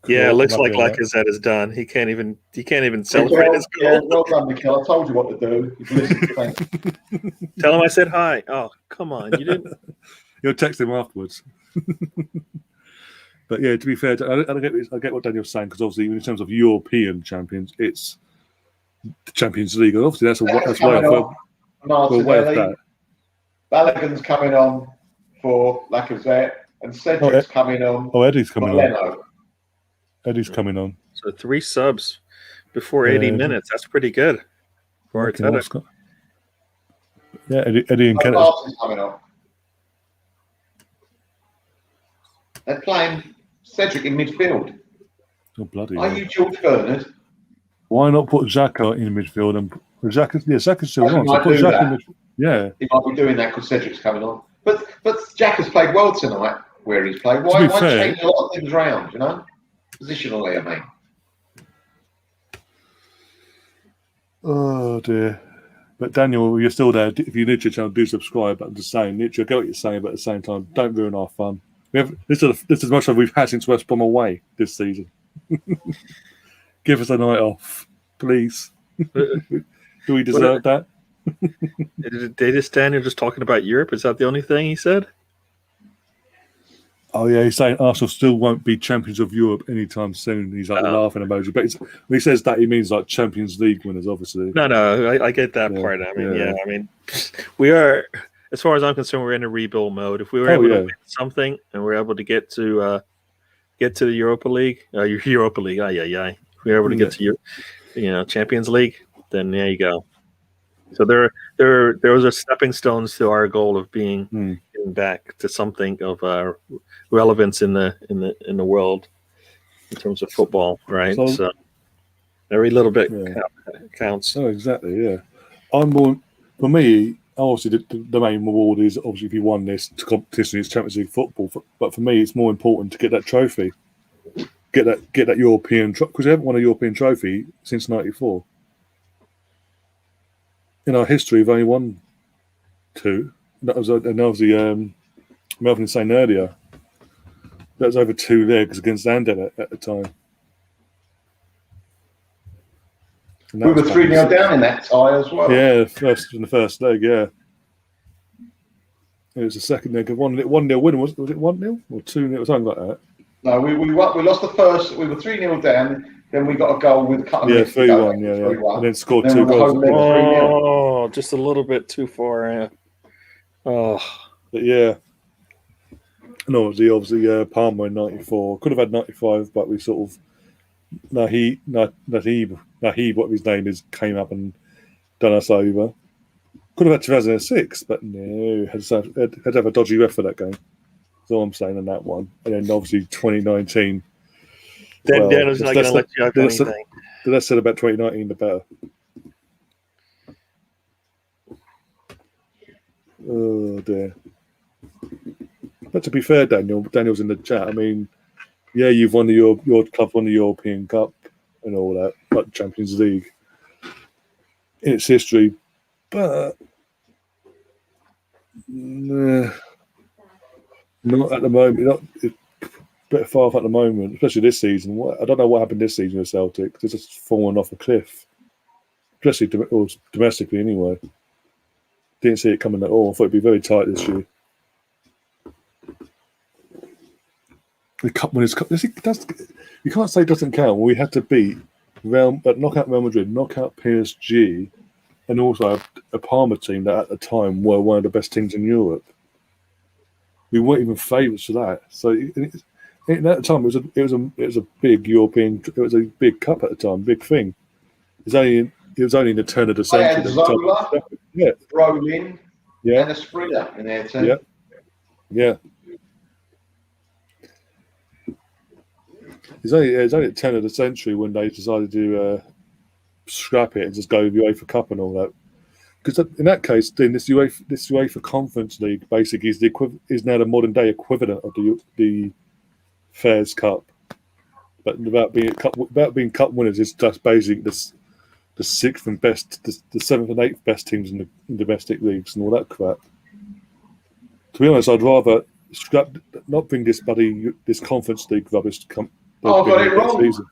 Yeah, it looks like Lacazette is done. He can't even celebrate his goal. Yeah, well done, Mikel. I told you what to do. You've listened. Thanks. Tell him I said hi. Oh, come on. You didn't. You'll text him afterwards. But yeah, to be fair, I get what Daniel's saying because obviously in terms of European champions, it's the Champions League. And obviously that's way off that. Balogun's coming on for Lacazette, and Cedric's coming on. Oh, Eddie's coming on. Eddie's coming on. So 3 subs before 80 minutes. That's pretty good for Arteta. Yeah, Eddie and Kenneth. Martin's coming on. They're playing Cedric in midfield. Oh, bloody Are you George Bernard? Why not put Xhaka in midfield? And Xhaka's still on. So put Xhaka in midfield. Yeah. He might be doing that because Cedric's coming on. But Jack has played well tonight where he's played. Why change a lot of things around, Positionally, I mean. Oh, dear. But Daniel, you're still there. If you're new to your channel, do subscribe. But I'm just saying, literally, I get what you're saying, but at the same time, don't ruin our fun. This is as much as we've had since West Brom away this season. Give us a night off, please. Do we deserve that? Did Daniel just talking about Europe? Is that the only thing he said? Oh yeah, he's saying Arsenal still won't be champions of Europe anytime soon. He's like laughing emoji, but when he says that, he means like Champions League winners, obviously. No, I get that part. I mean, we are, as far as I'm concerned, we're in a rebuild mode. If we were able to win something and we're able to get to the Europa League, If we were able to get to Champions League, then there you go. So those are stepping stones to our goal of being back to something of relevance in the world in terms of football, right? So every little bit counts. Oh, exactly. Yeah, for me. Obviously, the main reward is obviously if you won this competition, it's Champions League football. But for me, it's more important to get that trophy, get that European trophy because we haven't won a European trophy since '94. In our history, we've only won 2. That was, and obviously, Melvin was saying earlier, that was over 2 legs against Andel at the time. We were 3-0 down in that tie as well. Yeah, in the first leg, yeah. It was the second leg of 1-0 winner. Was it 1-0 or 2-0, something like that? No, we lost the first. We were 3-0 down. Then we got a goal with a couple of minutes 3-1, yeah. And then scored 2 goals. Oh, just a little bit too far. Yeah. Oh, but yeah. No, obviously, Palmer in '94 could have had '95, but we sort of Nahib, what his name is, came up and done us over. Could have had 2006, but no, had to have a dodgy ref for that game. That's all I'm saying on that one. And then obviously 2019. Then Daniel's not going to let you have anything. The less said about 2019, the better. Oh dear. But to be fair, Daniel's in the chat. I mean, yeah, you've won your club won the European Cup and all that, like Champions League in its history, but not at the moment. It's a bit far off at the moment, especially this season. I don't know what happened this season with Celtic. They're just falling off a cliff, especially domestically anyway. Didn't see it coming at all. I thought it'd be very tight this year. The cup winners' cup. You can't say it doesn't count. We had to beat knock out Real Madrid, knock out PSG, and also a Parma team that at the time were one of the best teams in Europe. We weren't even favourites for that. So at the time, it was a big European. It was a big cup at the time, big thing. It was only in the turn of the century. Zola, yeah, Brolin, yeah, and a Sprilla in there too. Yeah. It's only at the turn of the century when they decided to scrap it and just go UEFA Cup and all that. Because in that case, then this UEFA Conference League basically is now the modern day equivalent of the Fairs Cup, but without being cup winners, it's just basically the sixth and best, the seventh and eighth best teams in the domestic leagues and all that crap. To be honest, I'd rather not bring this Conference League rubbish to come. Oh, I got it wrong. Season.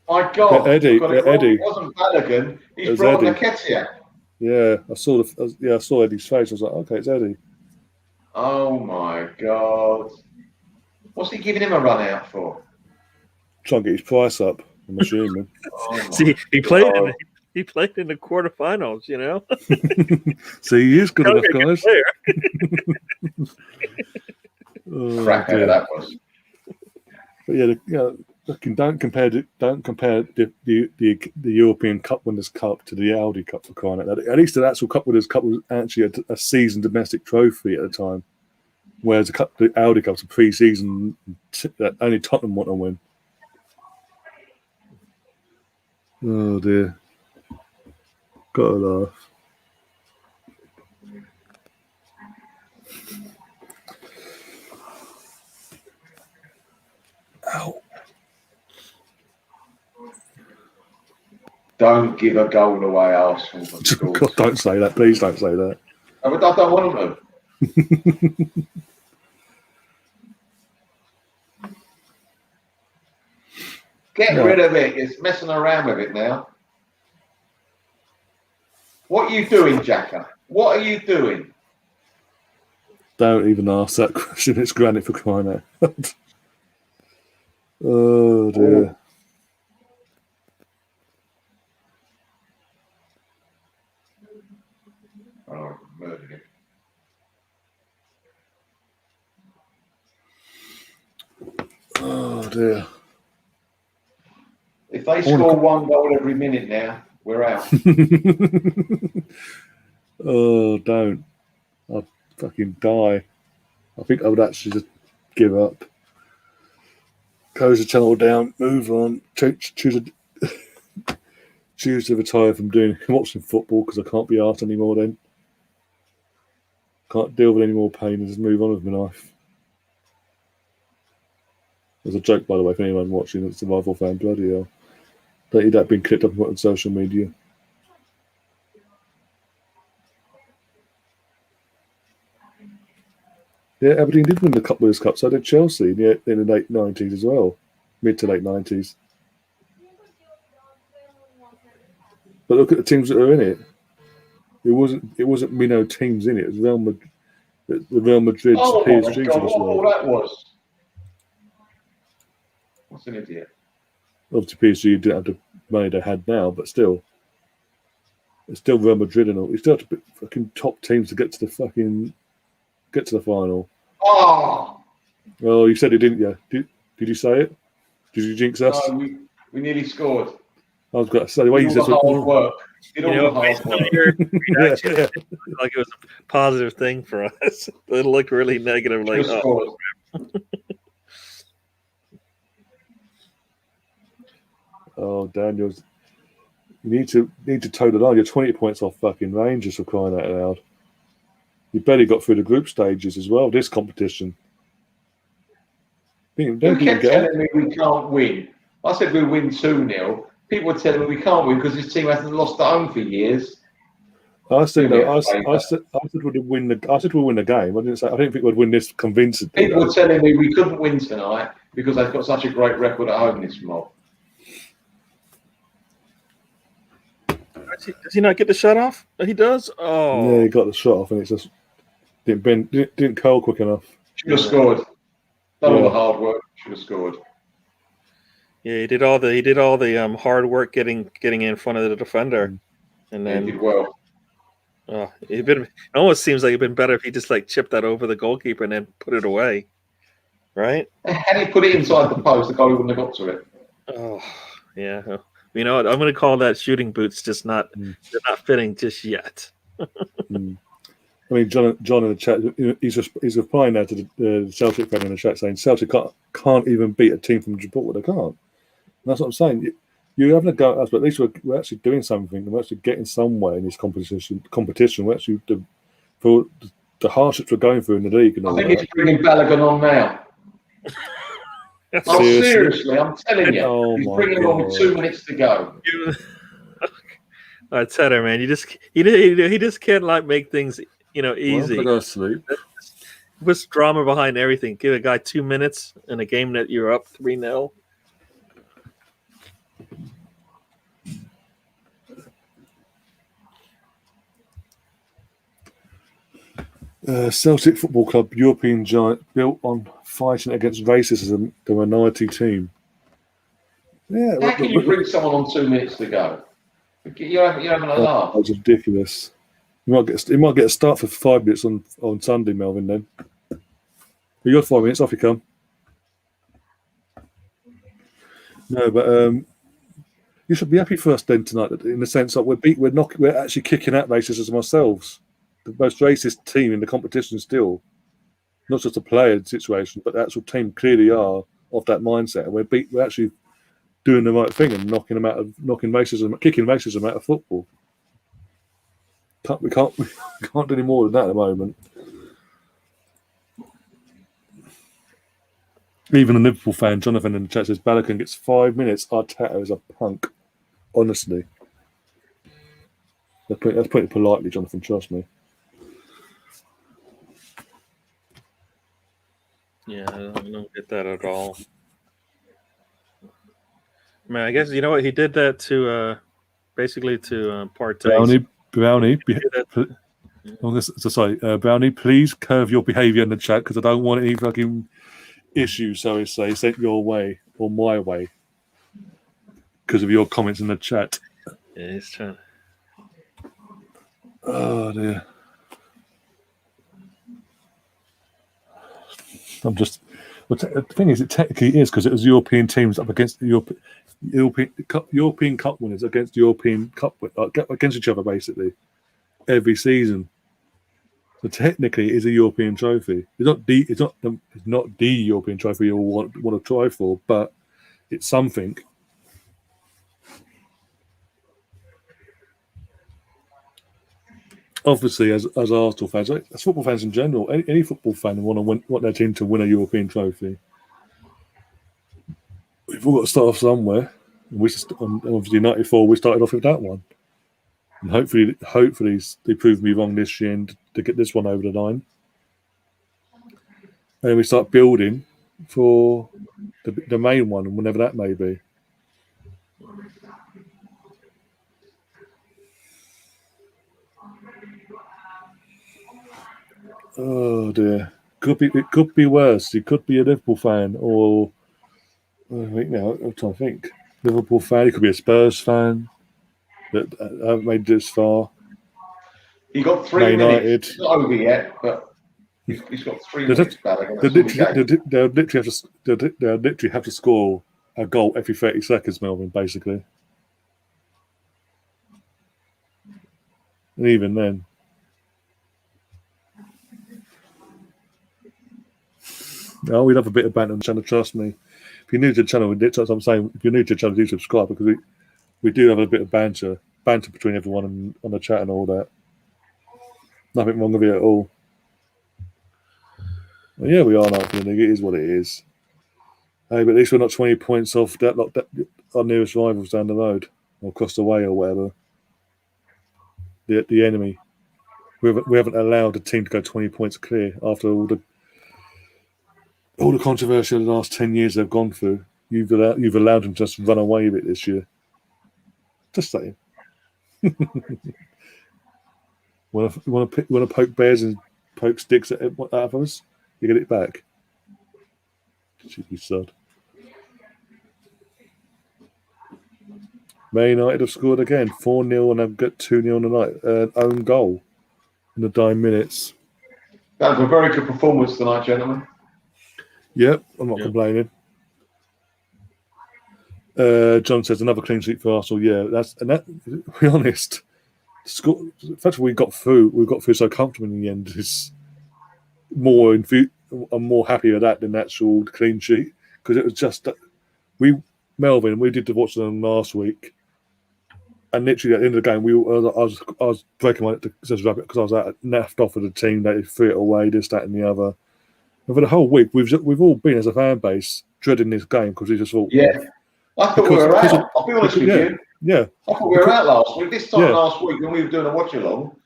My God, Eddie. It wasn't Balogun. He's brought Nketiah. Yeah, I saw Eddie's face. I was like, okay, it's Eddie. Oh my God, what's he giving him a run out for? Trying to get his price up, I'm assuming. See, he played in the quarterfinals, you know. See, he is good enough, guys. Crap out of that was. But don't compare the European Cup Winners' Cup to the Audi Cup for crying out loud. At least the actual Cup Winners' Cup was actually a season domestic trophy at the time, whereas the Audi Cup's a pre-season that only Tottenham want to win. Oh dear, gotta laugh. Ow. Don't give a goal away, Arsenal. God, don't say that. Please don't say that. I don't want them. Get rid of it. It's messing around with it now. What are you doing, Jacka? What are you doing? Don't even ask that question. It's granite for crying out. Oh dear. Oh, murdered him. Oh dear. If they score one goal every minute now, we're out. Oh, don't. I'd fucking die. I think I would actually just give up. Close the channel down, move on, choose to retire from watching football because I can't be arsed anymore then. Can't deal with any more pain and just move on with my life. There's a joke, by the way, for anyone watching that's a rival fan. Bloody hell. Don't need that being clicked up and put on social media. Yeah, Aberdeen did win the Cup Winners' Cup, so did Chelsea in the late 90s as well. Mid to late 90s. But look at the teams that are in it. It wasn't Minnow teams in it. It was Real Madrid's PSG to this world. That was. What's an idiot? Obviously, PSG didn't have the money they had now, but still. It's still Real Madrid and all. You still have to pick fucking top teams to get to the final. Oh! Well, you said it, didn't you? Did you say it? Did you jinx us? No, we nearly scored. I was going to say the way you said hard work. Like it was a positive thing for us. It looked really negative. Like, oh, Daniel, you need to toe the line. You're 20 points off fucking Rangers for crying out loud. You barely got through the group stages as well. This competition, You kept telling me we can't win. I said we'll win 2-0. People were telling me we can't win because this team hasn't lost at home for years. I said we'd win the. I said we'll win the game. I didn't think we'd win this convincingly. People were telling me we couldn't win tonight because they've got such a great record at home. This mob. Does he not get the shot off? He does. Oh, yeah, he got the shot off, and it's just didn't curl quick enough. Should have scored. Done all the hard work. Should have scored. Yeah, he did all the hard work getting in front of the defender, and then he did well. It almost seems like it'd been better if he just like chipped that over the goalkeeper and then put it away, right? Had he put it inside the post, the goalie wouldn't have got to it. Oh, yeah. You know what? I'm going to call that shooting boots just not they're not fitting just yet. I mean, John in the chat, he's replying now to the Celtic fan in the chat saying Celtic can't even beat a team from Gibraltar. They can't. And that's what I'm saying. You're having a go at us, but at least we're actually doing something, and we're actually getting somewhere in this competition. We're actually for the hardships we're going through in the league. And all I think it's bringing Balogun on now. Seriously, I'm telling you, he's bringing him on with 2 minutes to go. I tell her, man, he just can't like make things easy. Well, go to sleep. What's drama behind everything? Give a guy 2 minutes in a game that you're up 3-0. Celtic Football Club, European giant, built on fighting against racism, the minority team. Yeah, how can you bring someone on 2 minutes to go? You're having a laugh. That's ridiculous. You might get a start for 5 minutes on Sunday, Melvin. Then you got 5 minutes. Off you come. No, but you should be happy for us then tonight, in the sense that we're actually kicking out racism ourselves. The most racist team in the competition still, not just a player situation, but the actual team clearly are of that mindset. And we're actually doing the right thing and kicking racism out of football. We can't do any more than that at the moment. Even a Liverpool fan, Jonathan in the chat says Balogun gets 5 minutes. Arteta is a punk. Honestly, that's putting it politely, Jonathan. Trust me. Yeah, I don't get that at all. I mean, I guess you know what he did that to basically to Partey. Brownie. Brownie, please curve your behaviour in the chat because I don't want any fucking issues. So I say sent your way or my way because of your comments in the chat. Yeah, he's trying. Oh dear. The thing is, it technically is because it was European teams up against European Cup winners against European Cup against each other basically every season. So technically, it is a European trophy. It's not the European trophy you want to try for, but it's something. Obviously, as Arsenal fans, as football fans in general, any football fan want their team to win a European trophy. We've all got to start off somewhere. And obviously, '94 we started off with that one, and hopefully they prove me wrong this year and to get this one over the line. And then we start building for the main one, whenever that may be. Oh dear, it could be worse. You could be a Liverpool fan, or I'm trying to think. Liverpool fan. He could be a Spurs fan that haven't made this far. He got 3 minutes. It's not over yet, but he's got 3 minutes. They'll literally have to score a goal every 30 seconds, Melvin. Basically, and even then. Oh, we'd have a bit of banter on the channel, trust me. If you're new to the channel, that's what I'm saying. If you're new to the channel, do subscribe because we do have a bit of banter between everyone on the chat and all that. Nothing wrong with it at all. Well, yeah, we are now for the league. It is what it is. Hey, but at least we're not 20 points off that our nearest rivals down the road or across the way or whatever. The enemy. We haven't allowed a team to go 20 points clear after all the controversy of the last 10 years they've gone through. You've allowed them to just run away with it this year. Just saying. Want to poke bears and poke sticks at others? You get it back. Cheeky sod. Man United have scored again, 4-0, and have got 2-0 tonight. An own goal in the dying minutes. That was a very good performance tonight, gentlemen. Yep, I'm not complaining. John says another clean sheet for Arsenal. Yeah, to be honest, the fact that we got through so comfortably in the end is more. I'm more happy with that than the actual clean sheet, because it was just we did the Watchalong last week, and literally at the end of the game, I was breaking my neck because I was naffed off of the team. They threw it away, this, that, and the other. And for the whole week, we've all been as a fan base dreading this game because we just thought, I thought we were out. I'll be honest with you. Yeah, I thought we were out last week. This time last week when we were doing a watch-along,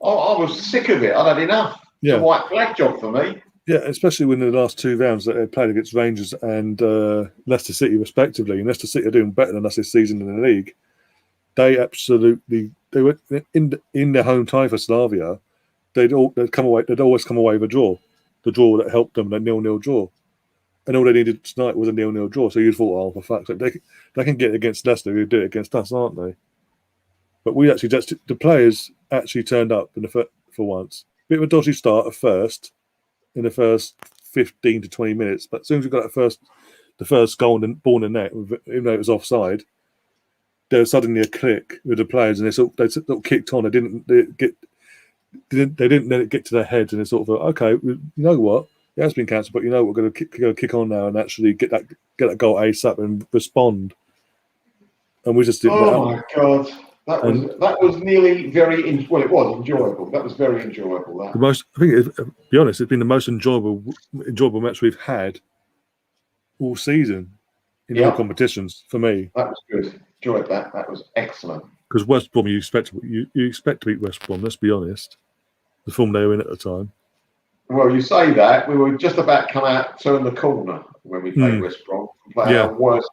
I was sick of it. I'd had enough. It's a white flag job for me. Yeah, especially when the last two rounds that they played against Rangers and Leicester City, respectively. And Leicester City are doing better than us this season in the league. They were in their home tie for Slavia. They'd always come away with a draw. The draw that helped them, that 0-0 draw. And all they needed tonight was a 0-0 draw. So you thought, oh, for fuck's sake, they can get it against Leicester, who do it against us, aren't they? But the players actually turned up for once. Bit of a dodgy start at first, in the first 15 to 20 minutes. But as soon as we got the first goal and ball in the net, even though it was offside, there was suddenly a click with the players, and they sort of kicked on. They didn't let it get to their heads, and they sort of thought, okay, you know what? It has been cancelled, but you know we're going to kick on now and actually get that goal ASAP and respond. And we just did that. Oh my god, that was nearly it was enjoyable. That was very enjoyable. To be honest, it's been the most enjoyable match we've had all season in all competitions for me. That was good. Enjoyed that. That was excellent. Because West Brom, you expect to beat West Brom. Let's be honest. The form they were in at the time. Well, you say that. We were just about to turn the corner when we played West Brom. We played our worst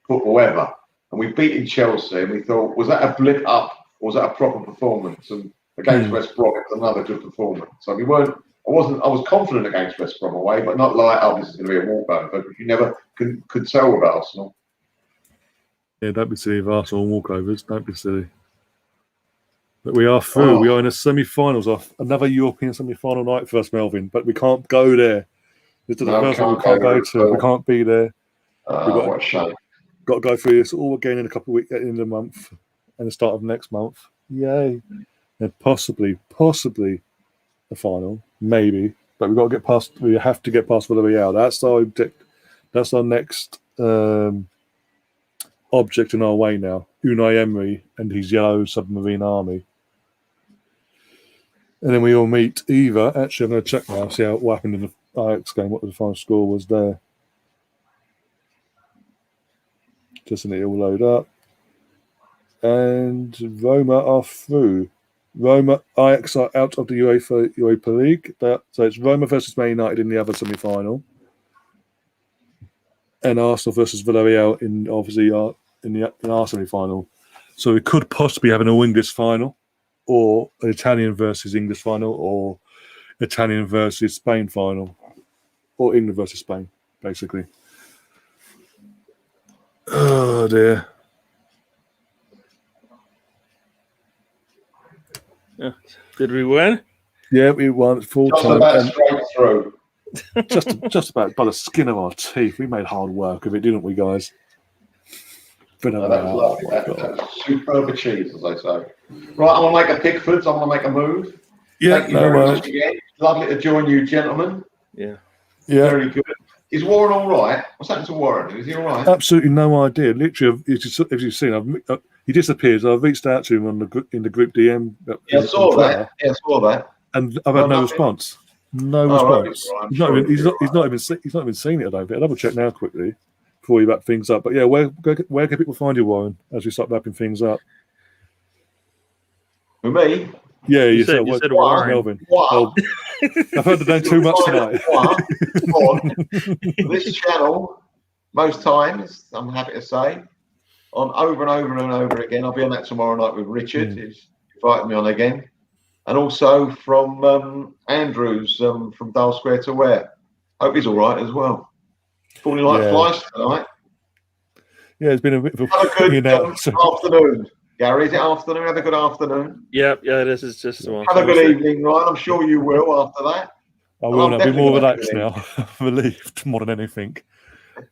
football ever. And we beat Chelsea, and we thought, was that a blip up or was that a proper performance? And against West Brom, it was another good performance. So I was confident against West Brom away, but not like, oh, this is going to be a walkover. But you never could tell with Arsenal. Yeah, don't be silly with Arsenal walkovers. Don't be silly. But we are through. We are in the semi-finals off. Another European semi-final night for us, Melvin. But we can't go there. This is the first one we can't go to. We can't be there. What a shame. Got to go through this all again in a couple of weeks, in the month, and the start of next month. Yay! And possibly a final, maybe. But we've got to get past. We have to get past Villarreal. That's our object. That's our next object in our way now. Unai Emery and his yellow submarine army. And then we all meet either. Actually, I'm going to check now, see what happened in the Ajax game, what the final score was there. Just let it all load up. And Roma are through. Ajax are out of the Europa League. So it's Roma versus Man United in the other semi-final. And Arsenal versus Villarreal in our semi-final. So we could possibly have an all-English final, or an Italian versus English final, or Italian versus Spain final, or England versus Spain, basically. Oh dear. Yeah. Did we win? Yeah, we won full time. Just about straight through. just about by the skin of our teeth. We made hard work of it, didn't we, guys? That was lovely. That was superb cheese, as I say. Right, I'm going to make a Pickford's. I'm going to make a move. Yeah, Thank you very much again. Lovely to join you, gentlemen. Yeah. Very good. Is Warren all right? What's happened to Warren? Is he all right? Absolutely no idea. Literally, as you've seen, he disappears. I've reached out to him in the group DM. I saw that. Yeah, I saw that. And I've had no response. No response. He's not even seen it. I don't think. I'll double check now quickly before you wrap things up. But yeah, where can people find you, Warren, as we start wrapping things up? For me? Yeah, you said Warren. Melvin. Well, I've heard the name too much tonight. On this channel, most times, I'm happy to say, on over and over and over again. I'll be on that tomorrow night with Richard, who's invited me on again. And also from Andrews from Dial Square to Where. Hope he's all right as well. Falling like flies tonight. Yeah, it's been a bit of a good afternoon. Gary, is it afternoon? Have a good afternoon. Yeah, this is just have a good evening, Ryan. I'm sure you will after that. I will. I'll be more relaxed now. I'm relieved more than anything.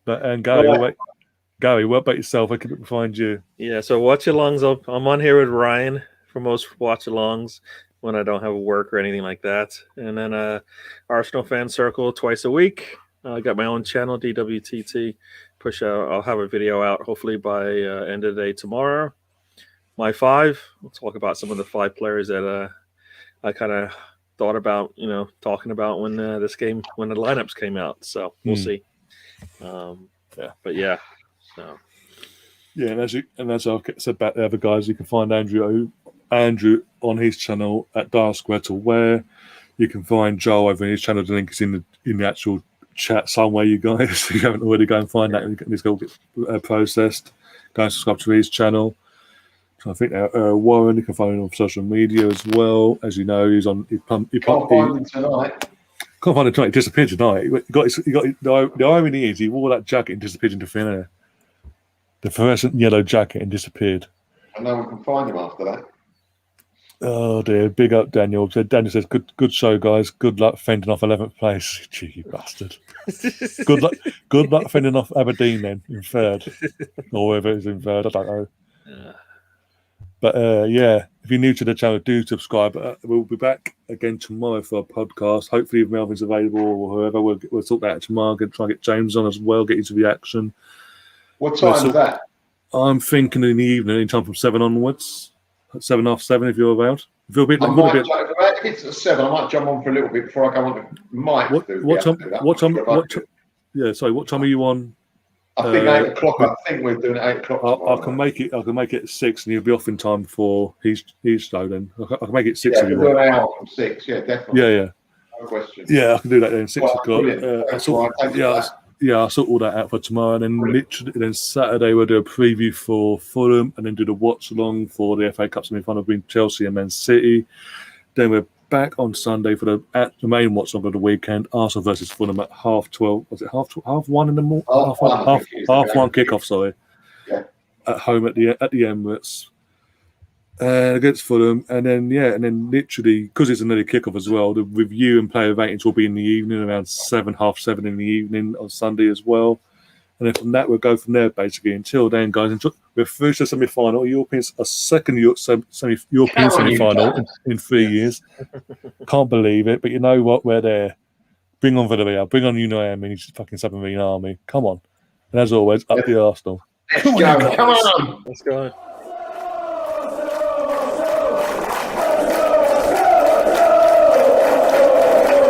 But Gary, what about yourself? Where can people find you? Yeah, so Watchalongs. I'm on here with Ryan for most Watchalongs when I don't have work or anything like that. And then Arsenal Fan Circle twice a week. I got my own channel, DWTT. I'll have a video out hopefully by end of the day tomorrow. My 5. We'll talk about some of the 5 players that I kind of thought about, talking about when the lineups came out. So we'll see. But yeah. So. Yeah, and as I said about the other guys, you can find Andrew on his channel at Dial Square to Where. You can find Joel over on his channel. The link is in the actual chat somewhere, you guys. If you haven't already, go and find that. This all gets processed. Go and subscribe to his channel. So I think Warren, you can find him on social media as well. As you know, he's on. Can't find him tonight. Can't find him tonight. He disappeared tonight. The irony is he wore that jacket and disappeared into thin air. The fluorescent yellow jacket and disappeared. And no one can find him after that. Oh dear! Big up, Daniel. Daniel says, "Good show, guys. Good luck fending off 11th place." Cheeky bastard. Good luck fending off Aberdeen then in 3rd, or whoever is in 3rd. I don't know. But if you're new to the channel, do subscribe. We'll be back again tomorrow for a podcast. Hopefully, if Melvin's available or whoever, we'll talk that tomorrow. Try and get James on as well. Get his reaction. What time is that? I'm thinking in the evening, anytime from 7 onwards. 7, half 7, if you're around. If it's at 7, I might jump on for a little bit before I go on. What time are you on? I think 8 o'clock. I think we're doing 8 o'clock. I can make it at 6, and you'll be off in time for his show. Then I can make it 6. Yeah, we'll do an hour from 6. Yeah, definitely. Yeah. No question. Yeah, I can do that then. 6 o'clock. I'll sort all that out for tomorrow, and then Saturday we'll do a preview for Fulham, and then do the watch along for the FA Cup semi-final between Chelsea and Man City. Then we're back on Sunday for the main watch along of the weekend. Arsenal versus Fulham at 12:30. Was it half 1 in the morning? Half 1 kickoff. Sorry. Yeah. At home at the Emirates. Against Fulham, and then literally because it's an early kickoff as well, the review and player ratings will be in the evening around 7, half 7 in the evening on Sunday as well. And then from that we'll go from there basically. Until then, guys, we're through to the semi-final. A second European semi-final in 3 years. Can't believe it, but you know what? We're there. Bring on Villarreal. Bring on Unai Emery's fucking submarine army. Come on. And as always, up the Arsenal. Come on. Let's go.